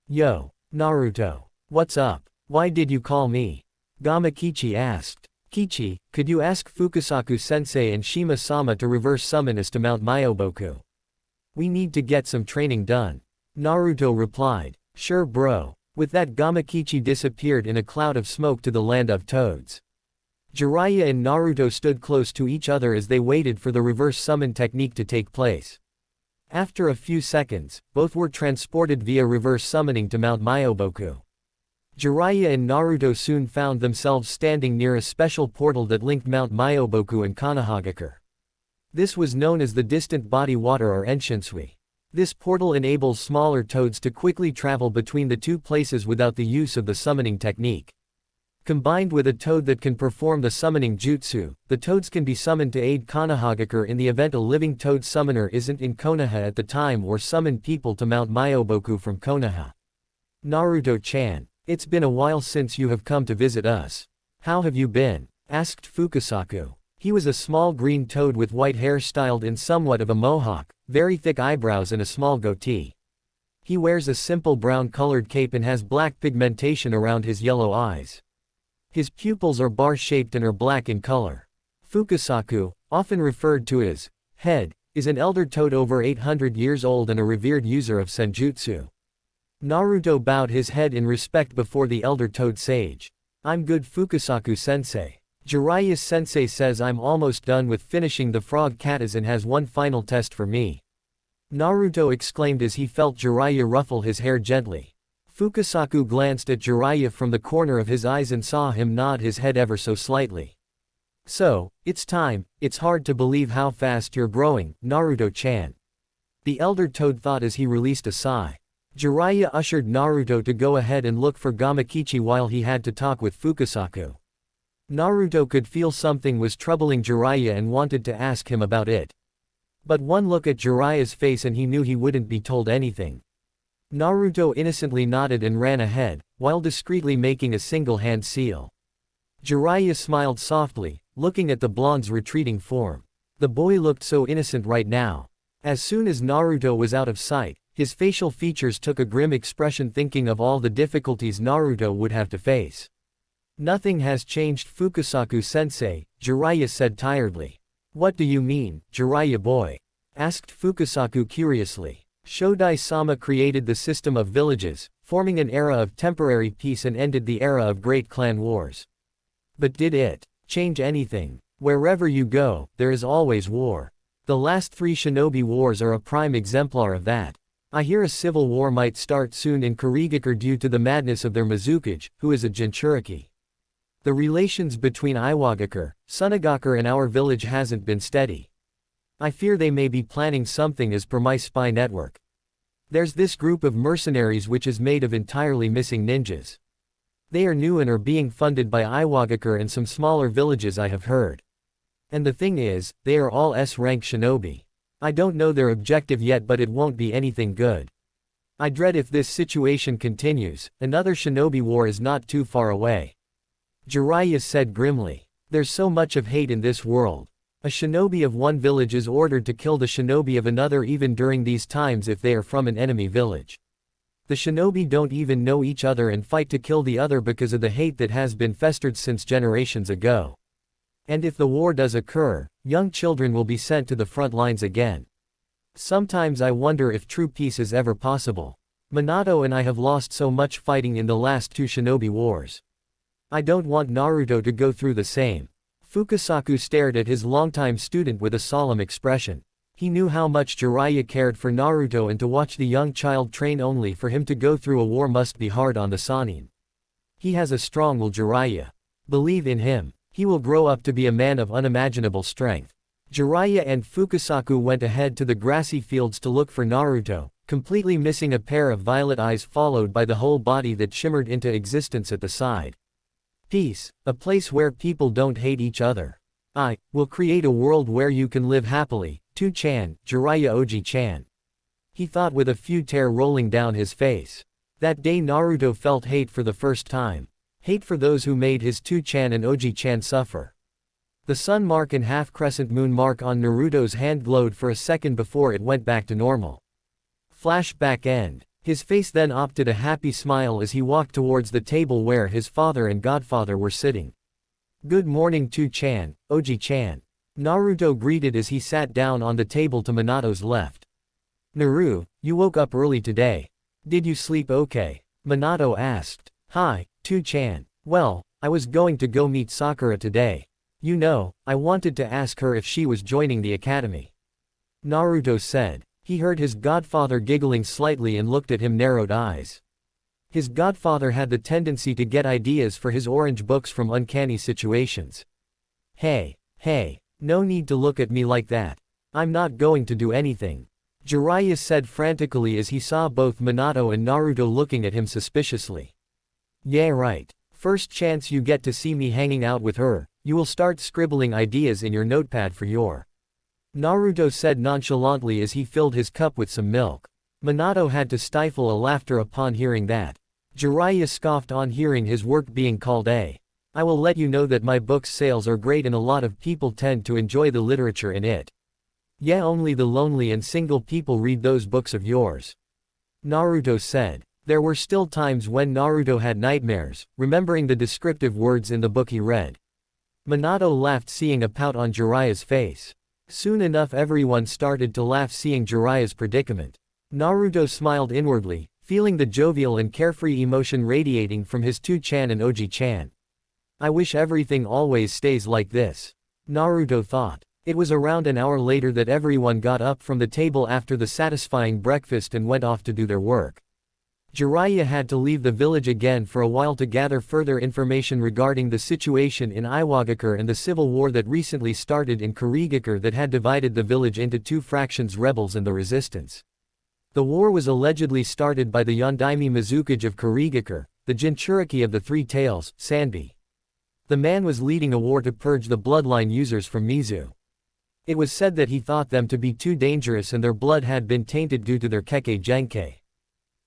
Yo, Naruto. What's up? Why did you call me? Gamakichi asked. Kichi, could you ask Fukusaku-sensei and Shima-sama to reverse summon us to Mount Myoboku? We need to get some training done. Naruto replied. Sure bro. With that, Gamakichi disappeared in a cloud of smoke to the land of toads. Jiraiya and Naruto stood close to each other as they waited for the reverse summon technique to take place. After a few seconds, both were transported via reverse summoning to Mount Myoboku. Jiraiya and Naruto soon found themselves standing near a special portal that linked Mount Myoboku and Konohagakure. This was known as the distant body water or Enshinsui. This portal enables smaller toads to quickly travel between the 2 places without the use of the summoning technique. Combined with a toad that can perform the summoning jutsu, the toads can be summoned to aid Konohagakure in the event a living toad summoner isn't in Konoha at the time, or summon people to Mount Myoboku from Konoha. Naruto-chan. It's been a while since you have come to visit us. How have you been? Asked Fukusaku. He was a small green toad with white hair styled in somewhat of a mohawk, very thick eyebrows and a small goatee. He wears a simple brown-colored cape and has black pigmentation around his yellow eyes. His pupils are bar-shaped and are black in color. Fukusaku, often referred to as head, is an elder toad over 800 years old and a revered user of senjutsu. Naruto bowed his head in respect before the elder toad sage. I'm good Fukusaku-sensei. Jiraiya-sensei says I'm almost done with finishing the frog katas and has one final test for me. Naruto exclaimed as he felt Jiraiya ruffle his hair gently. Fukusaku glanced at Jiraiya from the corner of his eyes and saw him nod his head ever so slightly. So, it's time. It's hard to believe how fast you're growing, Naruto-chan. The elder toad thought as he released a sigh. Jiraiya ushered Naruto to go ahead and look for Gamakichi while he had to talk with Fukusaku. Naruto could feel something was troubling Jiraiya and wanted to ask him about it. But one look at Jiraiya's face and he knew he wouldn't be told anything. Naruto innocently nodded and ran ahead, while discreetly making a single hand seal. Jiraiya smiled softly, looking at the blonde's retreating form. The boy looked so innocent right now. As soon as Naruto was out of sight, his facial features took a grim expression, thinking of all the difficulties Naruto would have to face. Nothing has changed Fukusaku-sensei, Jiraiya said tiredly. What do you mean, Jiraiya boy? Asked Fukusaku curiously. Shodai-sama created the system of villages, forming an era of temporary peace and ended the era of great clan wars. But did it change anything? Wherever you go, there is always war. The last 3 shinobi wars are a prime exemplar of that. I hear a civil war might start soon in Konohagakure due to the madness of their Mizukage, who is a Jinchuriki. The relations between Iwagakure, Sunagakure and our village hasn't been steady. I fear they may be planning something as per my spy network. There's this group of mercenaries which is made of entirely missing ninjas. They are new and are being funded by Iwagakure and some smaller villages, I have heard. And the thing is, they are all S-rank shinobi. I don't know their objective yet, but it won't be anything good. I dread if this situation continues, another shinobi war is not too far away. Jiraiya said grimly. There's so much of hate in this world. A shinobi of one village is ordered to kill the shinobi of another even during these times if they are from an enemy village. The shinobi don't even know each other and fight to kill the other because of the hate that has been festered since generations ago. And if the war does occur, young children will be sent to the front lines again. Sometimes I wonder if true peace is ever possible. Minato and I have lost so much fighting in the last 2 shinobi wars. I don't want Naruto to go through the same. Fukasaku stared at his longtime student with a solemn expression. He knew how much Jiraiya cared for Naruto, and to watch the young child train only for him to go through a war must be hard on the Sannin. He has a strong will, Jiraiya. Believe in him. He will grow up to be a man of unimaginable strength. Jiraiya and Fukasaku went ahead to the grassy fields to look for Naruto, completely missing a pair of violet eyes followed by the whole body that shimmered into existence at the side. Peace, a place where people don't hate each other. I will create a world where you can live happily. 2-chan, Jiraiya Oji-chan. He thought with a few tears rolling down his face. That day Naruto felt hate for the first time. Hate for those who made his 2-chan and Oji-chan suffer. The sun mark and half-crescent moon mark on Naruto's hand glowed for a second before it went back to normal. Flashback end. His face then opted a happy smile as he walked towards the table where his father and godfather were sitting. Good morning 2-chan, Oji-chan. Naruto greeted as he sat down on the table to Minato's left. Naru, you woke up early today. Did you sleep okay? Minato asked. Hi, 2-chan. Well, I was going to go meet Sakura today. You know, I wanted to ask her if she was joining the academy. Naruto said. He heard his godfather giggling slightly and looked at him narrowed eyes. His godfather had the tendency to get ideas for his orange books from uncanny situations. Hey, no need to look at me like that. I'm not going to do anything. Jiraiya said frantically as he saw both Minato and Naruto looking at him suspiciously. Yeah right. First chance you get to see me hanging out with her, you will start scribbling ideas in your notepad for your. Naruto said nonchalantly as he filled his cup with some milk. Minato had to stifle a laughter upon hearing that. Jiraiya scoffed on hearing his work being called a. I will let you know that my book's sales are great and a lot of people tend to enjoy the literature in it. Yeah, only the lonely and single people read those books of yours. Naruto said. There were still times when Naruto had nightmares, remembering the descriptive words in the book he read. Minato laughed seeing a pout on Jiraiya's face. Soon enough everyone started to laugh seeing Jiraiya's predicament. Naruto smiled inwardly, feeling the jovial and carefree emotion radiating from his 2-chan and Oji-chan. I wish everything always stays like this. Naruto thought. It was around an hour later that everyone got up from the table after the satisfying breakfast and went off to do their work. Jiraiya had to leave the village again for a while to gather further information regarding the situation in Iwagakure and the civil war that recently started in Kurigakure that had divided the village into 2 fractions, rebels and the resistance. The war was allegedly started by the Yondaime Mizukage of Kurigakure, the Jinchuriki of the 3 Tails, Sanbi. The man was leading a war to purge the bloodline users from Mizu. It was said that he thought them to be too dangerous and their blood had been tainted due to their Kekkei Genkei.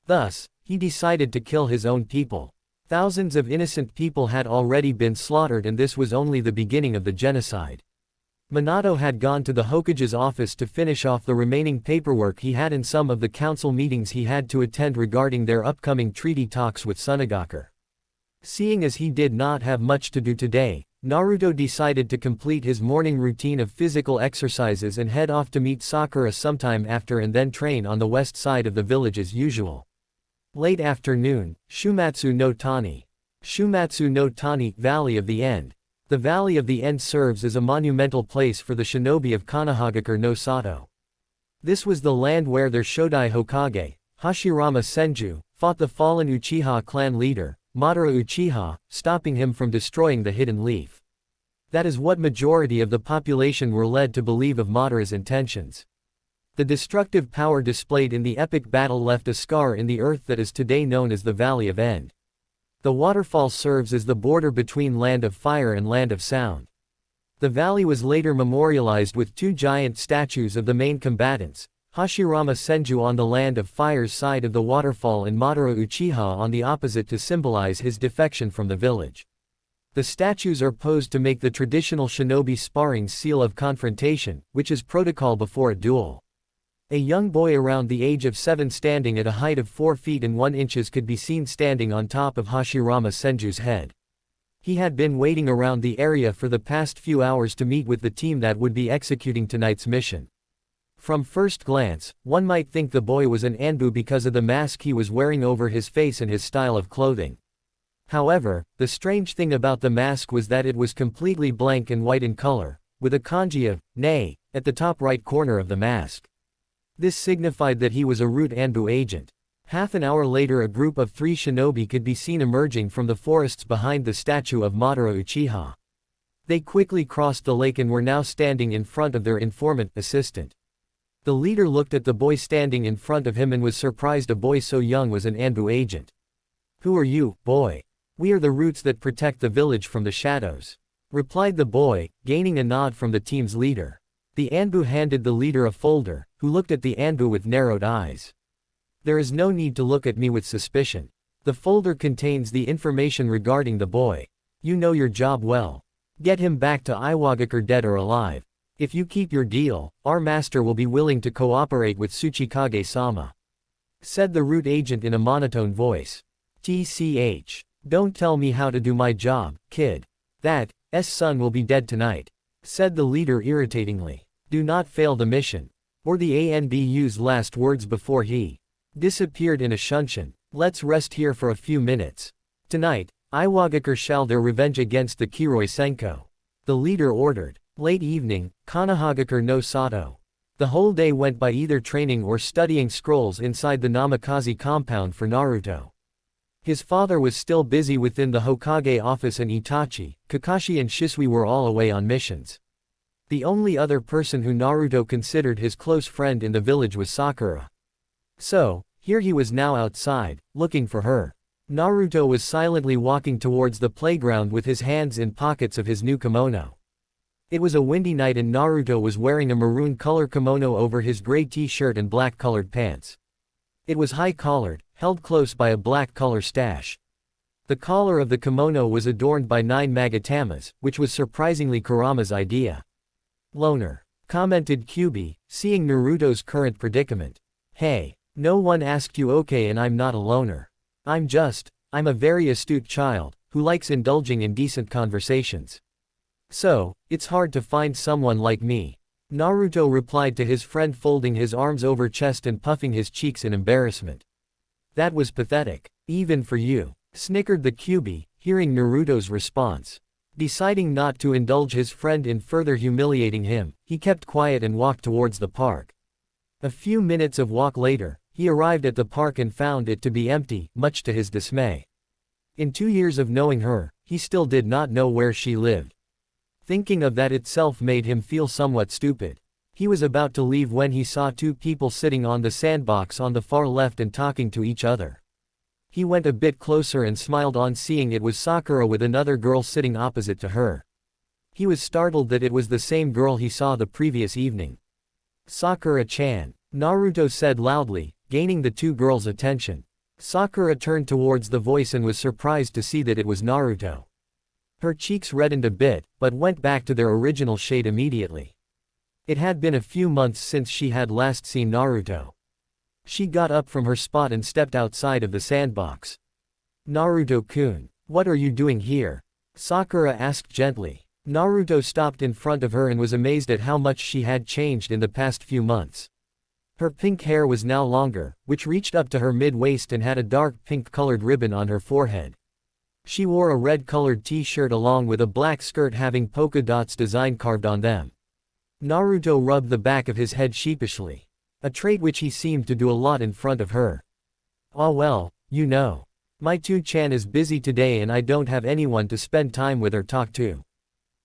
Thus, he decided to kill his own people. Thousands of innocent people had already been slaughtered and this was only the beginning of the genocide. Minato had gone to the Hokage's office to finish off the remaining paperwork he had in some of the council meetings he had to attend regarding their upcoming treaty talks with Sunagakure. Seeing as he did not have much to do today, Naruto decided to complete his morning routine of physical exercises and head off to meet Sakura sometime after and then train on the west side of the village as usual. Late afternoon, Shumatsu no Tani. Shumatsu no Tani, Valley of the End. The Valley of the End serves as a monumental place for the shinobi of Konohagakure no Sato. This was the land where their Shodai Hokage, Hashirama Senju, fought the fallen Uchiha clan leader, Madara Uchiha, stopping him from destroying the Hidden Leaf. That is what majority of the population were led to believe of Madara's intentions. The destructive power displayed in the epic battle left a scar in the earth that is today known as the Valley of End. The waterfall serves as the border between Land of Fire and Land of Sound. The valley was later memorialized with 2 giant statues of the main combatants, Hashirama Senju on the Land of Fire's side of the waterfall and Madara Uchiha on the opposite to symbolize his defection from the village. The statues are posed to make the traditional shinobi sparring seal of confrontation, which is protocol before a duel. A young boy around the age of 7 standing at a height of 4 feet and 1 inches could be seen standing on top of Hashirama Senju's head. He had been waiting around the area for the past few hours to meet with the team that would be executing tonight's mission. From first glance, one might think the boy was an Anbu because of the mask he was wearing over his face and his style of clothing. However, the strange thing about the mask was that it was completely blank and white in color, with a kanji of "nei" at the top right corner of the mask. This signified that he was a root Anbu agent. Half an hour later, a group of 3 shinobi could be seen emerging from the forests behind the statue of Madara Uchiha. They quickly crossed the lake and were now standing in front of their informant assistant. The leader looked at the boy standing in front of him and was surprised a boy so young was an Anbu agent. "Who are you, boy?" "We are the roots that protect the village from the shadows," replied the boy, gaining a nod from the team's leader. The Anbu handed the leader a folder, who looked at the Anbu with narrowed eyes. "There is no need to look at me with suspicion. The folder contains the information regarding the boy. You know your job well. Get him back to Iwagakure dead or alive. If you keep your deal, our master will be willing to cooperate with Tsuchikage-sama," said the root agent in a monotone voice. "Tch. Don't tell me how to do my job, kid. That son will be dead tonight," said the leader irritatingly. "Do not fail the mission." Or the ANBU's last words before he disappeared in a shunshin. "Let's rest here for a few minutes. Tonight, Iwagakure shall their revenge against the Kiroi Senko," the leader ordered. Late evening, Konohagakure no Sato. The whole day went by either training or studying scrolls inside the Namikaze compound for Naruto. His father was still busy within the Hokage office and Itachi, Kakashi and Shisui were all away on missions. The only other person who Naruto considered his close friend in the village was Sakura. So, here he was now outside, looking for her. Naruto was silently walking towards the playground with his hands in pockets of his new kimono. It was a windy night and Naruto was wearing a maroon color kimono over his gray t-shirt and black colored pants. It was high-collared, held close by a black color stash. The collar of the kimono was adorned by 9 magatamas, which was surprisingly Kurama's idea. "Loner," commented Kyubi, seeing Naruto's current predicament. "Hey, no one asked you okay, and I'm not a loner. I'm a very astute child, who likes indulging in decent conversations. So, it's hard to find someone like me," Naruto replied to his friend, folding his arms over chest and puffing his cheeks in embarrassment. "That was pathetic. Even for you," snickered the Kyubi, hearing Naruto's response. Deciding not to indulge his friend in further humiliating him, he kept quiet and walked towards the park. A few minutes of walk later, he arrived at the park and found it to be empty, much to his dismay. In 2 years of knowing her, he still did not know where she lived. Thinking of that itself made him feel somewhat stupid. He was about to leave when he saw 2 people sitting on the sandbox on the far left and talking to each other. He went a bit closer and smiled on seeing it was Sakura with another girl sitting opposite to her. He was startled that it was the same girl he saw the previous evening. "Sakura-chan," Naruto said loudly, gaining the 2 girls' attention. Sakura turned towards the voice and was surprised to see that it was Naruto. Her cheeks reddened a bit, but went back to their original shade immediately. It had been a few months since she had last seen Naruto. She got up from her spot and stepped outside of the sandbox. "Naruto-kun, what are you doing here?" Sakura asked gently. Naruto stopped in front of her and was amazed at how much she had changed in the past few months. Her pink hair was now longer, which reached up to her mid-waist and had a dark pink-colored ribbon on her forehead. She wore a red-colored t-shirt along with a black skirt having polka dots design carved on them. Naruto rubbed the back of his head sheepishly. A trait which he seemed to do a lot in front of her. "Ah well, you know. My 2-chan is busy today and I don't have anyone to spend time with or talk to.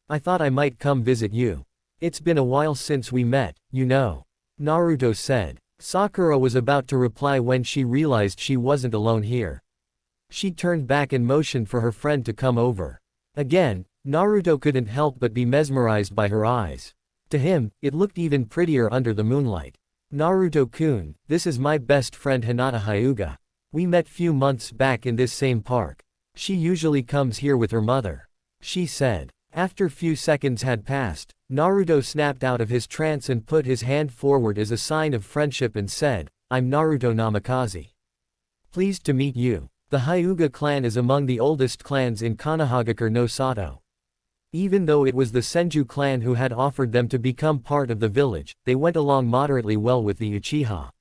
I thought I might come visit you. It's been a while since we met, you know," Naruto said. Sakura was about to reply when she realized she wasn't alone here. She turned back and motioned for her friend to come over. Again, Naruto couldn't help but be mesmerized by her eyes. To him, it looked even prettier under the moonlight. "Naruto-kun, this is my best friend Hinata Hyuga. We met few months back in this same park. She usually comes here with her mother. she said. After few seconds had passed, Naruto snapped out of his trance and put his hand forward as a sign of friendship and said, "I'm Naruto Namikaze. Pleased to meet you." The Hyuga clan is among the oldest clans in Konohagakure no Sato. Even though it was the Senju clan who had offered them to become part of the village, they went along moderately well with the Uchiha.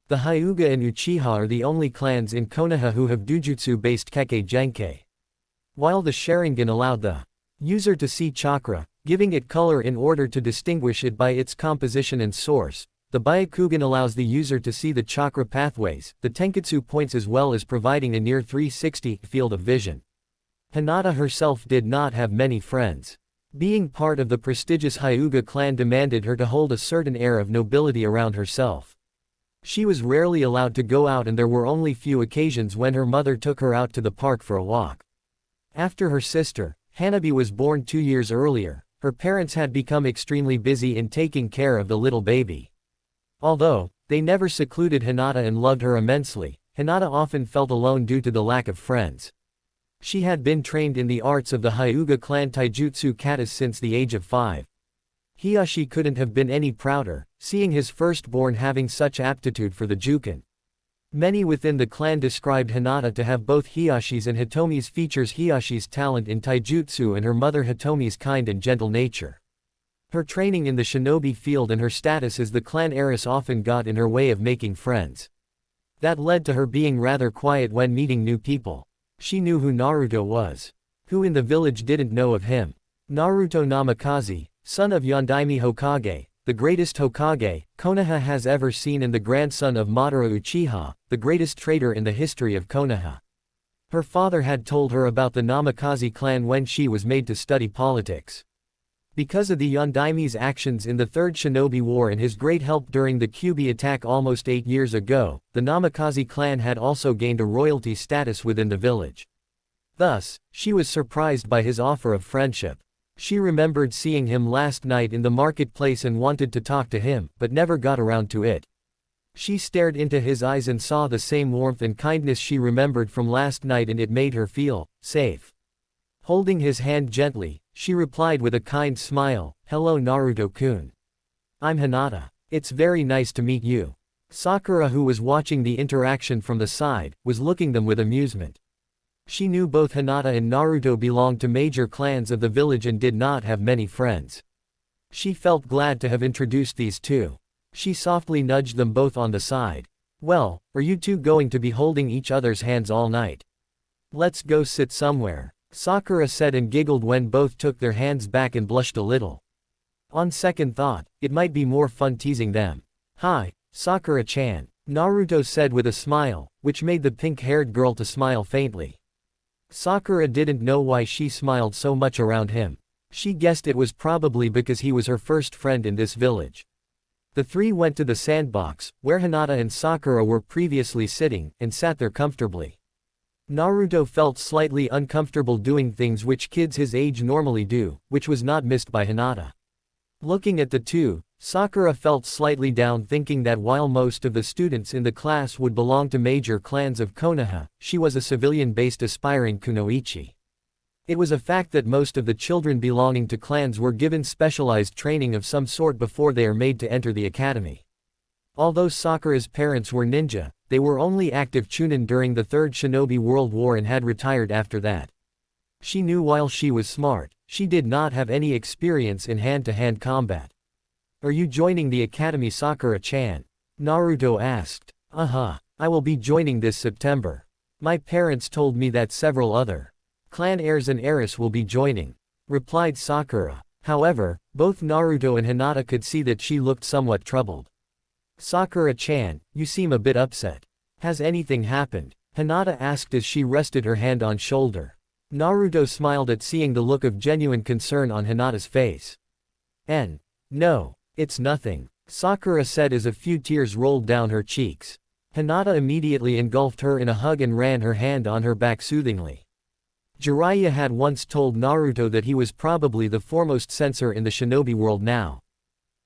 The Hyuga and Uchiha are the only clans in Konoha who have Dujutsu-based Kekkei Genkei. While the Sharingan allowed the user to see chakra, giving it color in order to distinguish it by its composition and source, the Byakugan allows the user to see the chakra pathways, the Tenketsu points, as well as providing a near 360 field of vision. Hinata herself did not have many friends. Being part of the prestigious Hyuga clan demanded her to hold a certain air of nobility around herself. She was rarely allowed to go out, and there were only few occasions when her mother took her out to the park for a walk. After her sister, Hanabi, was born 2 years earlier, her parents had become extremely busy in taking care of the little baby. Although they never secluded Hinata and loved her immensely, Hinata often felt alone due to the lack of friends. She had been trained in the arts of the Hyuga clan taijutsu katas since the age of 5. Hiyashi couldn't have been any prouder, seeing his firstborn having such aptitude for the Juken. Many within the clan described Hinata to have both Hiyashi's and Hitomi's features: Hiyashi's talent in taijutsu and her mother Hitomi's kind and gentle nature. Her training in the shinobi field and her status as the clan heiress often got in her way of making friends. That led to her being rather quiet when meeting new people. She knew who Naruto was. Who in the village didn't know of him? Naruto Namikaze, son of Yondaime Hokage, the greatest Hokage Konoha has ever seen, and the grandson of Madara Uchiha, the greatest traitor in the history of Konoha. Her father had told her about the Namikaze clan when she was made to study politics. Because of the Yondaime's actions in the Third Shinobi War and his great help during the Kyubi attack almost 8 years ago, the Namikaze clan had also gained a royalty status within the village. Thus, she was surprised by his offer of friendship. She remembered seeing him last night in the marketplace and wanted to talk to him, but never got around to it. She stared into his eyes and saw the same warmth and kindness she remembered from last night, and it made her feel safe. Holding his hand gently, she replied with a kind smile, "Hello Naruto-kun. I'm Hinata. It's very nice to meet you." Sakura, who was watching the interaction from the side, was looking them with amusement. She knew both Hinata and Naruto belonged to major clans of the village and did not have many friends. She felt glad to have introduced these two. She softly nudged them both on the side. "Well, are you two going to be holding each other's hands all night? Let's go sit somewhere," Sakura said, and giggled when both took their hands back and blushed a little. On second thought, it might be more fun teasing them. "Hi, Sakura-chan," Naruto said with a smile, which made the pink-haired girl to smile faintly. Sakura didn't know why she smiled so much around him. She guessed it was probably because he was her first friend in this village. The three went to the sandbox, where Hinata and Sakura were previously sitting, and sat there comfortably. Naruto felt slightly uncomfortable doing things which kids his age normally do, which was not missed by Hinata. Looking at the two, Sakura felt slightly down, thinking that while most of the students in the class would belong to major clans of Konoha, she was a civilian-based aspiring kunoichi. It was a fact that most of the children belonging to clans were given specialized training of some sort before they are made to enter the academy. Although Sakura's parents were ninja, they were only active chunin during the Third Shinobi World War and had retired after that. She knew while she was smart, she did not have any experience in hand-to-hand combat. "Are you joining the academy, Sakura-chan?" Naruto asked. I will be joining this September. My parents told me that several other clan heirs and heiress will be joining," replied Sakura. However, both Naruto and Hinata could see that she looked somewhat troubled. "Sakura-chan, you seem a bit upset. Has anything happened?" Hinata asked as she rested her hand on shoulder. Naruto smiled at seeing the look of genuine concern on Hinata's face. No, it's nothing," Sakura said as a few tears rolled down her cheeks. Hinata immediately engulfed her in a hug and ran her hand on her back soothingly. Jiraiya had once told Naruto that he was probably the foremost censor in the shinobi world now.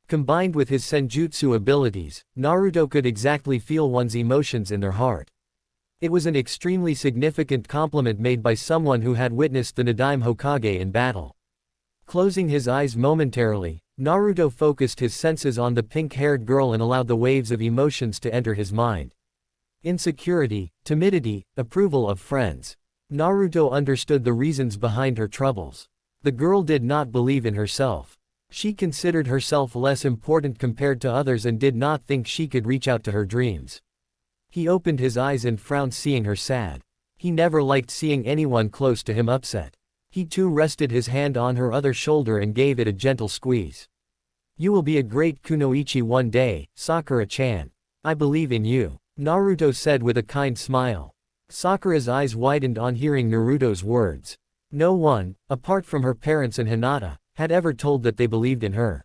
Combined with his senjutsu abilities, Naruto could exactly feel one's emotions in their heart. It was an extremely significant compliment made by someone who had witnessed the Nadaime Hokage in battle. Closing his eyes momentarily, Naruto focused his senses on the pink-haired girl and allowed the waves of emotions to enter his mind. Insecurity, timidity, approval of friends. Naruto understood the reasons behind her troubles. The girl did not believe in herself. She considered herself less important compared to others and did not think she could reach out to her dreams. He opened his eyes and frowned seeing her sad. He never liked seeing anyone close to him upset. He too rested his hand on her other shoulder and gave it a gentle squeeze. You will be a great kunoichi one day, Sakura-chan. I believe in you, Naruto said with a kind smile. Sakura's eyes widened on hearing Naruto's words. No one, apart from her parents and Hinata, had ever told that they believed in her.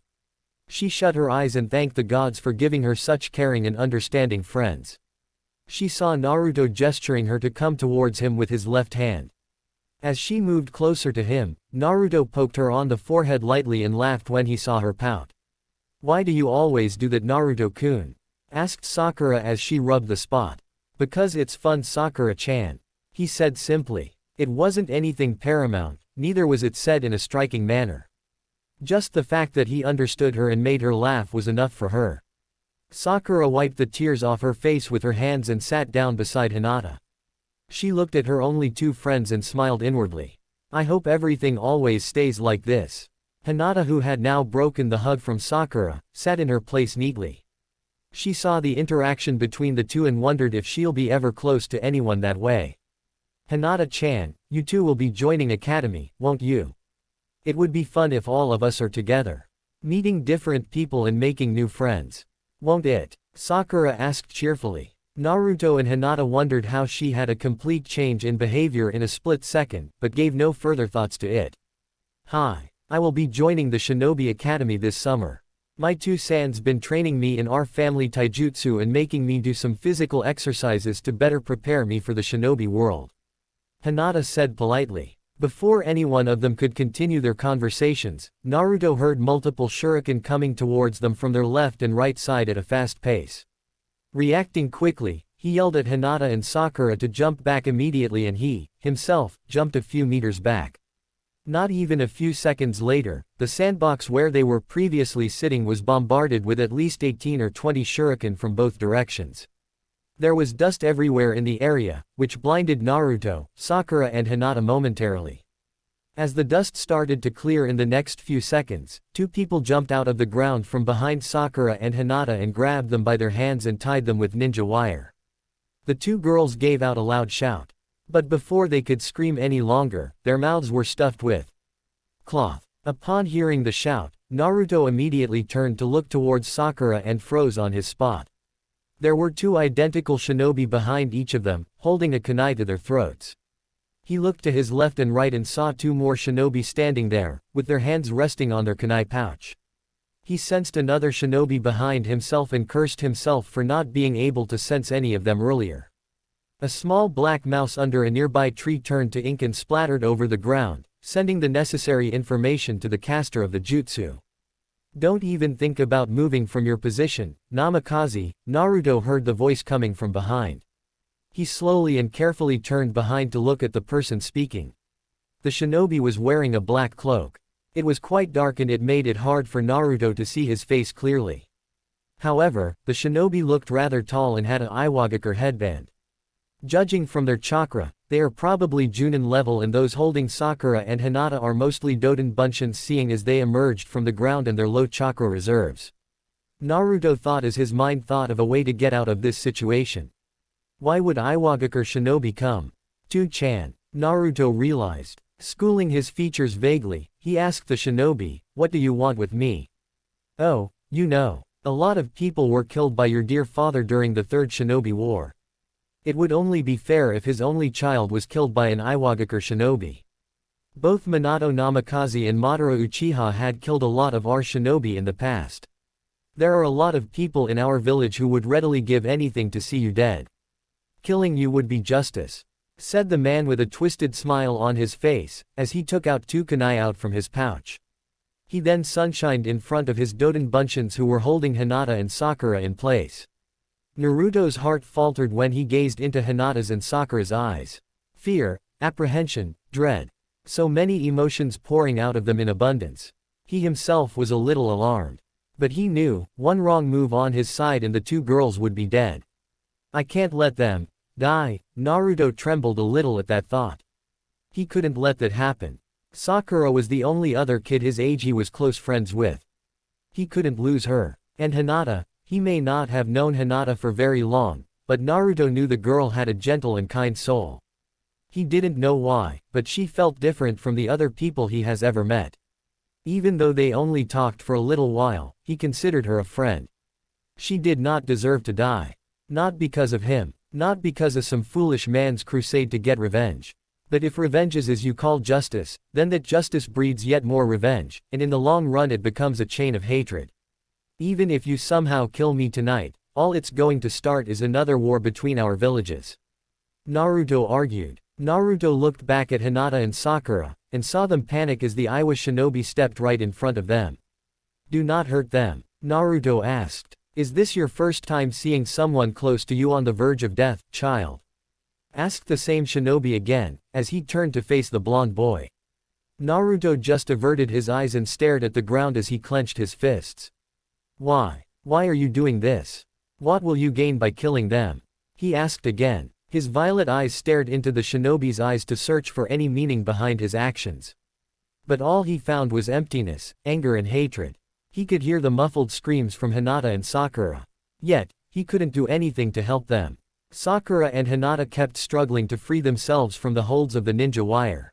She shut her eyes and thanked the gods for giving her such caring and understanding friends. She saw Naruto gesturing her to come towards him with his left hand. As she moved closer to him, Naruto poked her on the forehead lightly and laughed when he saw her pout. Why do you always do that, Naruto-kun? Asked Sakura as she rubbed the spot. Because it's fun, Sakura-chan. He said simply. It wasn't anything paramount, neither was it said in a striking manner. Just the fact that he understood her and made her laugh was enough for her. Sakura wiped the tears off her face with her hands and sat down beside Hinata. She looked at her only two friends and smiled inwardly. I hope everything always stays like this. Hinata, who had now broken the hug from Sakura, sat in her place neatly. She saw the interaction between the two and wondered if she'll be ever close to anyone that way. Hinata-chan, you two will be joining academy, won't you? It would be fun if all of us are together. Meeting different people and making new friends. Won't it? Sakura asked cheerfully. Naruto and Hinata wondered how she had a complete change in behavior in a split second, but gave no further thoughts to it. Hi. I will be joining the Shinobi Academy this summer. My two sans been training me in our family taijutsu and making me do some physical exercises to better prepare me for the shinobi world. Hinata said politely. Before any one of them could continue their conversations, Naruto heard multiple shuriken coming towards them from their left and right side at a fast pace. Reacting quickly, he yelled at Hinata and Sakura to jump back immediately and he, himself, jumped a few meters back. Not even a few seconds later, the sandbox where they were previously sitting was bombarded with at least 18 or 20 shuriken from both directions. There was dust everywhere in the area, which blinded Naruto, Sakura and Hinata momentarily. As the dust started to clear in the next few seconds, two people jumped out of the ground from behind Sakura and Hinata and grabbed them by their hands and tied them with ninja wire. The two girls gave out a loud shout. But before they could scream any longer, their mouths were stuffed with cloth. Upon hearing the shout, Naruto immediately turned to look towards Sakura and froze on his spot. There were two identical shinobi behind each of them, holding a kunai to their throats. He looked to his left and right and saw two more shinobi standing there, with their hands resting on their kunai pouch. He sensed another shinobi behind himself and cursed himself for not being able to sense any of them earlier. A small black mouse under a nearby tree turned to ink and splattered over the ground, sending the necessary information to the caster of the jutsu. Don't even think about moving from your position, Namikaze. Naruto heard the voice coming from behind. He slowly and carefully turned behind to look at the person speaking. The shinobi was wearing a black cloak. It was quite dark and it made it hard for Naruto to see his face clearly. However, the shinobi looked rather tall and had an Iwagakure headband. Judging from their chakra, they are probably Junin level and those holding Sakura and Hinata are mostly Doden Bunshins seeing as they emerged from the ground and their low chakra reserves. Naruto thought as his mind thought of a way to get out of this situation. Why would Iwagakure shinobi come? To-chan. Naruto realized. Schooling his features vaguely, he asked the shinobi, what do you want with me? Oh, you know. A lot of people were killed by your dear father during the Third Shinobi War. It would only be fair if his only child was killed by an Iwagakure shinobi. Both Minato Namikaze and Madara Uchiha had killed a lot of our shinobi in the past. There are a lot of people in our village who would readily give anything to see you dead. Killing you would be justice, said the man with a twisted smile on his face, as he took out two kunai out from his pouch. He then sunshined in front of his Doden Bunshins who were holding Hinata and Sakura in place. Naruto's heart faltered when he gazed into Hinata's and Sakura's eyes. Fear, apprehension, dread. So many emotions pouring out of them in abundance. He himself was a little alarmed. But he knew, one wrong move on his side and the two girls would be dead. I can't let them die. Naruto trembled a little at that thought. He couldn't let that happen. Sakura was the only other kid his age he was close friends with. He couldn't lose her. And Hinata, he may not have known Hinata for very long, but Naruto knew the girl had a gentle and kind soul. He didn't know why, but she felt different from the other people he has ever met. Even though they only talked for a little while, he considered her a friend. She did not deserve to die. Not because of him, not because of some foolish man's crusade to get revenge. But if revenge is as you call justice, then that justice breeds yet more revenge, and in the long run it becomes a chain of hatred. Even if you somehow kill me tonight, all it's going to start is another war between our villages. Naruto argued. Naruto looked back at Hinata and Sakura, and saw them panic as the Iwa shinobi stepped right in front of them. Do not hurt them, Naruto asked. Is this your first time seeing someone close to you on the verge of death, child? Asked the same shinobi again, as he turned to face the blonde boy. Naruto just averted his eyes and stared at the ground as he clenched his fists. Why? Why are you doing this? What will you gain by killing them? He asked again. His violet eyes stared into the shinobi's eyes to search for any meaning behind his actions. But all he found was emptiness, anger and hatred. He could hear the muffled screams from Hinata and Sakura. Yet, he couldn't do anything to help them. Sakura and Hinata kept struggling to free themselves from the holds of the ninja wire.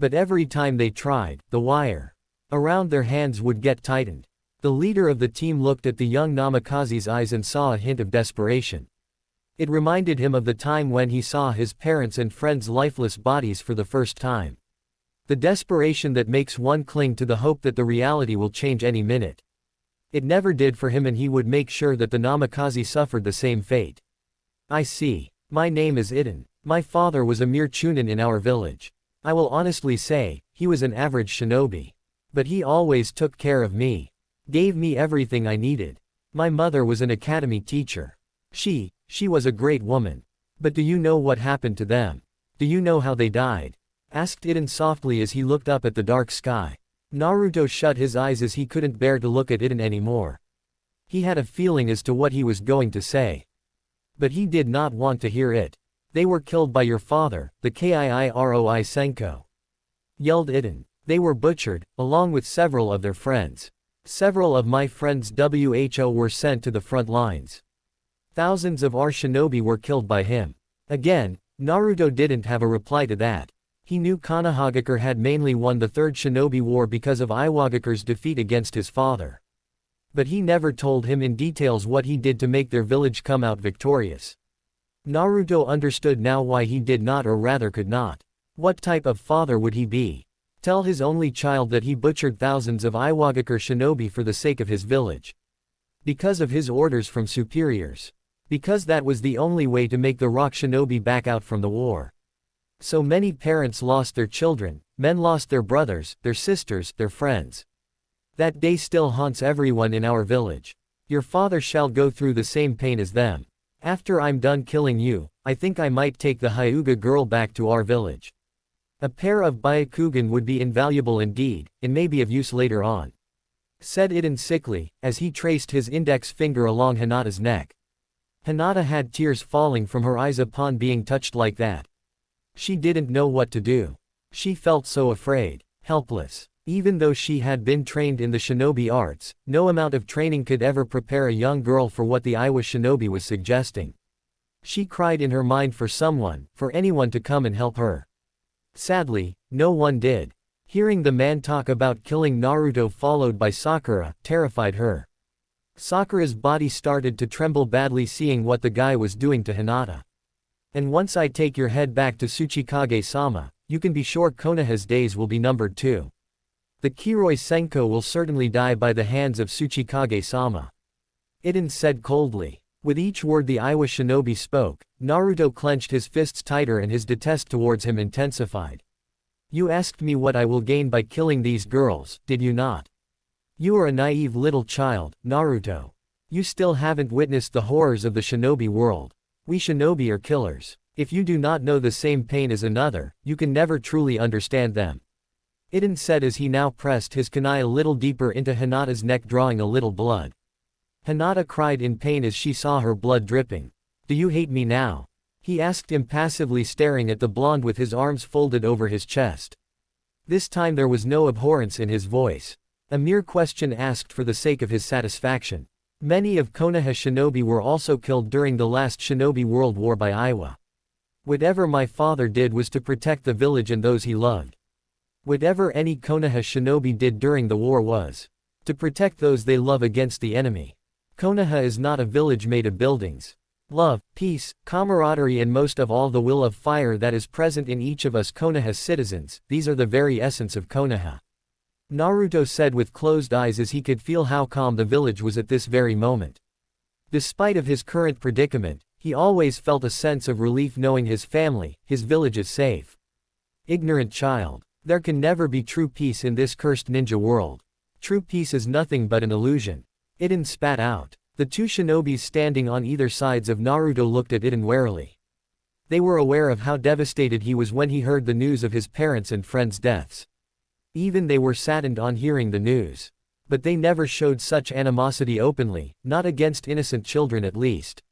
But every time they tried, the wire around their hands would get tightened. The leader of the team looked at the young Namikaze's eyes and saw a hint of desperation. It reminded him of the time when he saw his parents' and friends' lifeless bodies for the first time. The desperation that makes one cling to the hope that the reality will change any minute. It never did for him, and he would make sure that the Namikaze suffered the same fate. I see. My name is Iden. My father was a mere chunin in our village. I will honestly say, he was an average shinobi. But he always took care of me. Gave me everything I needed. My mother was an academy teacher. She was a great woman. But do you know what happened to them? Do you know how they died? Asked Iden softly as he looked up at the dark sky. Naruto shut his eyes as he couldn't bear to look at Iden anymore. He had a feeling as to what he was going to say. But he did not want to hear it. They were killed by your father, the Kiiroi Senko. Yelled Iden. They were butchered, along with several of their friends. Several of my friends WHO were sent to the front lines. Thousands of our shinobi were killed by him. Again, Naruto didn't have a reply to that. He knew Konohagakure had mainly won the Third Shinobi War because of Iwagakure's defeat against his father. But he never told him in details what he did to make their village come out victorious. Naruto understood now why he did not, or rather could not. What type of father would he be? Tell his only child that he butchered thousands of Iwagakure shinobi for the sake of his village. Because of his orders from superiors. Because that was the only way to make the rock shinobi back out from the war. So many parents lost their children, men lost their brothers, their sisters, their friends. That day still haunts everyone in our village. Your father shall go through the same pain as them. After I'm done killing you, I think I might take the Hyuga girl back to our village. A pair of Byakugan would be invaluable indeed, and may be of use later on. Said Iden sickly, as he traced his index finger along Hinata's neck. Hinata had tears falling from her eyes upon being touched like that. She didn't know what to do. She felt so afraid, helpless. Even though she had been trained in the shinobi arts, no amount of training could ever prepare a young girl for what the Iwa shinobi was suggesting. She cried in her mind for someone, for anyone to come and help her. Sadly, no one did. Hearing the man talk about killing Naruto followed by Sakura, terrified her. Sakura's body started to tremble badly seeing what the guy was doing to Hinata. And once I take your head back to Tsuchikage-sama, you can be sure Konoha's days will be numbered too. The Kiroi Senko will certainly die by the hands of Tsuchikage-sama. Iden said coldly. With each word the Iwa shinobi spoke, Naruto clenched his fists tighter and his detest towards him intensified. You asked me what I will gain by killing these girls, did you not? You are a naive little child, Naruto. You still haven't witnessed the horrors of the shinobi world. We shinobi are killers. If you do not know the same pain as another, you can never truly understand them. Iden said as he now pressed his kunai a little deeper into Hinata's neck, drawing a little blood. Hinata cried in pain as she saw her blood dripping. Do you hate me now? He asked impassively, staring at the blonde with his arms folded over his chest. This time there was no abhorrence in his voice. A mere question asked for the sake of his satisfaction. Many of Konoha shinobi were also killed during the last shinobi world war by Iwa. Whatever my father did was to protect the village and those he loved. Whatever any Konoha shinobi did during the war was to protect those they love against the enemy. Konoha is not a village made of buildings. Love, peace, camaraderie, and most of all the will of fire that is present in each of us Konoha citizens, these are the very essence of Konoha. Naruto said with closed eyes as he could feel how calm the village was at this very moment. Despite of his current predicament, he always felt a sense of relief knowing his family, his village is safe. Ignorant child. There can never be true peace in this cursed ninja world. True peace is nothing but an illusion. Iden spat out. The two shinobis standing on either sides of Naruto looked at Iden warily. They were aware of how devastated he was when he heard the news of his parents' and friends' deaths. Even they were saddened on hearing the news. But they never showed such animosity openly, not against innocent children at least.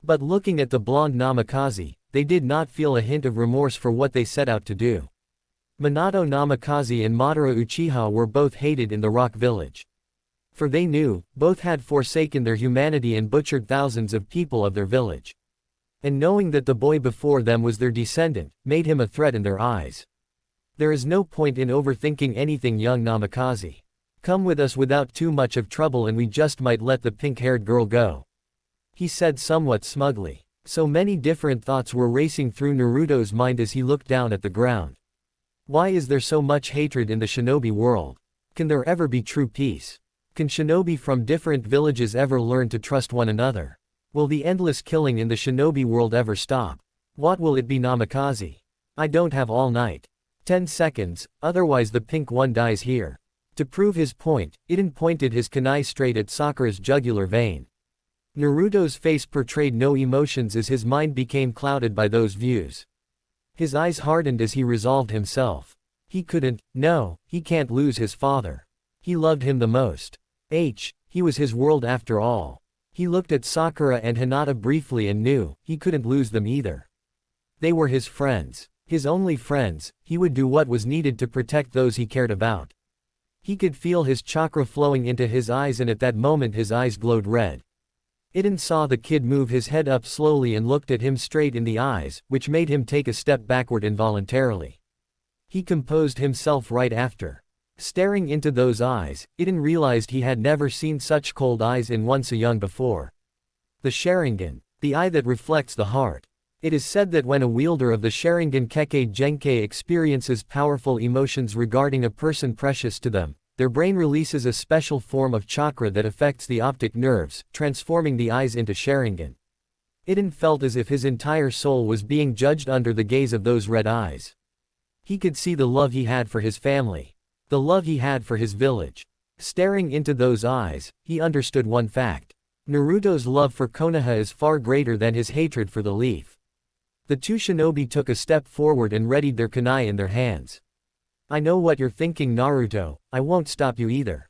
But looking at the blonde Namikaze, they did not feel a hint of remorse for what they set out to do. Minato Namikaze and Madara Uchiha were both hated in the Rock Village. For they knew, both had forsaken their humanity and butchered thousands of people of their village. And knowing that the boy before them was their descendant, made him a threat in their eyes. There is no point in overthinking anything, young Namikaze. Come with us without too much of trouble and we just might let the pink-haired girl go. He said somewhat smugly. So many different thoughts were racing through Naruto's mind as he looked down at the ground. Why is there so much hatred in the shinobi world? Can there ever be true peace? Can shinobi from different villages ever learn to trust one another? Will the endless killing in the shinobi world ever stop? What will it be, Namikaze? I don't have all night. 10 seconds, otherwise the pink one dies here. To prove his point, Iden pointed his kunai straight at Sakura's jugular vein. Naruto's face portrayed no emotions as his mind became clouded by those views. His eyes hardened as he resolved himself. He couldn't, no, he can't lose his father. He loved him the most. He was his world after all. He looked at Sakura and Hinata briefly and knew, he couldn't lose them either. They were his friends. His only friends, he would do what was needed to protect those he cared about. He could feel his chakra flowing into his eyes and at that moment his eyes glowed red. Iden saw the kid move his head up slowly and looked at him straight in the eyes, which made him take a step backward involuntarily. He composed himself right after. Staring into those eyes, Iden realized he had never seen such cold eyes in one so young before. The Sharingan, the eye that reflects the heart. It is said that when a wielder of the Sharingan Kekkei Genkai experiences powerful emotions regarding a person precious to them, their brain releases a special form of chakra that affects the optic nerves, transforming the eyes into Sharingan. Iden felt as if his entire soul was being judged under the gaze of those red eyes. He could see the love he had for his family. The love he had for his village. Staring into those eyes, he understood one fact. Naruto's love for Konoha is far greater than his hatred for the leaf. The two shinobi took a step forward and readied their kunai in their hands. I know what you're thinking, Naruto, I won't stop you either.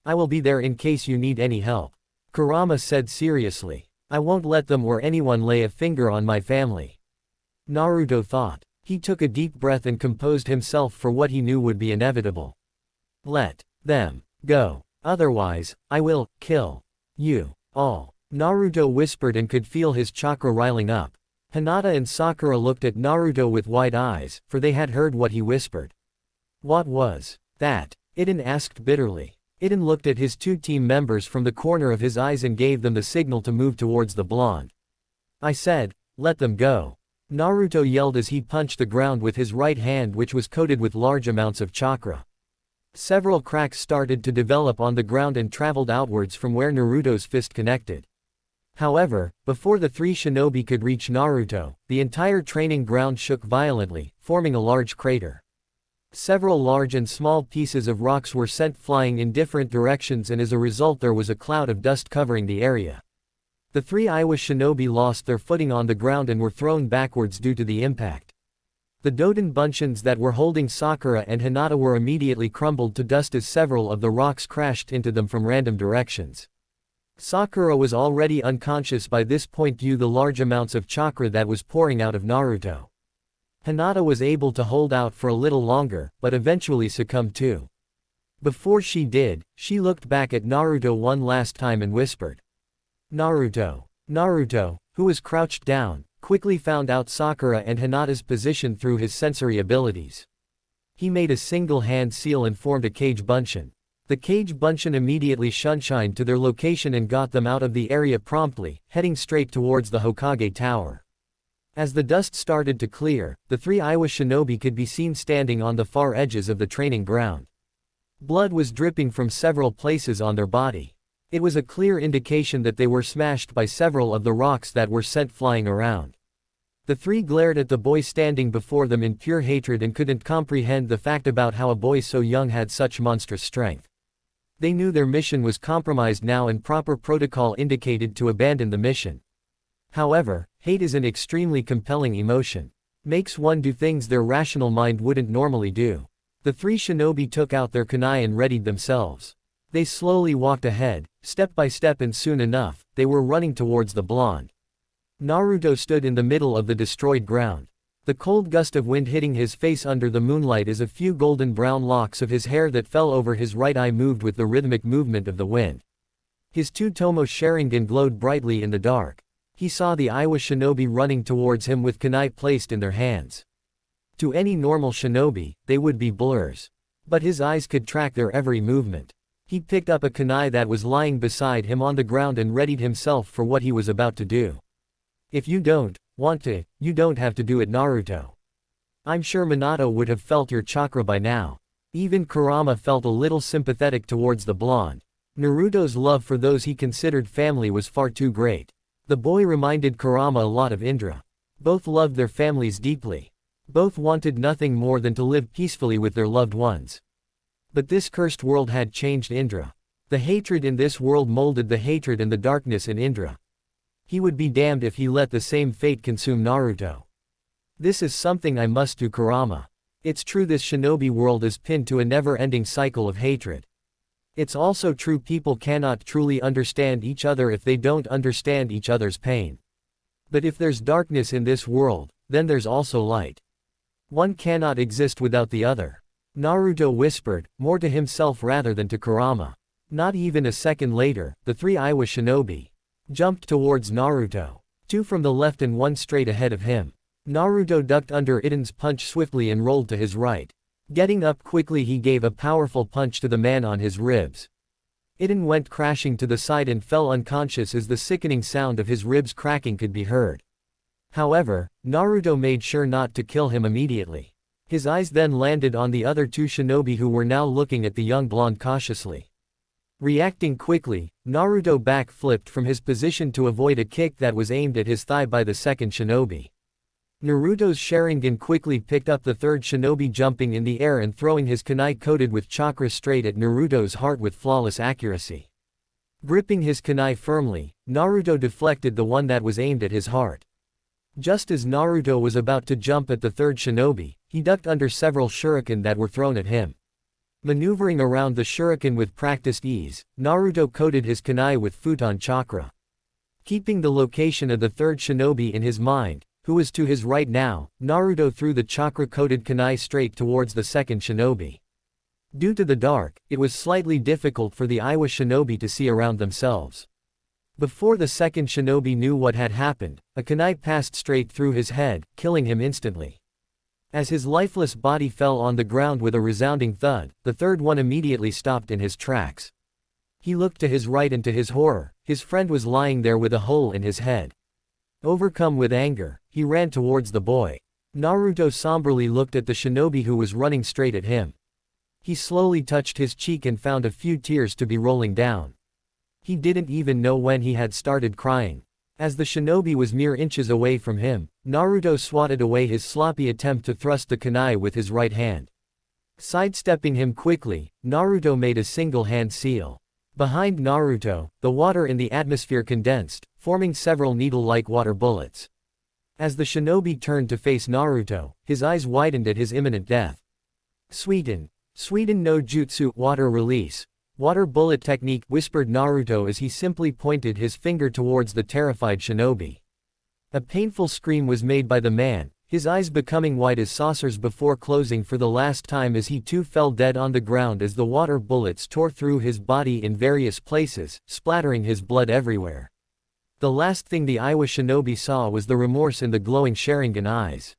I will be there in case you need any help. Kurama said seriously. I won't let them or anyone lay a finger on my family. Naruto thought. He took a deep breath and composed himself for what he knew would be inevitable. Let them go. Otherwise, I will kill you all. Naruto whispered and could feel his chakra riling up. Hinata and Sakura looked at Naruto with wide eyes, for they had heard what he whispered. What was that? Iden asked bitterly. Iden looked at his two team members from the corner of his eyes and gave them the signal to move towards the blonde. I said, let them go. Naruto yelled as he punched the ground with his right hand, which was coated with large amounts of chakra. Several cracks started to develop on the ground and traveled outwards from where Naruto's fist connected. However, before the three shinobi could reach Naruto, the entire training ground shook violently, forming a large crater. Several large and small pieces of rocks were sent flying in different directions, and as a result there was a cloud of dust covering the area. The 3 Iowa shinobi lost their footing on the ground and were thrown backwards due to the impact. The Doden buncheons that were holding Sakura and Hinata were immediately crumbled to dust as several of the rocks crashed into them from random directions. Sakura was already unconscious by this point due to the large amounts of chakra that was pouring out of Naruto. Hinata was able to hold out for a little longer, but eventually succumbed too. Before she did, she looked back at Naruto one last time and whispered, "Naruto." Naruto, who was crouched down, quickly found out Sakura and Hinata's position through his sensory abilities. He made a single hand seal and formed a cage buncheon. The cage buncheon immediately shunshined to their location and got them out of the area promptly, heading straight towards the Hokage Tower. As the dust started to clear, the 3 Iowa shinobi could be seen standing on the far edges of the training ground. Blood was dripping from several places on their body. It was a clear indication that they were smashed by several of the rocks that were sent flying around. The 3 glared at the boy standing before them in pure hatred and couldn't comprehend the fact about how a boy so young had such monstrous strength. They knew their mission was compromised now and proper protocol indicated to abandon the mission. However, hate is an extremely compelling emotion. Makes one do things their rational mind wouldn't normally do. The 3 shinobi took out their kunai and readied themselves. They slowly walked ahead, step by step, and soon enough, they were running towards the blonde. Naruto stood in the middle of the destroyed ground. The cold gust of wind hitting his face under the moonlight as a few golden brown locks of his hair that fell over his right eye moved with the rhythmic movement of the wind. His 2-tomo Sharingan glowed brightly in the dark. He saw the Iowa shinobi running towards him with kunai placed in their hands. To any normal shinobi, they would be blurs. But his eyes could track their every movement. He picked up a kunai that was lying beside him on the ground and readied himself for what he was about to do. If you don't want to, you don't have to do it, Naruto. I'm sure Minato would have felt your chakra by now. Even Kurama felt a little sympathetic towards the blonde. Naruto's love for those he considered family was far too great. The boy reminded Kurama a lot of Indra. Both loved their families deeply. Both wanted nothing more than to live peacefully with their loved ones. But this cursed world had changed Indra. The hatred in this world molded the hatred and the darkness in Indra. He would be damned if he let the same fate consume Naruto. This is something I must do, Kurama. It's true this shinobi world is pinned to a never-ending cycle of hatred. It's also true people cannot truly understand each other if they don't understand each other's pain. But if there's darkness in this world, then there's also light. One cannot exist without the other. Naruto whispered, more to himself rather than to Kurama. Not even a second later, the 3 Iowa shinobi jumped towards Naruto. 2 from the left and 1 straight ahead of him. Naruto ducked under Iden's punch swiftly and rolled to his right. Getting up quickly, he gave a powerful punch to the man on his ribs. Iden went crashing to the side and fell unconscious as the sickening sound of his ribs cracking could be heard. However, Naruto made sure not to kill him immediately. His eyes then landed on the other 2 shinobi who were now looking at the young blonde cautiously. Reacting quickly, Naruto backflipped from his position to avoid a kick that was aimed at his thigh by the second shinobi. Naruto's Sharingan quickly picked up the third shinobi, jumping in the air and throwing his kunai coated with chakra straight at Naruto's heart with flawless accuracy. Gripping his kunai firmly, Naruto deflected the one that was aimed at his heart. Just as Naruto was about to jump at the third shinobi, he ducked under several shuriken that were thrown at him. Maneuvering around the shuriken with practiced ease, Naruto coated his kunai with futon chakra. Keeping the location of the third shinobi in his mind, who was to his right now, Naruto threw the chakra-coated kunai straight towards the second shinobi. Due to the dark, it was slightly difficult for the Iowa shinobi to see around themselves. Before the second shinobi knew what had happened, a kunai passed straight through his head, killing him instantly. As his lifeless body fell on the ground with a resounding thud, the third one immediately stopped in his tracks. He looked to his right and to his horror, his friend was lying there with a hole in his head. Overcome with anger, he ran towards the boy. Naruto somberly looked at the shinobi who was running straight at him. He slowly touched his cheek and found a few tears to be rolling down. He didn't even know when he had started crying. As the shinobi was mere inches away from him, Naruto swatted away his sloppy attempt to thrust the kunai with his right hand. Sidestepping him quickly, Naruto made a single-hand seal. Behind Naruto, the water in the atmosphere condensed, forming several needle-like water bullets. As the shinobi turned to face Naruto, his eyes widened at his imminent death. Suiten no jutsu, water release. Water bullet technique, whispered Naruto as he simply pointed his finger towards the terrified shinobi. A painful scream was made by the man, his eyes becoming wide as saucers before closing for the last time as he too fell dead on the ground as the water bullets tore through his body in various places, splattering his blood everywhere. The last thing the Iwa shinobi saw was the remorse in the glowing Sharingan eyes.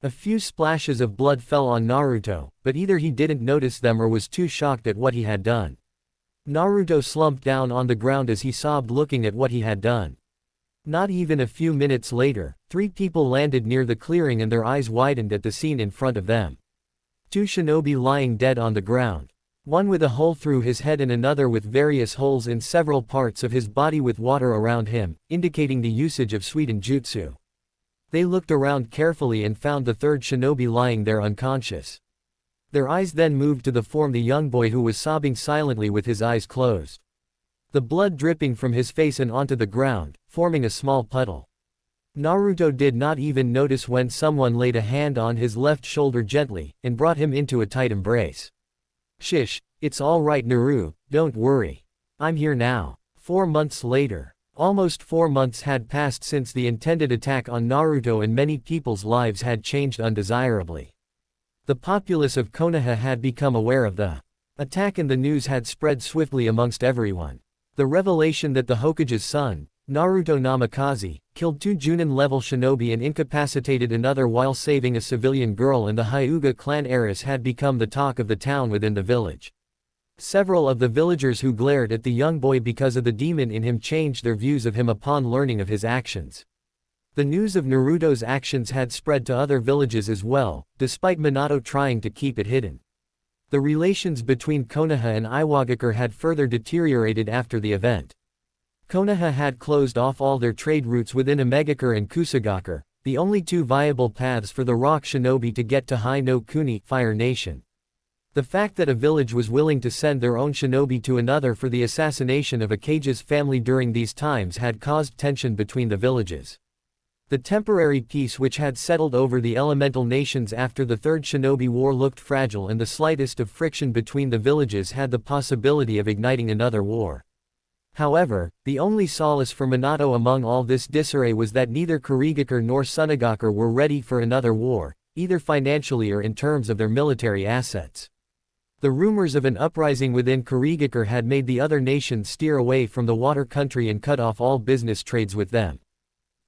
A few splashes of blood fell on Naruto, but either he didn't notice them or was too shocked at what he had done. Naruto slumped down on the ground as he sobbed looking at what he had done. Not even a few minutes later, 3 people landed near the clearing and their eyes widened at the scene in front of them. 2 shinobi lying dead on the ground. One with a hole through his head and another with various holes in several parts of his body with water around him, indicating the usage of Suiten jutsu. They looked around carefully and found the 3rd shinobi lying there unconscious. Their eyes then moved to the the young boy who was sobbing silently with his eyes closed. The blood dripping from his face and onto the ground, forming a small puddle. Naruto did not even notice when someone laid a hand on his left shoulder gently, and brought him into a tight embrace. Shish, it's all right Naru, don't worry. I'm here now. 4 months later. Almost 4 months had passed since the intended attack on Naruto and many people's lives had changed undesirably. The populace of Konoha had become aware of the attack and the news had spread swiftly amongst everyone. The revelation that the Hokage's son, Naruto Namikaze, killed 2 Junin-level shinobi and incapacitated another while saving a civilian girl and the Hyuga clan heiress had become the talk of the town within the village. Several of the villagers who glared at the young boy because of the demon in him changed their views of him upon learning of his actions. The news of Naruto's actions had spread to other villages as well, despite Minato trying to keep it hidden. The relations between Konoha and Iwagakure had further deteriorated after the event. Konoha had closed off all their trade routes within Imegakure and Kusagakure, the only 2 viable paths for the rock shinobi to get to Hai no Kuni, Fire Nation. The fact that a village was willing to send their own shinobi to another for the assassination of Akage's family during these times had caused tension between the villages. The temporary peace which had settled over the elemental nations after the 3rd Shinobi War looked fragile and the slightest of friction between the villages had the possibility of igniting another war. However, the only solace for Minato among all this disarray was that neither Kurigakure nor Sunagakure were ready for another war, either financially or in terms of their military assets. The rumors of an uprising within Kurigakure had made the other nations steer away from the water country and cut off all business trades with them.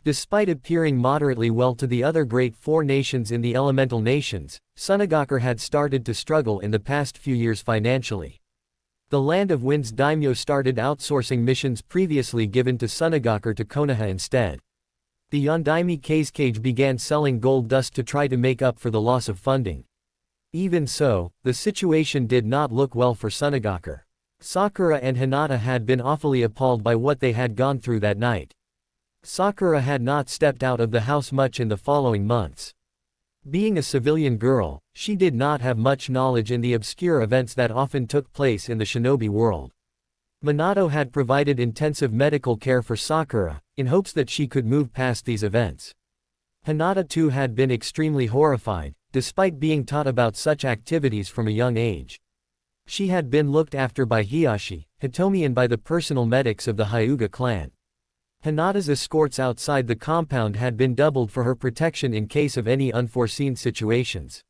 Despite appearing moderately well to the other great 4 nations in the elemental nations, Sunagakure had started to struggle in the past few years financially. The Land of Wind's daimyo started outsourcing missions previously given to Sunagakure to Konoha instead. The Yondaime Kazekage began selling gold dust to try to make up for the loss of funding. Even so, the situation did not look well for Sunagakure. Sakura and Hinata had been awfully appalled by what they had gone through that night. Sakura had not stepped out of the house much in the following months. Being a civilian girl, she did not have much knowledge in the obscure events that often took place in the shinobi world. Minato had provided intensive medical care for Sakura, in hopes that she could move past these events. Hinata too had been extremely horrified, despite being taught about such activities from a young age. She had been looked after by Hiyashi, Hitomi and by the personal medics of the Hyuga clan. Hinata's escorts outside the compound had been doubled for her protection in case of any unforeseen situations.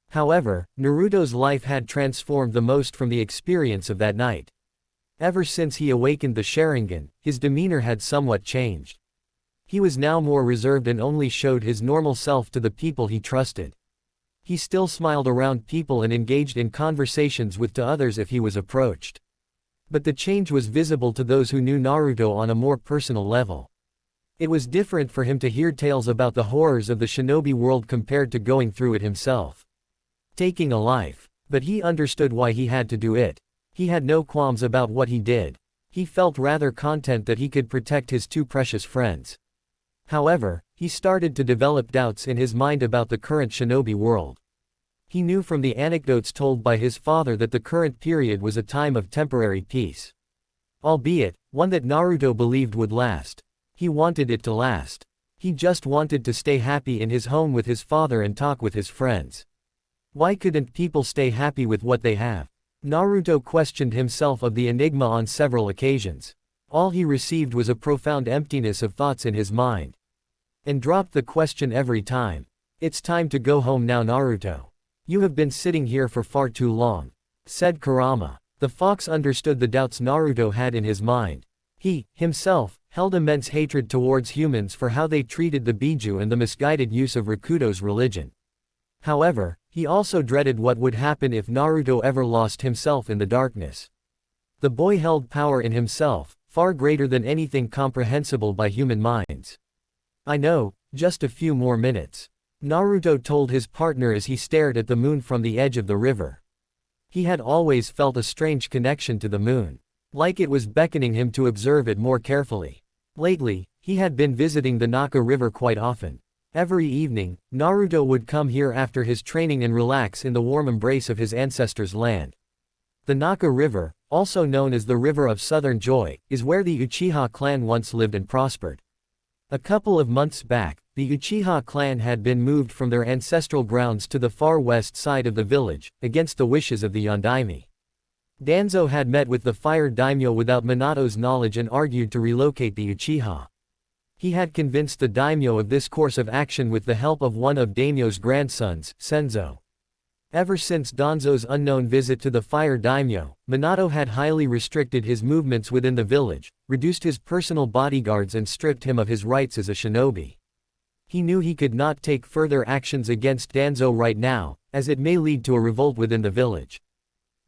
However, Naruto's life had transformed the most from the experience of that night. Ever since he awakened the Sharingan, his demeanor had somewhat changed. He was now more reserved and only showed his normal self to the people he trusted. He still smiled around people and engaged in conversations with others if he was approached. But the change was visible to those who knew Naruto on a more personal level. It was different for him to hear tales about the horrors of the shinobi world compared to going through it himself. Taking a life. But he understood why he had to do it. He had no qualms about what he did. He felt rather content that he could protect his 2 precious friends. However, he started to develop doubts in his mind about the current shinobi world. He knew from the anecdotes told by his father that the current period was a time of temporary peace. Albeit, one that Naruto believed would last. He wanted it to last. He just wanted to stay happy in his home with his father and talk with his friends. Why couldn't people stay happy with what they have? Naruto questioned himself of the enigma on several occasions. All he received was a profound emptiness of thoughts in his mind. And dropped the question every time. It's time to go home now, Naruto. You have been sitting here for far too long, said Kurama. The fox understood the doubts Naruto had in his mind. He, himself, held immense hatred towards humans for how they treated the Biju and the misguided use of Rakudo's religion. However, he also dreaded what would happen if Naruto ever lost himself in the darkness. The boy held power in himself, far greater than anything comprehensible by human minds. I know, just a few more minutes, Naruto told his partner as he stared at the moon from the edge of the river. He had always felt a strange connection to the moon, like it was beckoning him to observe it more carefully. Lately, he had been visiting the Naka River quite often. Every evening, Naruto would come here after his training and relax in the warm embrace of his ancestors' land. The Naka River, also known as the River of Southern Joy, is where the Uchiha clan once lived and prospered. A couple of months back, the Uchiha clan had been moved from their ancestral grounds to the far west side of the village, against the wishes of the Yondaime. Danzo had met with the fire daimyo without Minato's knowledge and argued to relocate the Uchiha. He had convinced the daimyo of this course of action with the help of one of daimyo's grandsons, Senzo. Ever since Danzo's unknown visit to the fire daimyo, Minato had highly restricted his movements within the village, reduced his personal bodyguards and stripped him of his rights as a shinobi. He knew he could not take further actions against Danzo right now, as it may lead to a revolt within the village.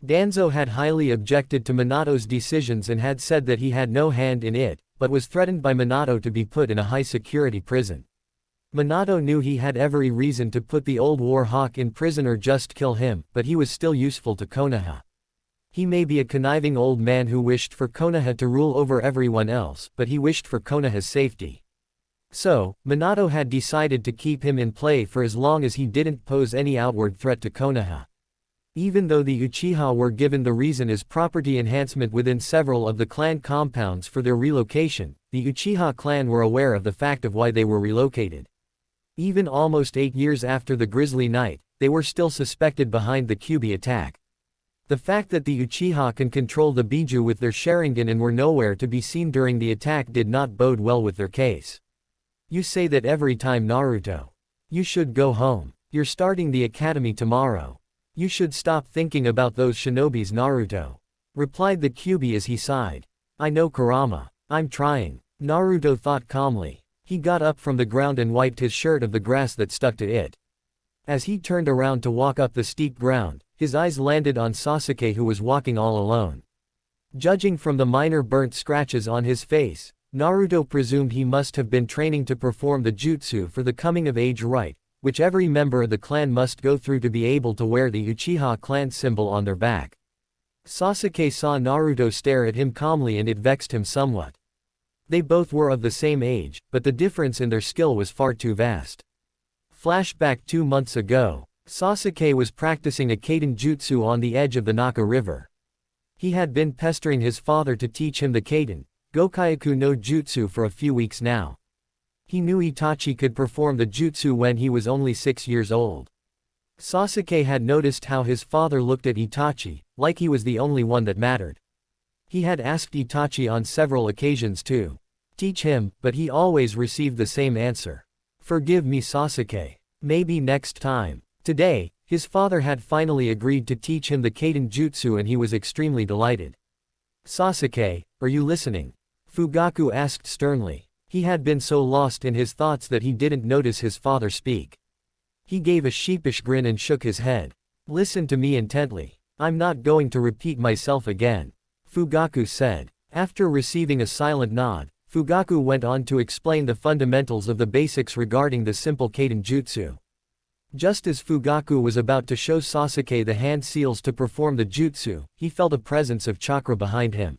Danzo had highly objected to Minato's decisions and had said that he had no hand in it, but was threatened by Minato to be put in a high-security prison. Minato knew he had every reason to put the old war hawk in prison or just kill him, but he was still useful to Konoha. He may be a conniving old man who wished for Konoha to rule over everyone else, but he wished for Konoha's safety. So, Minato had decided to keep him in play for as long as he didn't pose any outward threat to Konoha. Even though the Uchiha were given the reason as property enhancement within several of the clan compounds for their relocation, the Uchiha clan were aware of the fact of why they were relocated. Even almost 8 years after the Grisly Night, they were still suspected behind the Kyuubi attack. The fact that the Uchiha can control the Biju with their Sharingan and were nowhere to be seen during the attack did not bode well with their case. You say that every time, Naruto. You should go home. You're starting the academy tomorrow. You should stop thinking about those shinobis, Naruto, replied the Kyuubi as he sighed. I know, Kurama. I'm trying, Naruto thought calmly. He got up from the ground and wiped his shirt of the grass that stuck to it. As he turned around to walk up the steep ground, his eyes landed on Sasuke, who was walking all alone. Judging from the minor burnt scratches on his face, Naruto presumed he must have been training to perform the jutsu for the coming of age rite, which every member of the clan must go through to be able to wear the Uchiha clan symbol on their back. Sasuke saw Naruto stare at him calmly and it vexed him somewhat. They both were of the same age, but the difference in their skill was far too vast. Flashback 2 months ago, Sasuke was practicing a Kaiden jutsu on the edge of the Naka River. He had been pestering his father to teach him the Kaiden, Gokyaku no Jutsu for a few weeks now. He knew Itachi could perform the jutsu when he was only 6 years old. Sasuke had noticed how his father looked at Itachi, like he was the only one that mattered. He had asked Itachi on several occasions to teach him, but he always received the same answer. Forgive me, Sasuke. Maybe next time. Today, his father had finally agreed to teach him the Kaiden jutsu and he was extremely delighted. Sasuke, are you listening? Fugaku asked sternly. He had been so lost in his thoughts that he didn't notice his father speak. He gave a sheepish grin and shook his head. Listen to me intently. I'm not going to repeat myself again, Fugaku said. After receiving a silent nod, Fugaku went on to explain the fundamentals of the basics regarding the simple Kaiden jutsu. Just as Fugaku was about to show Sasuke the hand seals to perform the jutsu, he felt a presence of chakra behind him.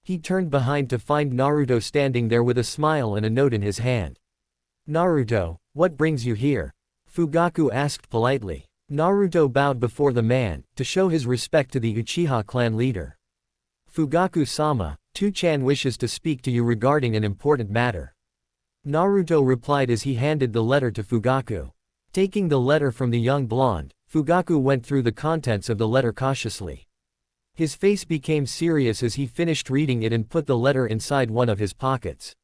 He turned behind to find Naruto standing there with a smile and a note in his hand. Naruto, what brings you here? Fugaku asked politely. Naruto bowed before the man, to show his respect to the Uchiha clan leader. Fugaku-sama, Two-chan wishes to speak to you regarding an important matter. Naruto replied as he handed the letter to Fugaku. Taking the letter from the young blonde, Fugaku went through the contents of the letter cautiously. His face became serious as he finished reading it and put the letter inside one of his pockets.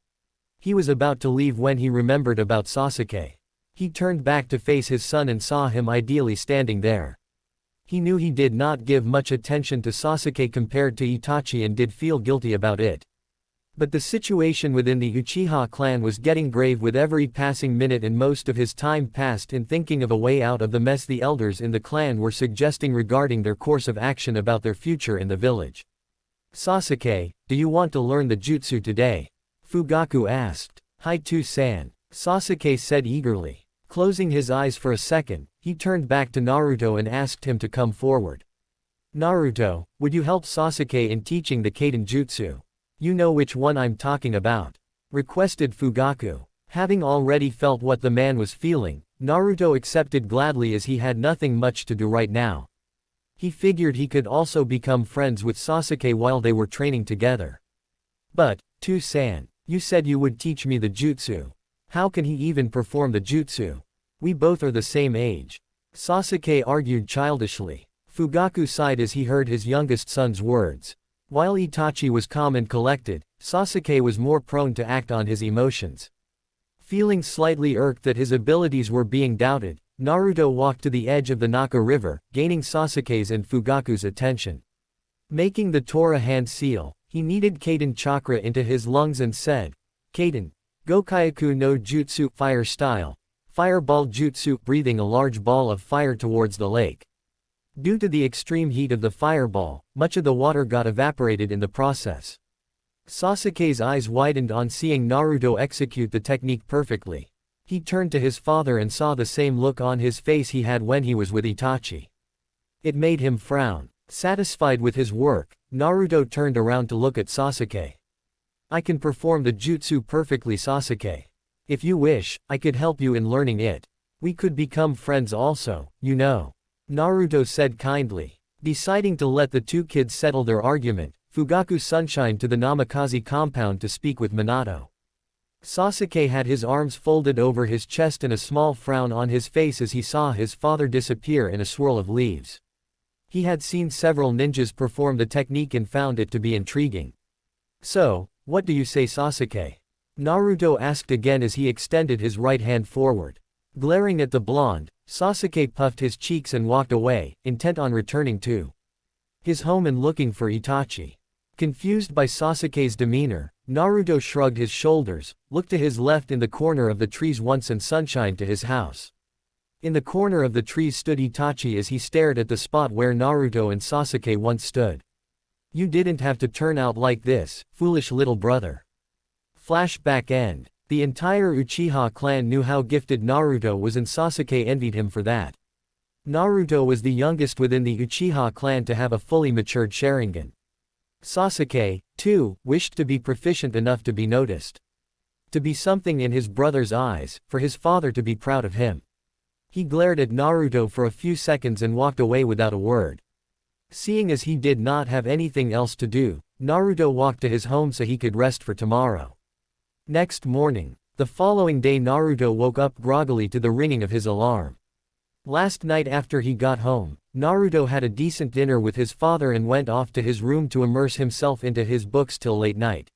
He was about to leave when he remembered about Sasuke. He turned back to face his son and saw him ideally standing there. He knew he did not give much attention to Sasuke compared to Itachi and did feel guilty about it. But the situation within the Uchiha clan was getting grave with every passing minute, and most of his time passed in thinking of a way out of the mess the elders in the clan were suggesting regarding their course of action about their future in the village. Sasuke, do you want to learn the jutsu today? Fugaku asked. Hi Two-san, Sasuke said eagerly. Closing his eyes for a second, he turned back to Naruto and asked him to come forward. Naruto, would you help Sasuke in teaching the Kaden jutsu? You know which one I'm talking about, requested Fugaku. Having already felt what the man was feeling, Naruto accepted gladly as he had nothing much to do right now. He figured he could also become friends with Sasuke while they were training together. But, Two-san, you said you would teach me the jutsu. How can he even perform the jutsu? We both are the same age. Sasuke argued childishly. Fugaku sighed as he heard his youngest son's words. While Itachi was calm and collected, Sasuke was more prone to act on his emotions. Feeling slightly irked that his abilities were being doubted, Naruto walked to the edge of the Naka River, gaining Sasuke's and Fugaku's attention. Making the Tora hand seal, he kneaded Kaden chakra into his lungs and said, Kaden, Gokyaku no Jutsu, fire style, fireball jutsu, breathing a large ball of fire towards the lake. Due to the extreme heat of the fireball, much of the water got evaporated in the process. Sasuke's eyes widened on seeing Naruto execute the technique perfectly. He turned to his father and saw the same look on his face he had when he was with Itachi. It made him frown. Satisfied with his work, Naruto turned around to look at Sasuke. I can perform the jutsu perfectly, Sasuke. If you wish, I could help you in learning it. We could become friends also, you know. Naruto said kindly. Deciding to let the two kids settle their argument, Fugaku sunshined to the Namikaze compound to speak with Minato. Sasuke had his arms folded over his chest and a small frown on his face as he saw his father disappear in a swirl of leaves. He had seen several ninjas perform the technique and found it to be intriguing. So, what do you say, Sasuke? Naruto asked again as he extended his right hand forward. Glaring at the blonde, Sasuke puffed his cheeks and walked away, intent on returning to his home and looking for Itachi. Confused by Sasuke's demeanor, Naruto shrugged his shoulders, looked to his left in the corner of the trees once and sunshined to his house. In the corner of the trees stood Itachi as he stared at the spot where Naruto and Sasuke once stood. You didn't have to turn out like this, foolish little brother. Flashback end. The entire Uchiha clan knew how gifted Naruto was and Sasuke envied him for that. Naruto was the youngest within the Uchiha clan to have a fully matured Sharingan. Sasuke, too, wished to be proficient enough to be noticed. To be something in his brother's eyes, for his father to be proud of him. He glared at Naruto for a few seconds and walked away without a word. Seeing as he did not have anything else to do, Naruto walked to his home so he could rest for tomorrow. Next morning, the following day, Naruto woke up groggily to the ringing of his alarm. Last night after he got home, Naruto had a decent dinner with his father and went off to his room to immerse himself into his books till late night.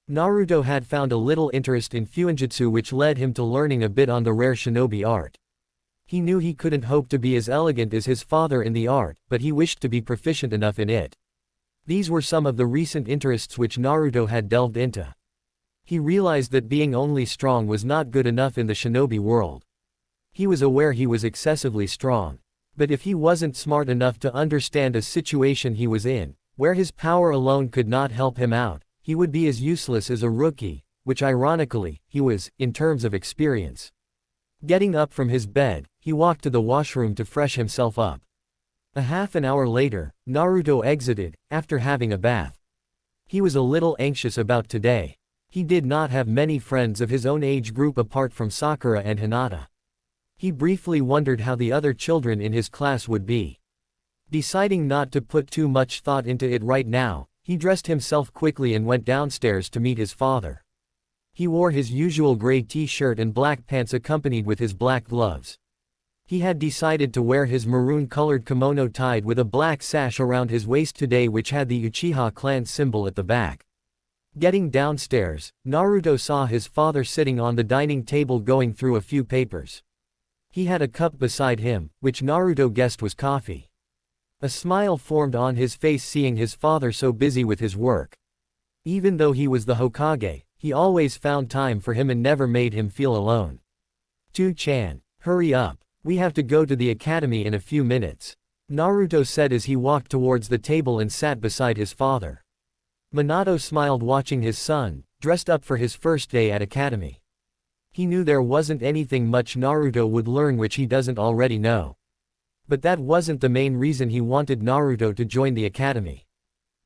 Naruto had found a little interest in fuinjutsu, which led him to learning a bit on the rare shinobi art. He knew he couldn't hope to be as elegant as his father in the art, but he wished to be proficient enough in it. These were some of the recent interests which Naruto had delved into. He realized that being only strong was not good enough in the shinobi world. He was aware he was excessively strong. But if he wasn't smart enough to understand a situation he was in, where his power alone could not help him out, he would be as useless as a rookie, which ironically, he was, in terms of experience. Getting up from his bed, he walked to the washroom to fresh himself up. A half an hour later, Naruto exited, after having a bath. He was a little anxious about today. He did not have many friends of his own age group apart from Sakura and Hinata. He briefly wondered how the other children in his class would be. Deciding not to put too much thought into it right now, he dressed himself quickly and went downstairs to meet his father. He wore his usual gray t-shirt and black pants accompanied with his black gloves. He had decided to wear his maroon-colored kimono tied with a black sash around his waist today, which had the Uchiha clan symbol at the back. Getting downstairs, Naruto saw his father sitting on the dining table going through a few papers. He had a cup beside him, which Naruto guessed was coffee. A smile formed on his face seeing his father so busy with his work. Even though he was the Hokage, he always found time for him and never made him feel alone. "Tu-chan, hurry up. We have to go to the academy in a few minutes," Naruto said as he walked towards the table and sat beside his father. Minato smiled watching his son, dressed up for his first day at academy. He knew there wasn't anything much Naruto would learn which he doesn't already know. But that wasn't the main reason he wanted Naruto to join the academy.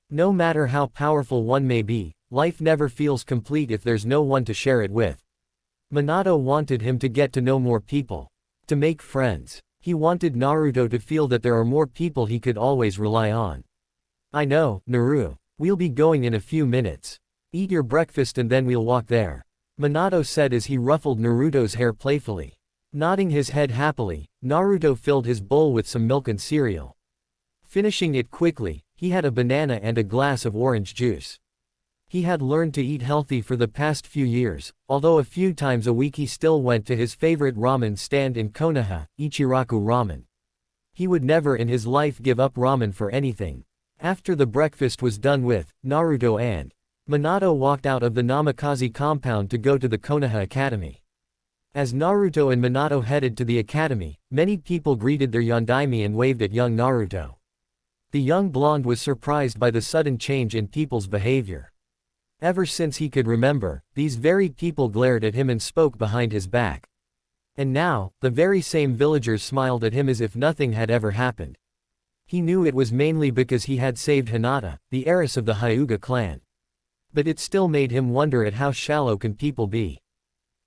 No matter how powerful one may be, life never feels complete if there's no one to share it with. Minato wanted him to get to know more people. To make friends. He wanted Naruto to feel that there are more people he could always rely on. "I know, Naru. We'll be going in a few minutes. Eat your breakfast and then we'll walk there," Minato said as he ruffled Naruto's hair playfully. Nodding his head happily, Naruto filled his bowl with some milk and cereal. Finishing it quickly, he had a banana and a glass of orange juice. He had learned to eat healthy for the past few years, although a few times a week he still went to his favorite ramen stand in Konoha, Ichiraku Ramen. He would never in his life give up ramen for anything. After the breakfast was done with, Naruto and Minato walked out of the Namikaze compound to go to the Konoha Academy. As Naruto and Minato headed to the academy, many people greeted their yondaime and waved at young Naruto. The young blonde was surprised by the sudden change in people's behavior. Ever since he could remember, these very people glared at him and spoke behind his back. And now, the very same villagers smiled at him as if nothing had ever happened. He knew it was mainly because he had saved Hinata, the heiress of the Hyuga clan. But it still made him wonder at how shallow can people be.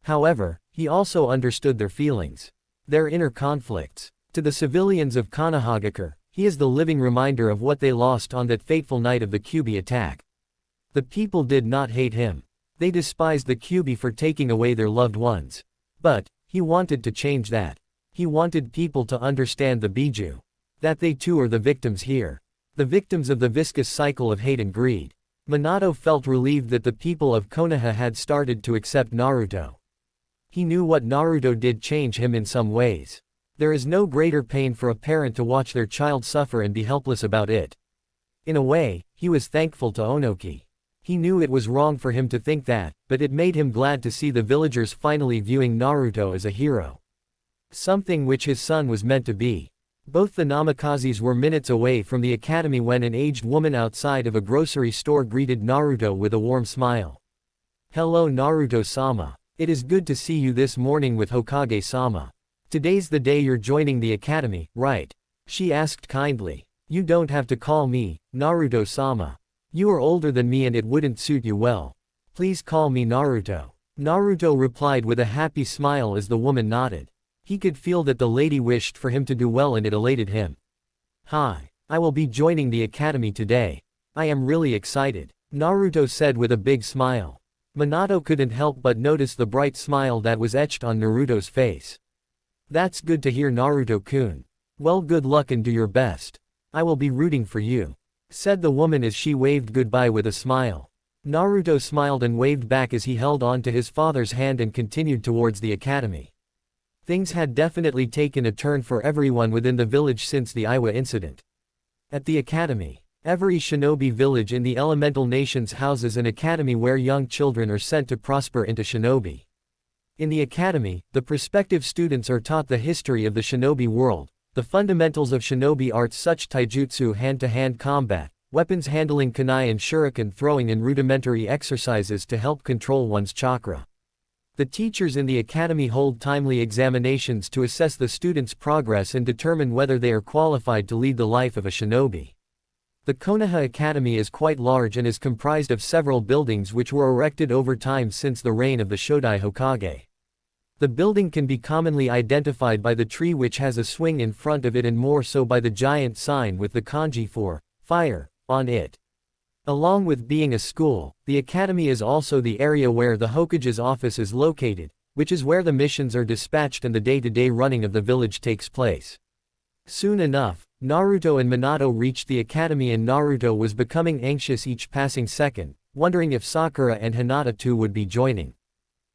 However, he also understood their feelings. Their inner conflicts. To the civilians of Konohagakure, he is the living reminder of what they lost on that fateful night of the Kyuubi attack. The people did not hate him. They despised the Kyuubi for taking away their loved ones. But, he wanted to change that. He wanted people to understand the Biju. That they too are the victims here. The victims of the viscous cycle of hate and greed. Minato felt relieved that the people of Konoha had started to accept Naruto. He knew what Naruto did change him in some ways. There is no greater pain for a parent to watch their child suffer and be helpless about it. In a way, he was thankful to Onoki. He knew it was wrong for him to think that, but it made him glad to see the villagers finally viewing Naruto as a hero. Something which his son was meant to be. Both the Namikazes were minutes away from the academy when an aged woman outside of a grocery store greeted Naruto with a warm smile. "Hello Naruto-sama. It is good to see you this morning with Hokage-sama. Today's the day you're joining the academy, right?" she asked kindly. "You don't have to call me Naruto-sama. You are older than me and it wouldn't suit you well. Please call me Naruto." Naruto replied with a happy smile as the woman nodded. He could feel that the lady wished for him to do well and it elated him. "Hi. I will be joining the academy today. I am really excited," Naruto said with a big smile. Minato couldn't help but notice the bright smile that was etched on Naruto's face. "That's good to hear Naruto-kun. Well, good luck and do your best. I will be rooting for you," said the woman as she waved goodbye with a smile. Naruto smiled and waved back as he held on to his father's hand and continued towards the academy. Things had definitely taken a turn for everyone within the village since the Iwa incident. At the academy, every shinobi village in the elemental nations houses an academy where young children are sent to prosper into shinobi. In the academy, the prospective students are taught the history of the shinobi world, the fundamentals of shinobi arts such taijutsu hand-to-hand combat, weapons handling kunai and shuriken throwing and rudimentary exercises to help control one's chakra. The teachers in the academy hold timely examinations to assess the students' progress and determine whether they are qualified to lead the life of a shinobi. The Konoha Academy is quite large and is comprised of several buildings which were erected over time since the reign of the Shodai Hokage. The building can be commonly identified by the tree which has a swing in front of it and more so by the giant sign with the kanji for fire on it. Along with being a school, the academy is also the area where the Hokage's office is located, which is where the missions are dispatched and the day-to-day running of the village takes place. Soon enough, Naruto and Minato reached the academy and Naruto was becoming anxious each passing second, wondering if Sakura and Hinata too would be joining.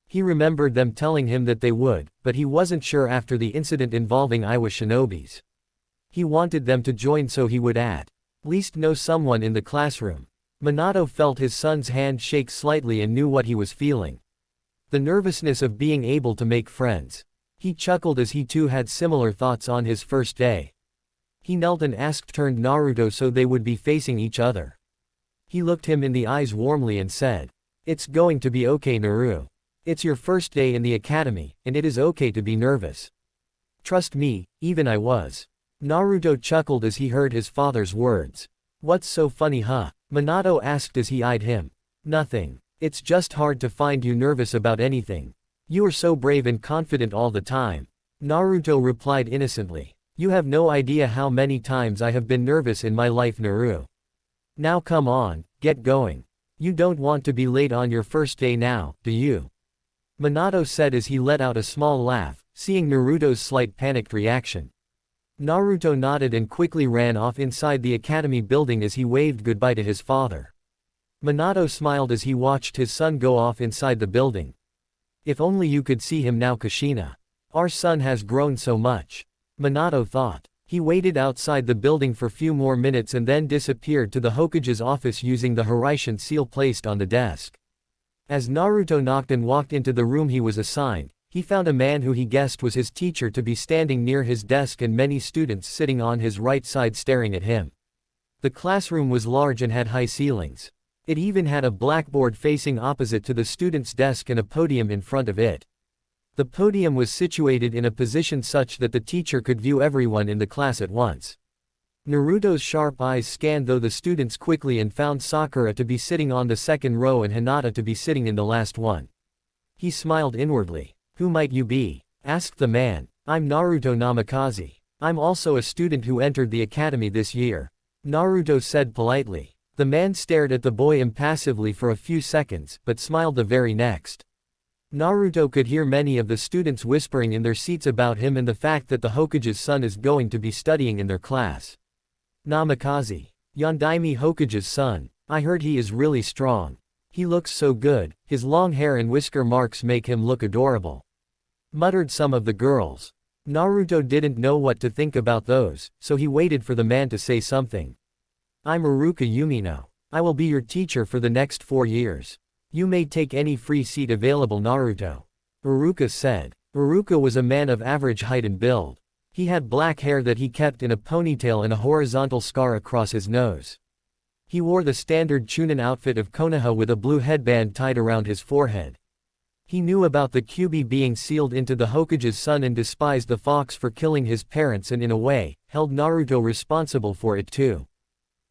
He remembered them telling him that they would, but he wasn't sure after the incident involving Iwa shinobis. He wanted them to join so he would at least know someone in the classroom. Minato felt his son's hand shake slightly and knew what he was feeling. The nervousness of being able to make friends. He chuckled as he too had similar thoughts on his first day. He knelt and turned Naruto so they would be facing each other. He looked him in the eyes warmly and said, "It's going to be okay, Naru. It's your first day in the academy, and it is okay to be nervous. Trust me, even I was." Naruto chuckled as he heard his father's words. "What's so funny, huh?" Minato asked as he eyed him. "Nothing. It's just hard to find you nervous about anything. You are so brave and confident all the time." Naruto replied innocently. "You have no idea how many times I have been nervous in my life, Naru. Now come on, get going. You don't want to be late on your first day now, do you?" Minato said as he let out a small laugh, seeing Naruto's slight panicked reaction. Naruto nodded and quickly ran off inside the academy building as he waved goodbye to his father. Minato smiled as he watched his son go off inside the building. If only you could see him now, Kushina. Our son has grown so much. Minato thought. He waited outside the building for few more minutes and then disappeared to the Hokage's office using the Hiraishin seal placed on the desk. As Naruto knocked and walked into the room he was assigned, he found a man who he guessed was his teacher to be standing near his desk and many students sitting on his right side staring at him. The classroom was large and had high ceilings. It even had a blackboard facing opposite to the student's desk and a podium in front of it. The podium was situated in a position such that the teacher could view everyone in the class at once. Naruto's sharp eyes scanned the students quickly and found Sakura to be sitting on the second row and Hinata to be sitting in the last one. He smiled inwardly. "Who might you be?" asked the man. "I'm Naruto Namikaze. I'm also a student who entered the academy this year," Naruto said politely. The man stared at the boy impassively for a few seconds, but smiled the very next. Naruto could hear many of the students whispering in their seats about him and the fact that the Hokage's son is going to be studying in their class. "Namikaze. Yondaime Hokage's son. I heard he is really strong. He looks so good, his long hair and whisker marks make him look adorable," muttered some of the girls. Naruto didn't know what to think about those, so he waited for the man to say something. "I'm Iruka Yumino. I will be your teacher for the next 4 years. You may take any free seat available, Naruto," Iruka said. Iruka was a man of average height and build. He had black hair that he kept in a ponytail and a horizontal scar across his nose. He wore the standard Chunin outfit of Konoha with a blue headband tied around his forehead. He knew about the Kyuubi being sealed into the Hokage's son and despised the fox for killing his parents and in a way, held Naruto responsible for it too.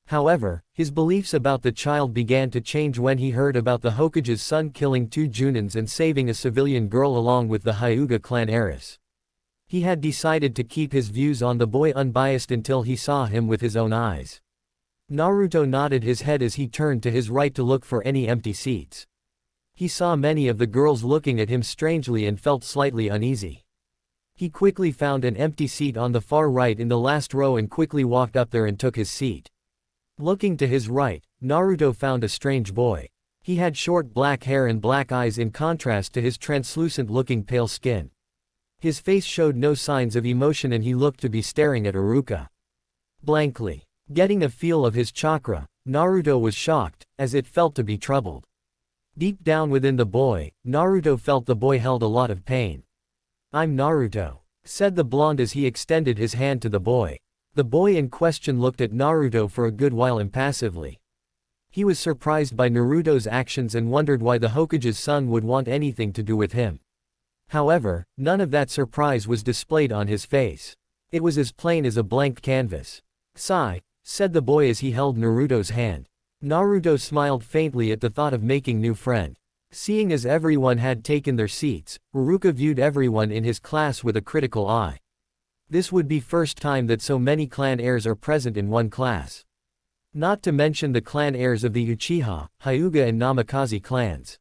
However, his beliefs about the child began to change when he heard about the Hokage's son killing 2 Junins and saving a civilian girl along with the Hyuga clan heiress. He had decided to keep his views on the boy unbiased until he saw him with his own eyes. Naruto nodded his head as he turned to his right to look for any empty seats. He saw many of the girls looking at him strangely and felt slightly uneasy. He quickly found an empty seat on the far right in the last row and quickly walked up there and took his seat. Looking to his right, Naruto found a strange boy. He had short black hair and black eyes in contrast to his translucent-looking pale skin. His face showed no signs of emotion and he looked to be staring at Iruka blankly. Getting a feel of his chakra, Naruto was shocked, as it felt to be troubled. Deep down within the boy, Naruto felt the boy held a lot of pain. "I'm Naruto," said the blonde as he extended his hand to the boy. The boy in question looked at Naruto for a good while impassively. He was surprised by Naruto's actions and wondered why the Hokage's son would want anything to do with him. However, none of that surprise was displayed on his face. It was as plain as a blank canvas. "Sigh," said the boy as he held Naruto's hand. Naruto smiled faintly at the thought of making new friend. Seeing as everyone had taken their seats, Uruka viewed everyone in his class with a critical eye. This would be first time that so many clan heirs are present in one class. Not to mention the clan heirs of the Uchiha, Hyuga and Namikaze clans.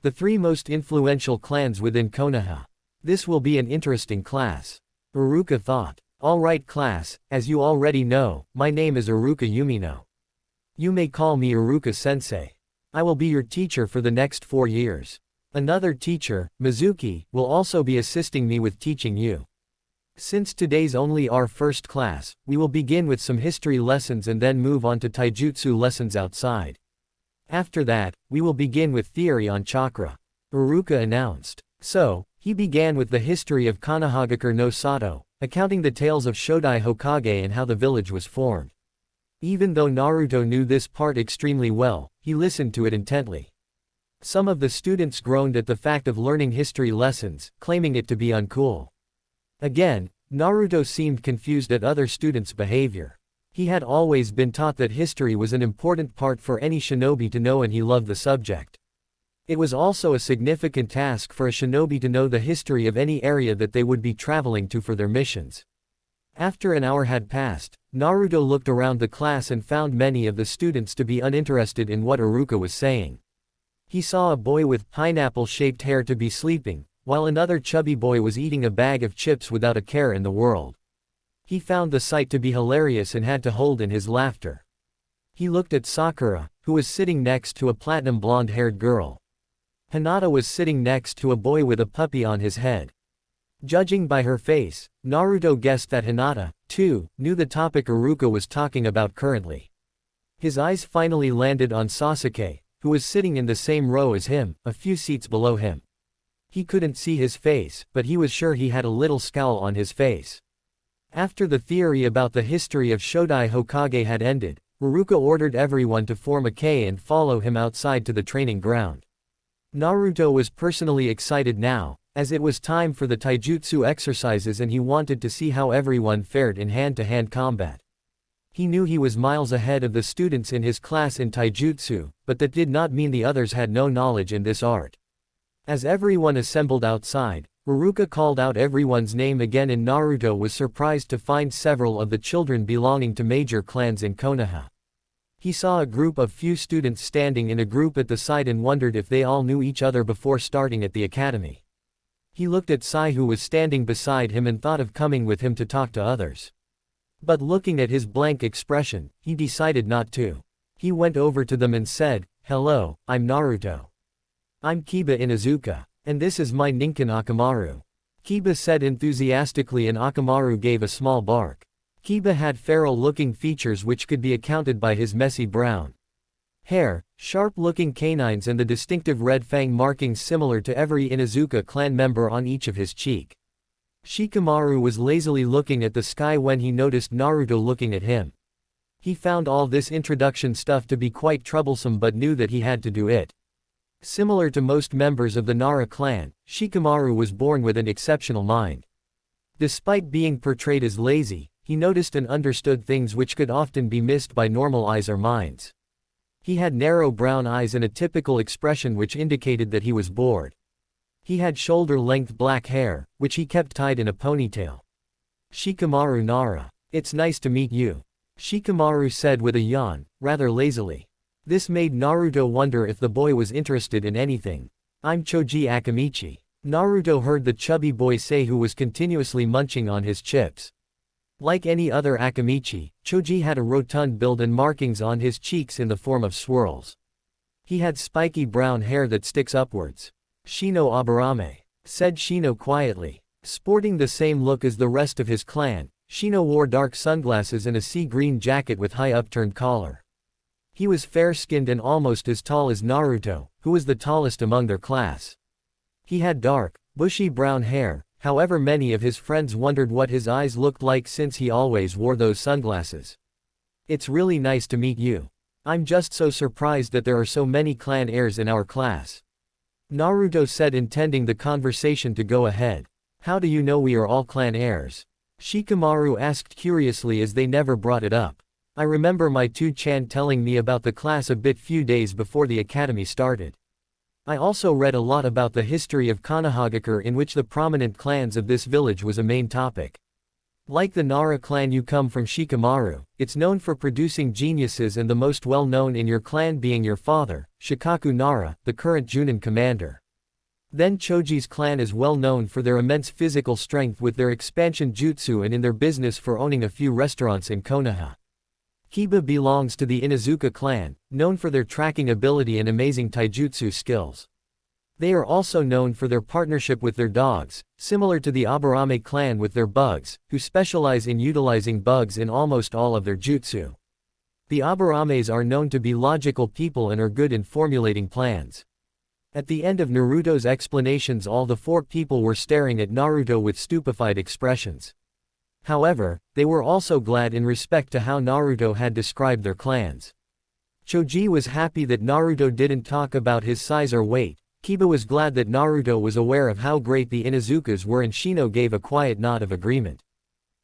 The three most influential clans within Konoha. This will be an interesting class. Uruka thought. Alright class, as you already know, my name is Uruka Yumino. You may call me Uruka Sensei. I will be your teacher for the next 4 years. Another teacher, Mizuki, will also be assisting me with teaching you. Since today's only our first class, we will begin with some history lessons and then move on to taijutsu lessons outside. After that, we will begin with theory on chakra. Uruka announced. So, he began with the history of Konohagakure no Sato, accounting the tales of Shodai Hokage and how the village was formed. Even though Naruto knew this part extremely well, he listened to it intently. Some of the students groaned at the fact of learning history lessons, claiming it to be uncool. Again, Naruto seemed confused at other students' behavior. He had always been taught that history was an important part for any shinobi to know and he loved the subject. It was also a significant task for a shinobi to know the history of any area that they would be traveling to for their missions. After an hour had passed, Naruto looked around the class and found many of the students to be uninterested in what Uruka was saying. He saw a boy with pineapple-shaped hair to be sleeping, while another chubby boy was eating a bag of chips without a care in the world. He found the sight to be hilarious and had to hold in his laughter. He looked at Sakura, who was sitting next to a platinum blonde-haired girl. Hinata was sitting next to a boy with a puppy on his head. Judging by her face, Naruto guessed that Hinata, too, knew the topic Uruka was talking about currently. His eyes finally landed on Sasuke, who was sitting in the same row as him, a few seats below him. He couldn't see his face, but he was sure he had a little scowl on his face. After the theory about the history of Shodai Hokage had ended, Uruka ordered everyone to form a K and follow him outside to the training ground. Naruto was personally excited now, as it was time for the taijutsu exercises and he wanted to see how everyone fared in hand-to-hand combat. He knew he was miles ahead of the students in his class in taijutsu, but that did not mean the others had no knowledge in this art. As everyone assembled outside, Uruka called out everyone's name again and Naruto was surprised to find several of the children belonging to major clans in Konoha. He saw a group of few students standing in a group at the side and wondered if they all knew each other before starting at the academy. He looked at Sai who was standing beside him and thought of coming with him to talk to others. But looking at his blank expression, he decided not to. He went over to them and said, "Hello, I'm Naruto. I'm Kiba Inuzuka, and this is my Ninken Akamaru." Kiba said enthusiastically and Akamaru gave a small bark. Kiba had feral-looking features which could be accounted by his messy brown hair, sharp-looking canines and the distinctive red fang markings similar to every Inuzuka clan member on each of his cheek. Shikamaru was lazily looking at the sky when he noticed Naruto looking at him. He found all this introduction stuff to be quite troublesome but knew that he had to do it. Similar to most members of the Nara clan, Shikamaru was born with an exceptional mind. Despite being portrayed as lazy, he noticed and understood things which could often be missed by normal eyes or minds. He had narrow brown eyes and a typical expression which indicated that he was bored. He had shoulder-length black hair, which he kept tied in a ponytail. "Shikamaru Nara. It's nice to meet you," Shikamaru said with a yawn, rather lazily. This made Naruto wonder if the boy was interested in anything. "I'm Choji Akamichi," Naruto heard the chubby boy say who was continuously munching on his chips. Like any other Akamichi, Choji had a rotund build and markings on his cheeks in the form of swirls. He had spiky brown hair that sticks upwards. "Shino Aburame," said Shino quietly. Sporting the same look as the rest of his clan, Shino wore dark sunglasses and a sea green jacket with high upturned collar. He was fair-skinned and almost as tall as Naruto, who was the tallest among their class. He had dark, bushy brown hair, however many of his friends wondered what his eyes looked like since he always wore those sunglasses. "It's really nice to meet you. I'm just so surprised that there are so many clan heirs in our class," Naruto said intending the conversation to go ahead. "How do you know we are all clan heirs?" Shikamaru asked curiously as they never brought it up. "I remember my 2-chan telling me about the class a few days before the academy started." I also read a lot about the history of Konohagakure, in which the prominent clans of this village was a main topic. Like the Nara clan, you come from Shikamaru. It's known for producing geniuses, and the most well known in your clan being your father, Shikaku Nara, the current Junin commander. Then Choji's clan is well known for their immense physical strength with their expansion jutsu and in their business for owning a few restaurants in Konoha. Kiba belongs to the Inuzuka clan, known for their tracking ability and amazing taijutsu skills. They are also known for their partnership with their dogs, similar to the Aburame clan with their bugs, who specialize in utilizing bugs in almost all of their jutsu. The Aburames are known to be logical people and are good in formulating plans. At the end of Naruto's explanations, all the four people were staring at Naruto with stupefied expressions. However, they were also glad in respect to how Naruto had described their clans. Choji was happy that Naruto didn't talk about his size or weight. Kiba was glad that Naruto was aware of how great the Inuzukas were, and Shino gave a quiet nod of agreement.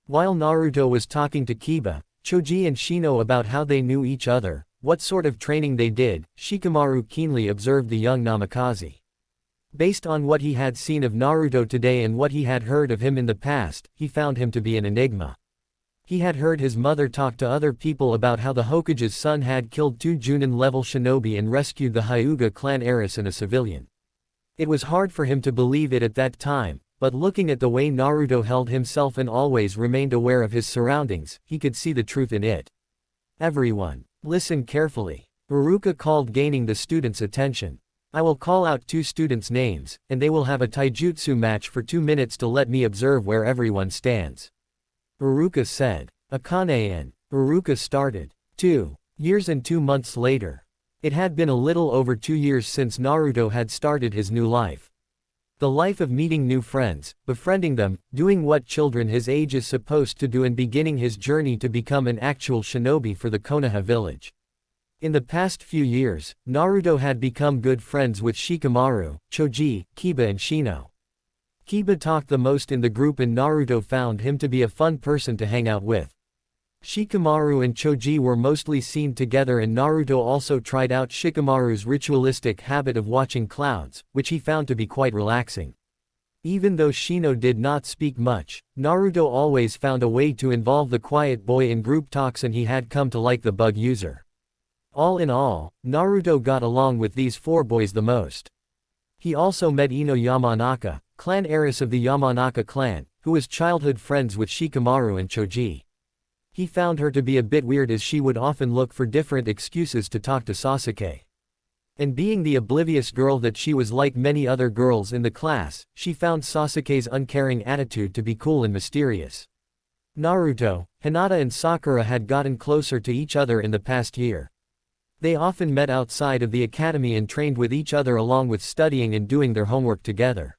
While Naruto was talking to Kiba, Choji and Shino about how they knew each other, what sort of training they did, Shikamaru keenly observed the young Namikaze. Based on what he had seen of Naruto today and what he had heard of him in the past, he found him to be an enigma. He had heard his mother talk to other people about how the Hokage's son had killed 2 Junin-level shinobi and rescued the Hyuga clan heiress and a civilian. It was hard for him to believe it at that time, but looking at the way Naruto held himself and always remained aware of his surroundings, he could see the truth in it. Everyone, listen carefully. Iruka called, gaining the students' attention. I will call out 2 students' names, and they will have a taijutsu match for 2 minutes to let me observe where everyone stands. Iruka said. Akane and Iruka started. 2 years and 2 months later. It had been a little over 2 years since Naruto had started his new life. The life of meeting new friends, befriending them, doing what children his age is supposed to do, and beginning his journey to become an actual shinobi for the Konoha village. In the past few years, Naruto had become good friends with Shikamaru, Choji, Kiba and Shino. Kiba talked the most in the group, and Naruto found him to be a fun person to hang out with. Shikamaru and Choji were mostly seen together, and Naruto also tried out Shikamaru's ritualistic habit of watching clouds, which he found to be quite relaxing. Even though Shino did not speak much, Naruto always found a way to involve the quiet boy in group talks, and he had come to like the bug user. All in all, Naruto got along with these 4 boys the most. He also met Ino Yamanaka, clan heiress of the Yamanaka clan, who was childhood friends with Shikamaru and Choji. He found her to be a bit weird, as she would often look for different excuses to talk to Sasuke. And being the oblivious girl that she was, like many other girls in the class, she found Sasuke's uncaring attitude to be cool and mysterious. Naruto, Hinata and Sakura had gotten closer to each other in the past year. They often met outside of the academy and trained with each other, along with studying and doing their homework together.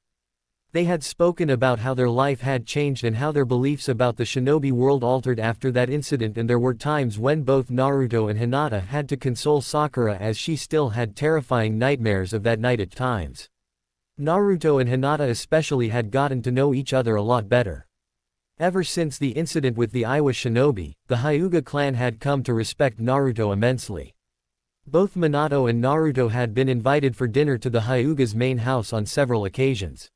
They had spoken about how their life had changed and how their beliefs about the shinobi world altered after that incident, and there were times when both Naruto and Hinata had to console Sakura, as she still had terrifying nightmares of that night at times. Naruto and Hinata especially had gotten to know each other a lot better. Ever since the incident with the Iwa shinobi, the Hyuga clan had come to respect Naruto immensely. Both Minato and Naruto had been invited for dinner to the Hyuga's main house on several occasions.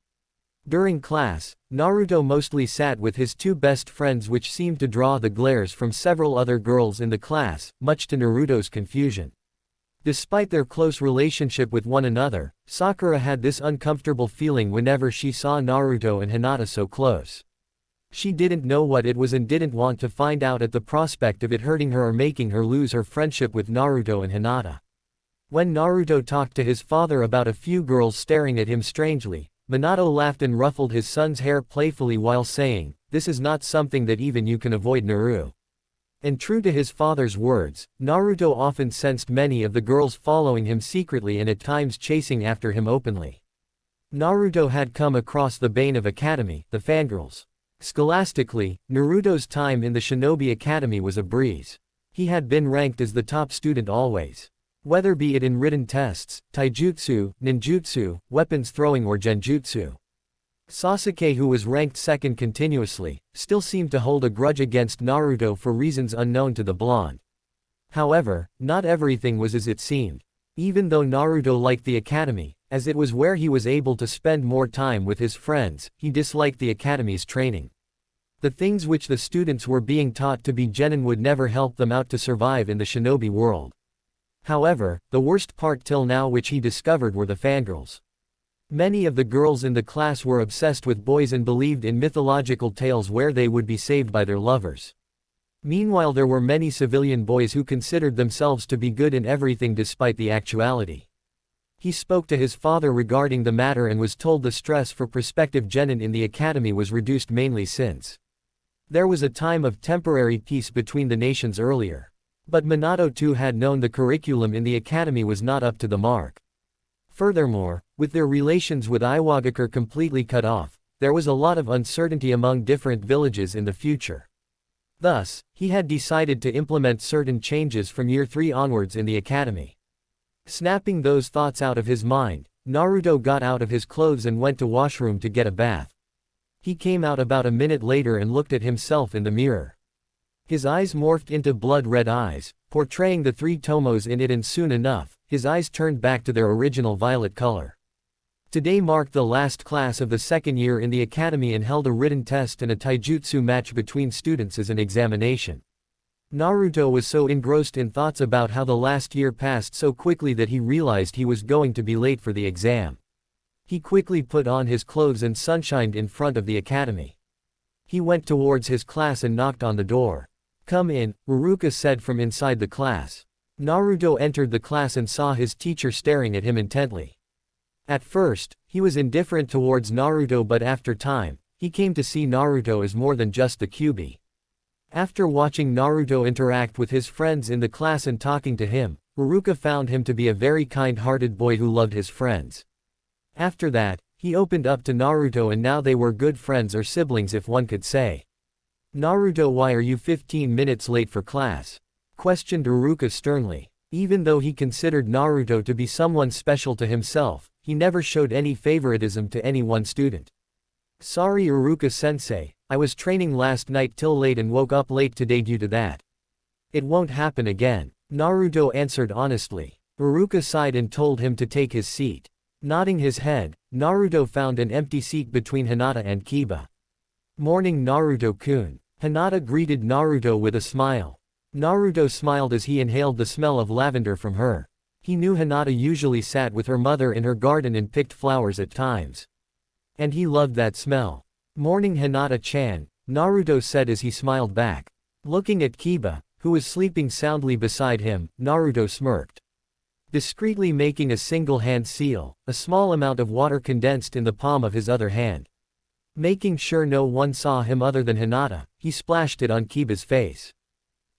During class, Naruto mostly sat with his 2 best friends, which seemed to draw the glares from several other girls in the class, much to Naruto's confusion. Despite their close relationship with one another, Sakura had this uncomfortable feeling whenever she saw Naruto and Hinata so close. She didn't know what it was and didn't want to find out at the prospect of it hurting her or making her lose her friendship with Naruto and Hinata. When Naruto talked to his father about a few girls staring at him strangely, Minato laughed and ruffled his son's hair playfully while saying, "This is not something that even you can avoid, Naru." And true to his father's words, Naruto often sensed many of the girls following him secretly and at times chasing after him openly. Naruto had come across the bane of academy, the fangirls. Scholastically, Naruto's time in the Shinobi Academy was a breeze. He had been ranked as the top student always. Whether be it in written tests, taijutsu, ninjutsu, weapons throwing or genjutsu. Sasuke, who was ranked second continuously, still seemed to hold a grudge against Naruto for reasons unknown to the blonde. However, not everything was as it seemed. Even though Naruto liked the academy, As it was where he was able to spend more time with his friends, he disliked the academy's training. The things which the students were being taught to be genin would never help them out to survive in the shinobi world. However, the worst part till now which he discovered were the fangirls. Many of the girls in the class were obsessed with boys and believed in mythological tales where they would be saved by their lovers. Meanwhile, there were many civilian boys who considered themselves to be good in everything despite the actuality. He spoke to his father regarding the matter and was told the stress for prospective genin in the academy was reduced mainly since there was a time of temporary peace between the nations earlier. But Minato too had known the curriculum in the academy was not up to the mark. Furthermore, with their relations with Iwagakure completely cut off, there was a lot of uncertainty among different villages in the future. Thus, he had decided to implement certain changes from year 3 onwards in the academy. Snapping those thoughts out of his mind, Naruto got out of his clothes and went to washroom to get a bath. He came out about a minute later and looked at himself in the mirror. His eyes morphed into blood-red eyes, portraying the 3 tomos in it, and soon enough, his eyes turned back to their original violet color. Today marked the last class of the second year in the academy and held a written test and a taijutsu match between students as an examination. Naruto was so engrossed in thoughts about how the last year passed so quickly that he realized he was going to be late for the exam. He quickly put on his clothes and sunshined in front of the academy. He went towards his class and knocked on the door. "Come in," Ruruka said from inside the class. Naruto entered the class and saw his teacher staring at him intently. At first, he was indifferent towards Naruto, but after time, he came to see Naruto as more than just the Kyuubi. After watching Naruto interact with his friends in the class and talking to him, Ruruka found him to be a very kind-hearted boy who loved his friends. After that, he opened up to Naruto and now they were good friends, or siblings if one could say. "Naruto, why are you 15 minutes late for class?" questioned Ruruka sternly. Even though he considered Naruto to be someone special to himself, he never showed any favoritism to any one student. "Sorry Uruka-sensei, I was training last night till late and woke up late today due to that. It won't happen again," Naruto answered honestly. Uruka sighed and told him to take his seat. Nodding his head, Naruto found an empty seat between Hinata and Kiba. "Morning Naruto-kun." Hinata greeted Naruto with a smile. Naruto smiled as he inhaled the smell of lavender from her. He knew Hinata usually sat with her mother in her garden and picked flowers at times. And he loved that smell. "Morning Hinata-chan," Naruto said as he smiled back. Looking at Kiba, who was sleeping soundly beside him, Naruto smirked. Discreetly making a single hand seal, a small amount of water condensed in the palm of his other hand. Making sure no one saw him other than Hinata, he splashed it on Kiba's face.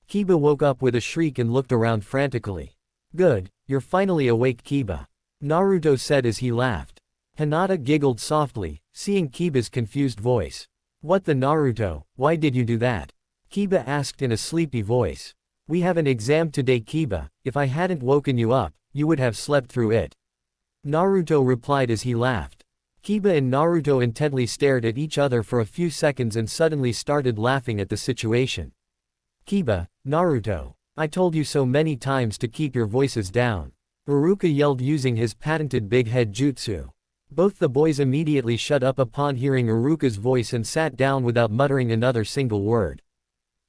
Kiba woke up with a shriek and looked around frantically. "Good, you're finally awake, Kiba," Naruto said as he laughed. Hinata giggled softly, seeing Kiba's confused voice. "What the Naruto, why did you do that?" Kiba asked in a sleepy voice. "We have an exam today, Kiba, if I hadn't woken you up, you would have slept through it," Naruto replied as he laughed. Kiba and Naruto intently stared at each other for a few seconds and suddenly started laughing at the situation. "Kiba, Naruto, I told you so many times to keep your voices down," Uruka yelled using his patented big head jutsu. Both the boys immediately shut up upon hearing Uruka's voice and sat down without muttering another single word.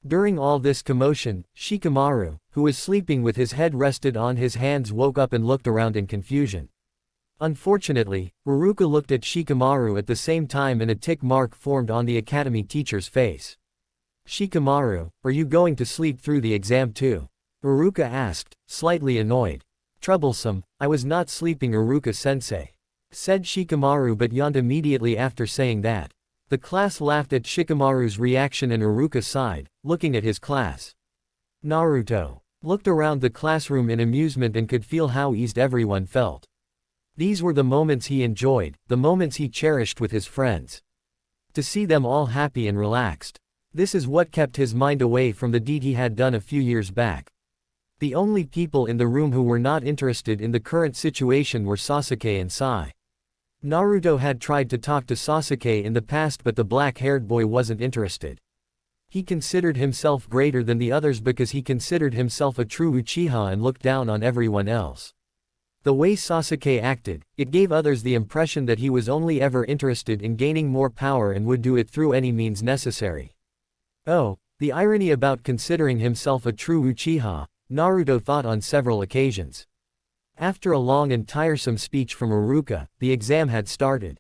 During all this commotion, Shikamaru, who was sleeping with his head rested on his hands, woke up and looked around in confusion. Unfortunately, Uruka looked at Shikamaru at the same time and a tick mark formed on the academy teacher's face. "Shikamaru, are you going to sleep through the exam too?" Uruka asked, slightly annoyed. "Troublesome, I was not sleeping, Uruka-sensei," said Shikamaru, but yawned immediately after saying that. The class laughed at Shikamaru's reaction and Uruka sighed, looking at his class. Naruto looked around the classroom in amusement and could feel how eased everyone felt. These were the moments he enjoyed, the moments he cherished with his friends. To see them all happy and relaxed. This is what kept his mind away from the deed he had done a few years back. The only people in the room who were not interested in the current situation were Sasuke and Sai. Naruto had tried to talk to Sasuke in the past, but the black-haired boy wasn't interested. He considered himself greater than the others because he considered himself a true Uchiha and looked down on everyone else. The way Sasuke acted, it gave others the impression that he was only ever interested in gaining more power and would do it through any means necessary. Oh, the irony about considering himself a true Uchiha, Naruto thought on several occasions. After a long and tiresome speech from Iruka, the exam had started.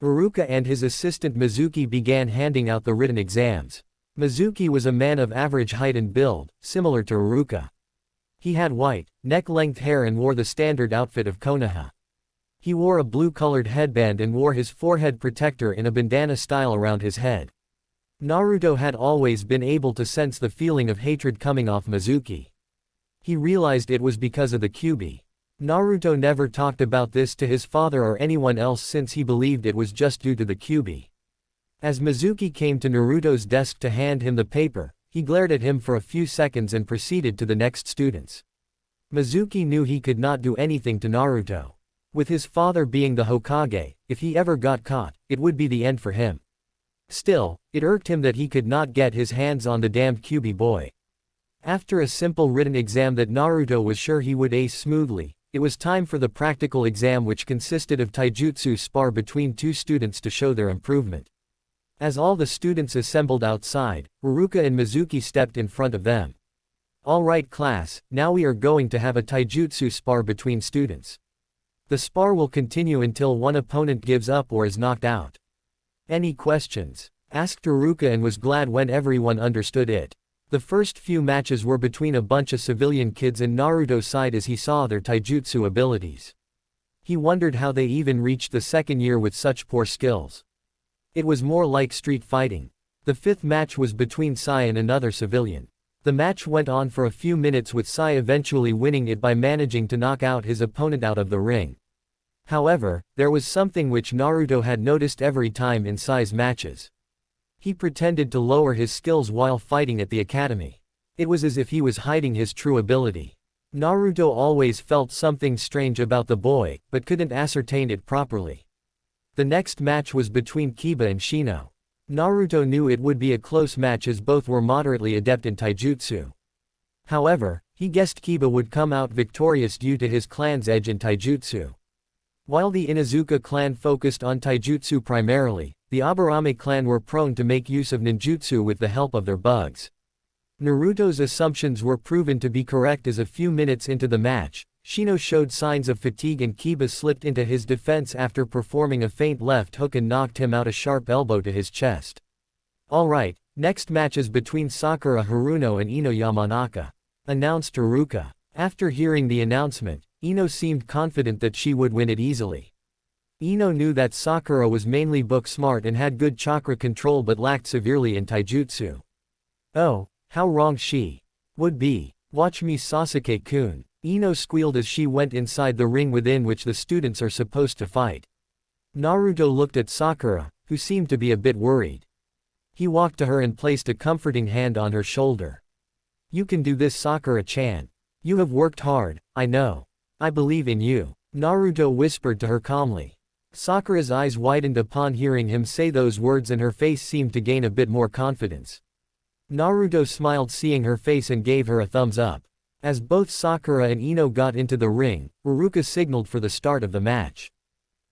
Iruka and his assistant Mizuki began handing out the written exams. Mizuki was a man of average height and build, similar to Iruka. He had white, neck-length hair and wore the standard outfit of Konoha. He wore a blue-colored headband and wore his forehead protector in a bandana style around his head. Naruto had always been able to sense the feeling of hatred coming off Mizuki. He realized it was because of the Kyuubi. Naruto never talked about this to his father or anyone else since he believed it was just due to the Kyuubi. As Mizuki came to Naruto's desk to hand him the paper, he glared at him for a few seconds and proceeded to the next students. Mizuki knew he could not do anything to Naruto. With his father being the Hokage, if he ever got caught, it would be the end for him. Still, it irked him that he could not get his hands on the damned Kyuubi boy. After a simple written exam that Naruto was sure he would ace smoothly, it was time for the practical exam, which consisted of taijutsu spar between two students to show their improvement. As all the students assembled outside, Iruka and Mizuki stepped in front of them. "Alright class, now we are going to have a taijutsu spar between students. The spar will continue until one opponent gives up or is knocked out. Any questions?" asked Iruka, and was glad when everyone understood it. The first few matches were between a bunch of civilian kids, and Naruto sighed as he saw their taijutsu abilities. He wondered how they even reached the second year with such poor skills. It was more like street fighting. The fifth match was between Sai and another civilian. The match went on for a few minutes, with Sai eventually winning it by managing to knock out his opponent out of the ring. However, there was something which Naruto had noticed every time in Sai's matches. He pretended to lower his skills while fighting at the academy. It was as if he was hiding his true ability. Naruto always felt something strange about the boy, but couldn't ascertain it properly. The next match was between Kiba and Shino. Naruto knew it would be a close match as both were moderately adept in taijutsu. However, he guessed Kiba would come out victorious due to his clan's edge in taijutsu. While the Inuzuka clan focused on taijutsu primarily, the Aburame clan were prone to make use of ninjutsu with the help of their bugs. Naruto's assumptions were proven to be correct, as a few minutes into the match, Shino showed signs of fatigue and Kiba slipped into his defense after performing a feint left hook and knocked him out a sharp elbow to his chest. "Alright, next match is between Sakura Haruno and Ino Yamanaka," announced Iruka. After hearing the announcement, Ino seemed confident that she would win it easily. Ino knew that Sakura was mainly book smart and had good chakra control but lacked severely in taijutsu. Oh, how wrong she would be. "Watch me, Sasuke-kun," Ino squealed as she went inside the ring within which the students are supposed to fight. Naruto looked at Sakura, who seemed to be a bit worried. He walked to her and placed a comforting hand on her shoulder. "You can do this, Sakura-chan. You have worked hard, I know. I believe in you," Naruto whispered to her calmly. Sakura's eyes widened upon hearing him say those words, and her face seemed to gain a bit more confidence. Naruto smiled seeing her face and gave her a thumbs up. As both Sakura and Ino got into the ring, Iruka signaled for the start of the match.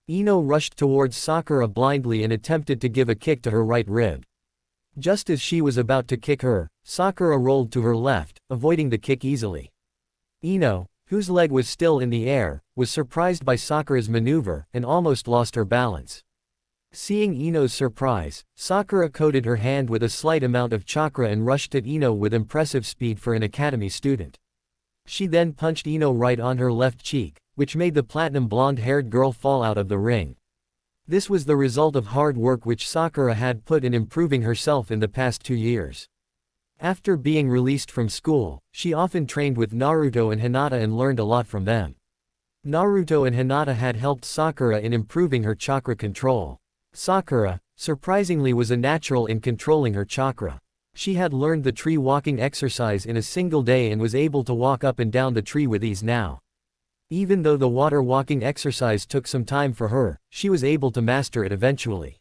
Ino rushed towards Sakura blindly and attempted to give a kick to her right rib. Just as she was about to kick her, Sakura rolled to her left, avoiding the kick easily. Ino, whose leg was still in the air, was surprised by Sakura's maneuver, and almost lost her balance. Seeing Ino's surprise, Sakura coated her hand with a slight amount of chakra and rushed at Ino with impressive speed for an academy student. She then punched Ino right on her left cheek, which made the platinum blonde-haired girl fall out of the ring. This was the result of hard work which Sakura had put in improving herself in the past 2 years. After being released from school, she often trained with Naruto and Hinata and learned a lot from them. Naruto and Hinata had helped Sakura in improving her chakra control. Sakura, surprisingly, was a natural in controlling her chakra. She had learned the tree walking exercise in a single day and was able to walk up and down the tree with ease now. Even though the water walking exercise took some time for her, she was able to master it eventually.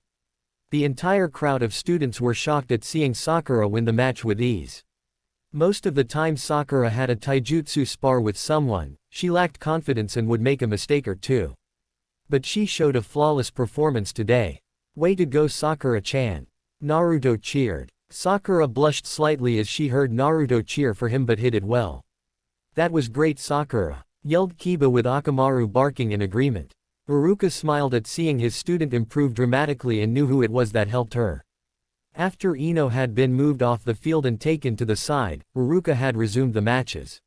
The entire crowd of students were shocked at seeing Sakura win the match with ease. Most of the time Sakura had a taijutsu spar with someone, she lacked confidence and would make a mistake or two. But she showed a flawless performance today. Way to go, Sakura-chan. Naruto cheered. Sakura blushed slightly as she heard Naruto cheer for him but hid it well. That was great, Sakura, yelled Kiba with Akamaru barking in agreement. Uruka smiled at seeing his student improve dramatically and knew who it was that helped her. After Ino had been moved off the field and taken to the side, Uruka had resumed the matches.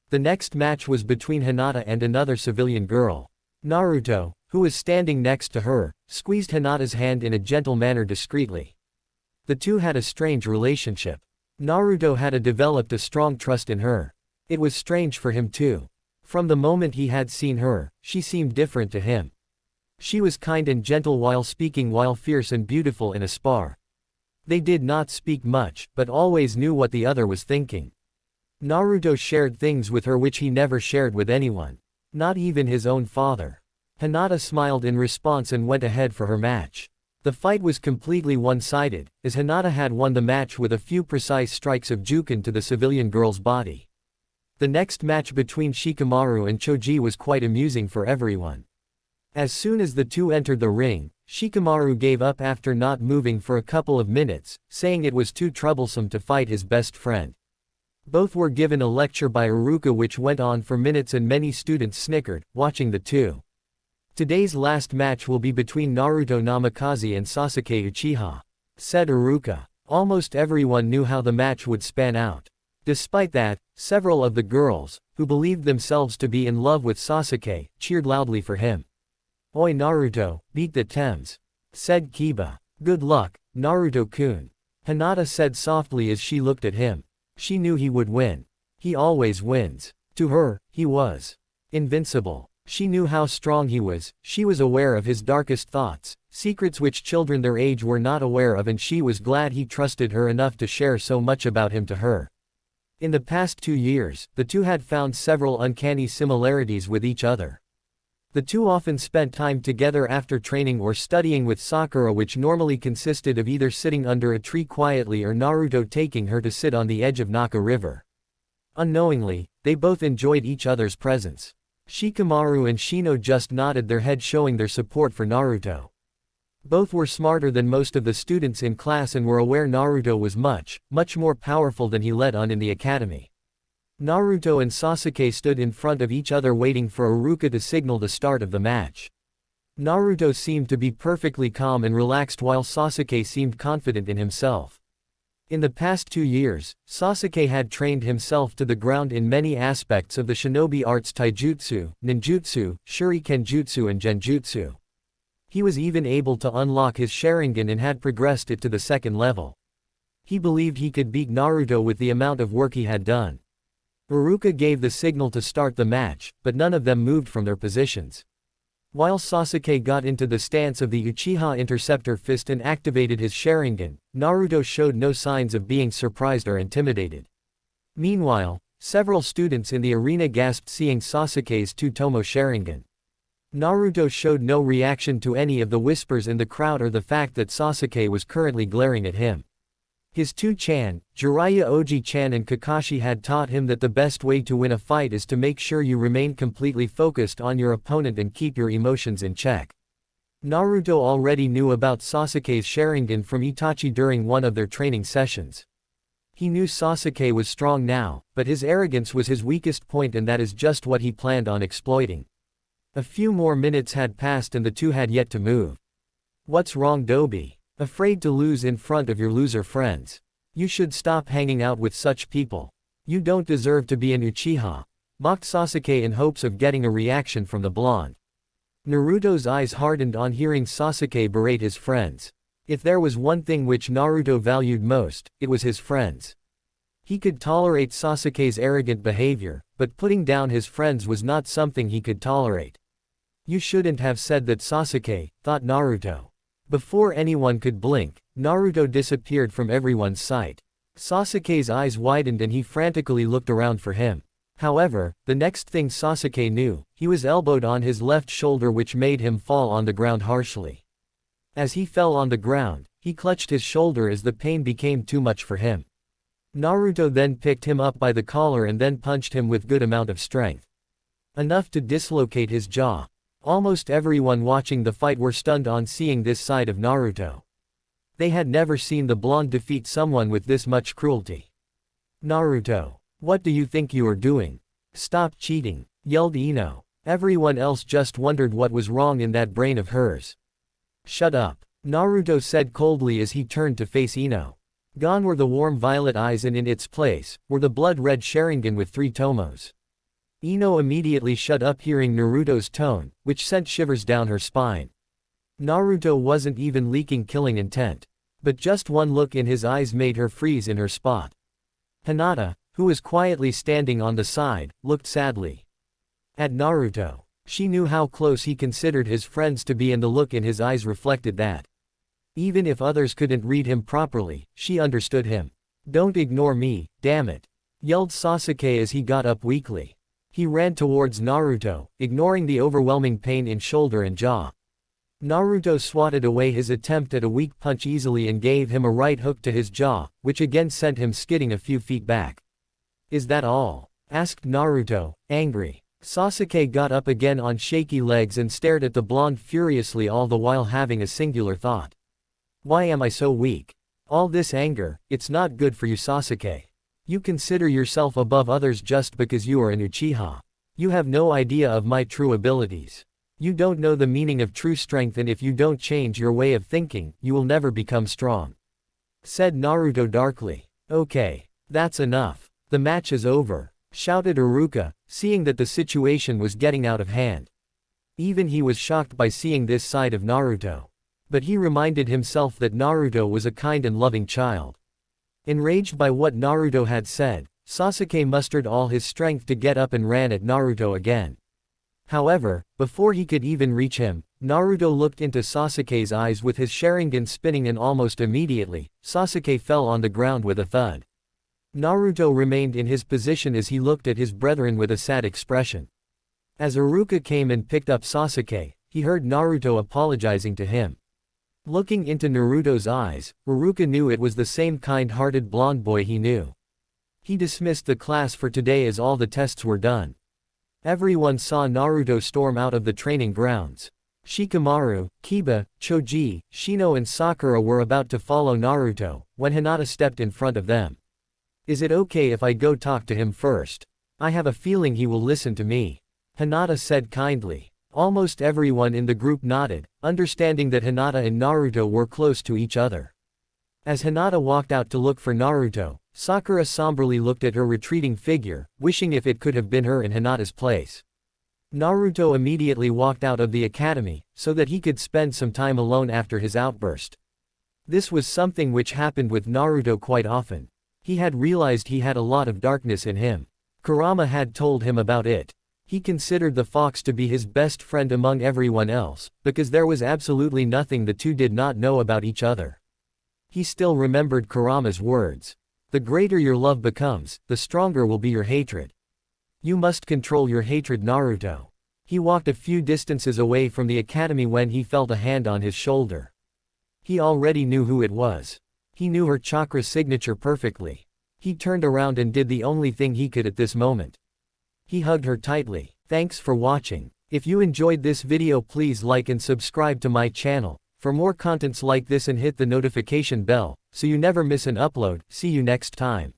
The next match was between Hinata and another civilian girl. Naruto, who was standing next to her, squeezed Hinata's hand in a gentle manner discreetly. The two had a strange relationship. Naruto had developed a strong trust in her. It was strange for him too. From the moment he had seen her, she seemed different to him. She was kind and gentle while speaking, while fierce and beautiful in a spar. They did not speak much, but always knew what the other was thinking. Naruto shared things with her which he never shared with anyone. Not even his own father. Hinata smiled in response and went ahead for her match. The fight was completely one-sided, as Hinata had won the match with a few precise strikes of Juken to the civilian girl's body. The next match between Shikamaru and Choji was quite amusing for everyone. As soon as the two entered the ring, Shikamaru gave up after not moving for a couple of minutes, saying it was too troublesome to fight his best friend. Both were given a lecture by Uruka which went on for minutes and many students snickered, watching the two. Today's last match will be between Naruto Namikaze and Sasuke Uchiha, said Uruka. Almost everyone knew how the match would span out. Despite that, several of the girls, who believed themselves to be in love with Sasuke, cheered loudly for him. Oi Naruto, beat the Thames, said Kiba. Good luck, Naruto-kun, Hinata said softly as she looked at him. She knew he would win. He always wins. To her, he was invincible. She knew how strong he was, she was aware of his darkest thoughts, secrets which children their age were not aware of, and she was glad he trusted her enough to share so much about him to her. In the past 2 years, the two had found several uncanny similarities with each other. The two often spent time together after training or studying with Sakura, which normally consisted of either sitting under a tree quietly or Naruto taking her to sit on the edge of Naka River. Unknowingly, they both enjoyed each other's presence. Shikamaru and Shino just nodded their head showing their support for Naruto. Both were smarter than most of the students in class and were aware Naruto was much more powerful than he let on in the academy. Naruto and Sasuke stood in front of each other waiting for Uruka to signal the start of the match. Naruto seemed to be perfectly calm and relaxed while Sasuke seemed confident in himself. In the past 2 years, Sasuke had trained himself to the ground in many aspects of the shinobi arts: taijutsu, ninjutsu, shurikenjutsu and genjutsu. He was even able to unlock his Sharingan and had progressed it to the 2nd level. He believed he could beat Naruto with the amount of work he had done. Uruka gave the signal to start the match, but none of them moved from their positions. While Sasuke got into the stance of the Uchiha Interceptor Fist and activated his Sharingan, Naruto showed no signs of being surprised or intimidated. Meanwhile, several students in the arena gasped seeing Sasuke's Two-Tomo Sharingan. Naruto showed no reaction to any of the whispers in the crowd or the fact that Sasuke was currently glaring at him. His two-chan, Jiraiya Oji-chan and Kakashi had taught him that the best way to win a fight is to make sure you remain completely focused on your opponent and keep your emotions in check. Naruto already knew about Sasuke's Sharingan from Itachi during one of their training sessions. He knew Sasuke was strong now, but his arrogance was his weakest point, and that is just what he planned on exploiting. A few more minutes had passed and the two had yet to move. What's wrong, Dobi? Afraid to lose in front of your loser friends? You should stop hanging out with such people. You don't deserve to be an Uchiha, mocked Sasuke in hopes of getting a reaction from the blonde. Naruto's eyes hardened on hearing Sasuke berate his friends. If there was one thing which Naruto valued most, it was his friends. He could tolerate Sasuke's arrogant behavior, but putting down his friends was not something he could tolerate. You shouldn't have said that, Sasuke, thought Naruto. Before anyone could blink, Naruto disappeared from everyone's sight. Sasuke's eyes widened and he frantically looked around for him. However, the next thing Sasuke knew, he was elbowed on his left shoulder, which made him fall on the ground harshly. As he fell on the ground, he clutched his shoulder as the pain became too much for him. Naruto then picked him up by the collar and then punched him with good amount of strength. enough to dislocate his jaw. Almost everyone watching the fight were stunned on seeing this side of Naruto. They had never seen the blonde defeat someone with this much cruelty. "Naruto, what do you think you are doing? Stop cheating," yelled Ino. Everyone else just wondered what was wrong in that brain of hers. "Shut up," Naruto said coldly as he turned to face Ino. Gone were the warm violet eyes and in its place, were the blood-red Sharingan with 3 tomos. Ino immediately shut up hearing Naruto's tone, which sent shivers down her spine. Naruto wasn't even leaking killing intent. But just one look in his eyes made her freeze in her spot. Hinata, who was quietly standing on the side, looked sadly at Naruto. She knew how close he considered his friends to be and the look in his eyes reflected that. Even if others couldn't read him properly, she understood him. "Don't ignore me, damn it," yelled Sasuke as he got up weakly. He ran towards Naruto, ignoring the overwhelming pain in shoulder and jaw. Naruto swatted away his attempt at a weak punch easily and gave him a right hook to his jaw, which again sent him skidding a few feet back. "Is that all?" asked Naruto, angry. Sasuke got up again on shaky legs and stared at the blonde furiously, all the while having a singular thought. "Why am I so weak? All this anger, it's not good for you, Sasuke. You consider yourself above others just because you are an Uchiha. You have no idea of my true abilities. You don't know the meaning of true strength, and if you don't change your way of thinking, you will never become strong," said Naruto darkly. "Okay. That's enough. The match is over," shouted Iruka, seeing that the situation was getting out of hand. Even he was shocked by seeing this side of Naruto. But he reminded himself that Naruto was a kind and loving child. Enraged by what Naruto had said, Sasuke mustered all his strength to get up and ran at Naruto again. However, before he could even reach him, Naruto looked into Sasuke's eyes with his Sharingan spinning, and almost immediately, Sasuke fell on the ground with a thud. Naruto remained in his position as he looked at his brethren with a sad expression. As Iruka came and picked up Sasuke, he heard Naruto apologizing to him. Looking into Naruto's eyes, Iruka knew it was the same kind-hearted blonde boy he knew. He dismissed the class for today as all the tests were done. Everyone saw Naruto storm out of the training grounds. Shikamaru, Kiba, Choji, Shino and Sakura were about to follow Naruto, when Hinata stepped in front of them. "Is it okay if I go talk to him first? I have a feeling he will listen to me," Hinata said kindly. Almost everyone in the group nodded, understanding that Hinata and Naruto were close to each other. As Hinata walked out to look for Naruto, Sakura somberly looked at her retreating figure, wishing if it could have been her in Hinata's place. Naruto immediately walked out of the academy, so that he could spend some time alone after his outburst. This was something which happened with Naruto quite often. He had realized he had a lot of darkness in him. Kurama had told him about it. He considered the fox to be his best friend among everyone else, because there was absolutely nothing the two did not know about each other. He still remembered Kurama's words. "The greater your love becomes, the stronger will be your hatred. You must control your hatred, Naruto." He walked a few distances away from the academy when he felt a hand on his shoulder. He already knew who it was. He knew her chakra signature perfectly. He turned around and did the only thing he could at this moment. He hugged her tightly. Thanks for watching. If you enjoyed this video, please like and subscribe to my channel for more contents like this, and hit the notification bell so you never miss an upload. See you next time.